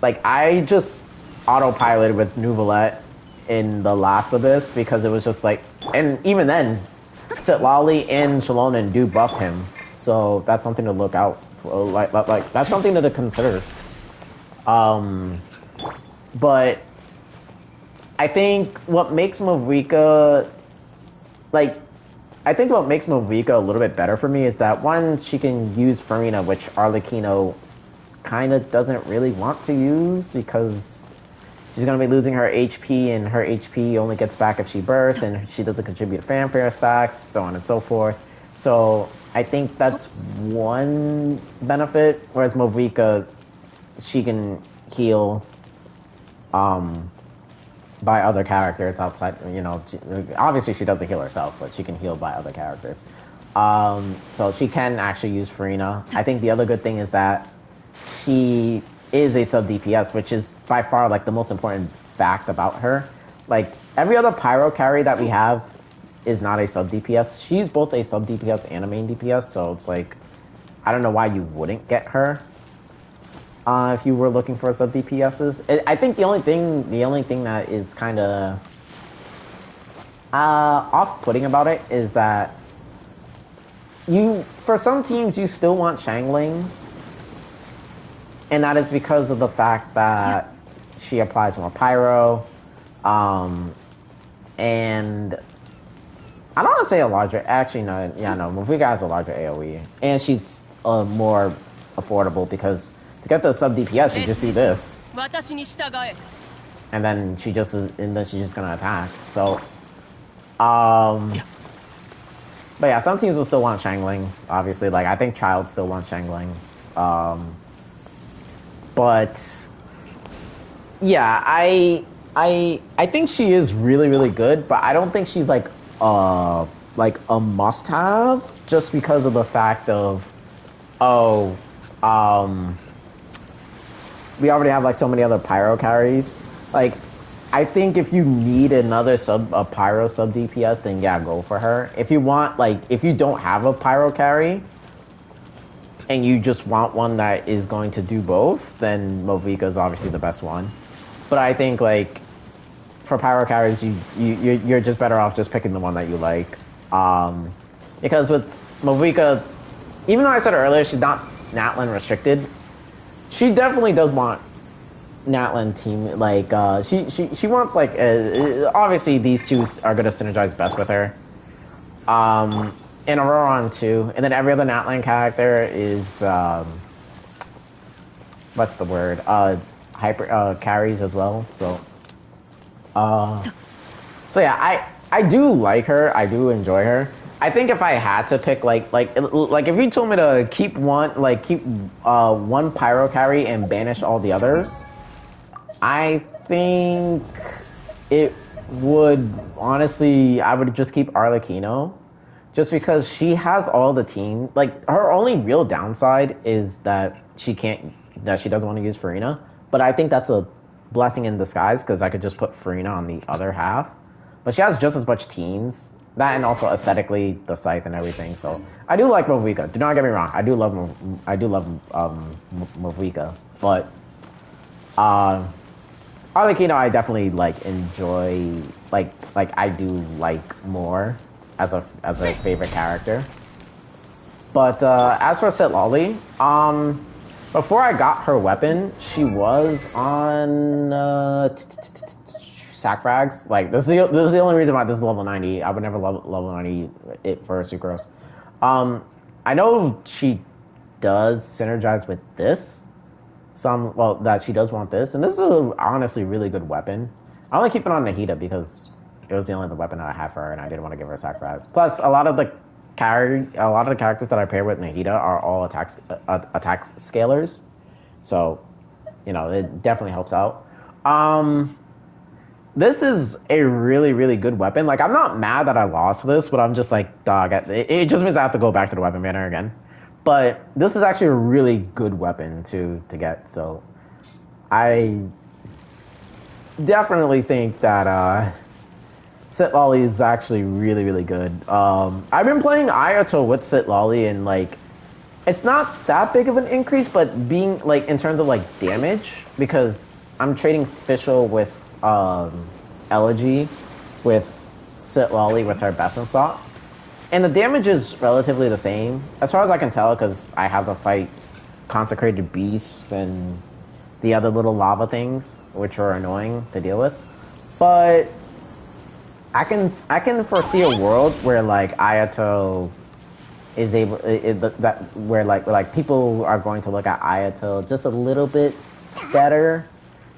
I just autopiloted with Neuvillette in the last Abyss because it was just like, and even then, Citlali and Shalonen do buff him, so that's something to look out for. Like that's something to consider. But I think what makes Mavuika a little bit better for me is that one, she can use Farina, which Arlecchino kind of doesn't really want to use because she's going to be losing her HP, and her HP only gets back if she bursts, and she doesn't contribute fanfare stacks, so on and so forth. So I think that's one benefit, whereas Mavuika, she can heal by other characters outside, you know, obviously she doesn't heal herself, but she can heal by other characters. So she can actually use Farina. I think the other good thing is that she is a sub DPS, which is by far like the most important fact about her. Like every other pyro carry that we have is not a sub DPS. She's both a sub DPS and a main DPS, so it's like, I don't know why you wouldn't get her if you were looking for sub DPSs. I think the only thing that is kind of off-putting about it is that for some teams you still want Shangling, and that is because of the fact that she applies more pyro, and I don't want to say a larger, actually no, yeah, no, Mavuika has a larger AoE, and she's more affordable because to get the sub DPS, you just do this, and then she's just gonna attack. So, but yeah, some teams will still want Shangling. Obviously, like I think Child still wants Shangling. But yeah, I think she is really, really good, but I don't think she's like a must-have just because of the fact of we already have like so many other pyro carries. Like I think if you need another pyro sub DPS, then yeah, go for her. If you want, like, if you don't have a pyro carry and you just want one that is going to do both, then Mavuika is obviously the best one. But I think like for pyro carries, you're just better off just picking the one that you like. Because with Mavuika, even though I said earlier she's not Natlan restricted, she definitely does want Natlan team. Like she wants like obviously these two are gonna synergize best with her. And Auroron too, and then every other Natlan character is what's the word? Hyper carries as well. So yeah, I do like her. I do enjoy her. I think if I had to pick like if you told me to keep one pyro carry and banish all the others, I think it would honestly, I would just keep Arlecchino, just because she has all the team. Like her only real downside is that she doesn't want to use Farina, but I think that's a blessing in disguise because I could just put Farina on the other half. But she has just as much teams. That and also aesthetically, the scythe and everything. So I do like Mavuika. Do not get me wrong. I do love Mavuika, but Arlecchino I definitely like enjoy. Like I do like more as a favorite character. But as for Citlali, before I got her weapon, she was on sack frags. Like this is the only reason why this is level 90. I would never level 90 it for Sucrose. I know she does synergize with this. That she does want this, and this is a honestly really good weapon. I only keep it on Nahida because it was the only weapon that I had for her, and I didn't want to give her sack frags. Plus, a lot of the characters that I pair with Nahida are all attack scalers, so you know it definitely helps out. This is a really, really good weapon. Like, I'm not mad that I lost this, but I'm just like, dog, it just means I have to go back to the weapon banner again. But this is actually a really good weapon to get, so I definitely think that Citlali is actually really, really good. I've been playing Ayato with Citlali, and like, it's not that big of an increase, but being like in terms of like damage, because I'm trading Fischl with Elegy with Citlali with her best in stock, and the damage is relatively the same as far as I can tell, because I have to fight Consecrated Beasts and the other little lava things, which are annoying to deal with. But I can foresee a world where like Ayato is able where like people are going to look at Ayato just a little bit better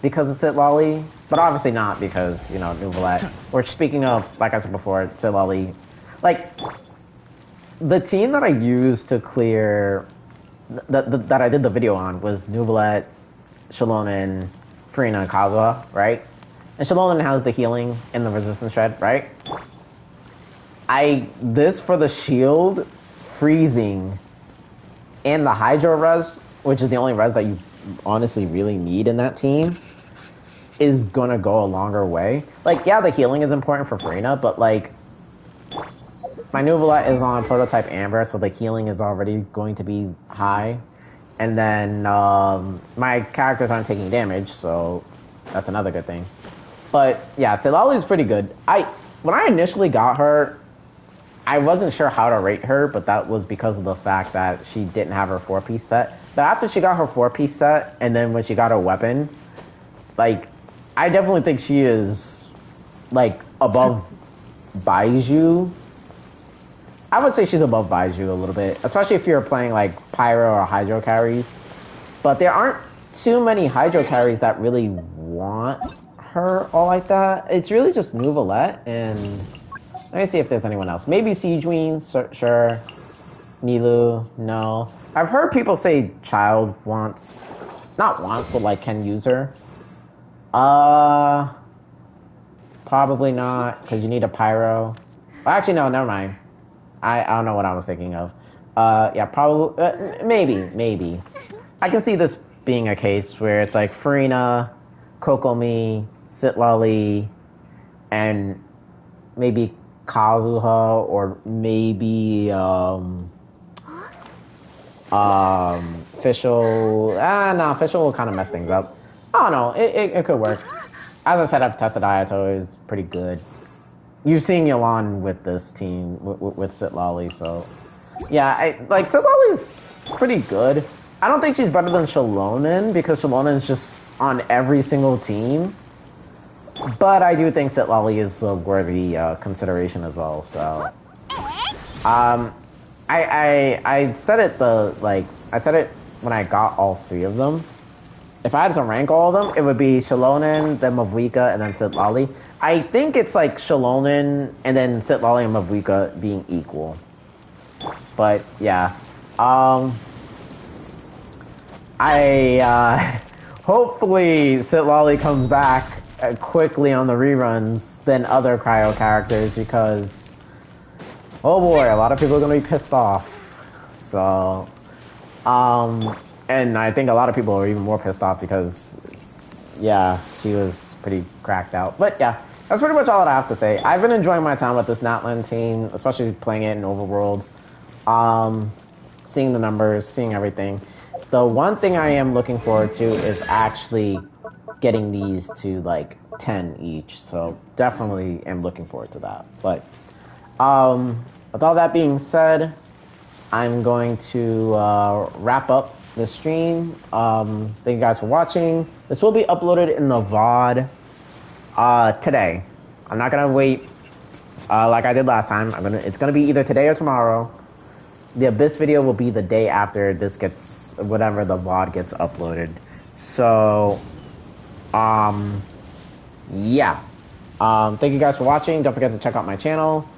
because of Citlali, but obviously not because, you know, Neuvillette. Or speaking of, like I said before, Citlali, like the team that I used to clear that I did the video on was Neuvillette, Shalonen, Furina, and Kazuha, right? And Shalonen has the healing and the resistance shred, right? This for the shield, freezing, and the Hydro res, which is the only res that you honestly really need in that team, is gonna go a longer way. Like, yeah, the healing is important for Furina, but like, my Neuvillette is on Prototype Amber, so the healing is already going to be high. And then my characters aren't taking damage, so that's another good thing. But yeah, Citlali is pretty good. When I initially got her, I wasn't sure how to rate her, but that was because of the fact that she didn't have her 4-piece set. But after she got her 4-piece set, and then when she got her weapon, like, I definitely think she is, like, above Baiju. I would say she's above Baiju a little bit, especially if you're playing, like, Pyro or Hydro carries. But there aren't too many Hydro carries that really want her all like that. It's really just Neuvillette, and let me see if there's anyone else. Maybe Siegeweens, sure. Nilu, no. I've heard people say Child wants, not wants, but like can use her. Probably not, because you need a Pyro. Well, actually, no, never mind. I don't know what I was thinking of. Yeah, probably, maybe. I can see this being a case where it's like Furina, Kokomi, Citlali, and maybe Kazuha, or maybe Fischl. No, Fischl will kind of mess things up. I don't know, it could work. As I said, I've tested Ayato, it's pretty good. You've seen Yolan with this team, with Citlali, so yeah, Citlali's pretty good. I don't think she's better than Shalonen, because Shalonen's just on every single team. But I do think Citlali is a worthy consideration as well. So, I said it I said it when I got all 3 of them. If I had to rank all of them, it would be Shalonen, then Mavuika, and then Citlali. I think it's like Shalonen and then Citlali and Mavuika being equal. But yeah, hopefully Citlali comes back quickly on the reruns than other cryo characters, because oh boy, a lot of people are gonna be pissed off. So and I think a lot of people are even more pissed off because yeah, she was pretty cracked out. But yeah, that's pretty much all that I have to say. I've been enjoying my time with this Natlan team, especially playing it in Overworld, seeing the numbers, seeing everything. The one thing I am looking forward to is actually getting these to like 10 each, so definitely am looking forward to that. But with all that being said, I'm going to wrap up the stream. Thank you guys for watching. This will be uploaded in the VOD today. I'm not gonna wait like I did last time. It's gonna be either today or tomorrow. The Abyss video will be the day after this gets, whatever the VOD gets uploaded. So yeah. Thank you guys for watching. Don't forget to check out my channel.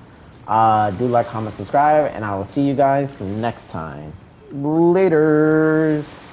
Do like, comment, subscribe, and I will see you guys next time. Laters.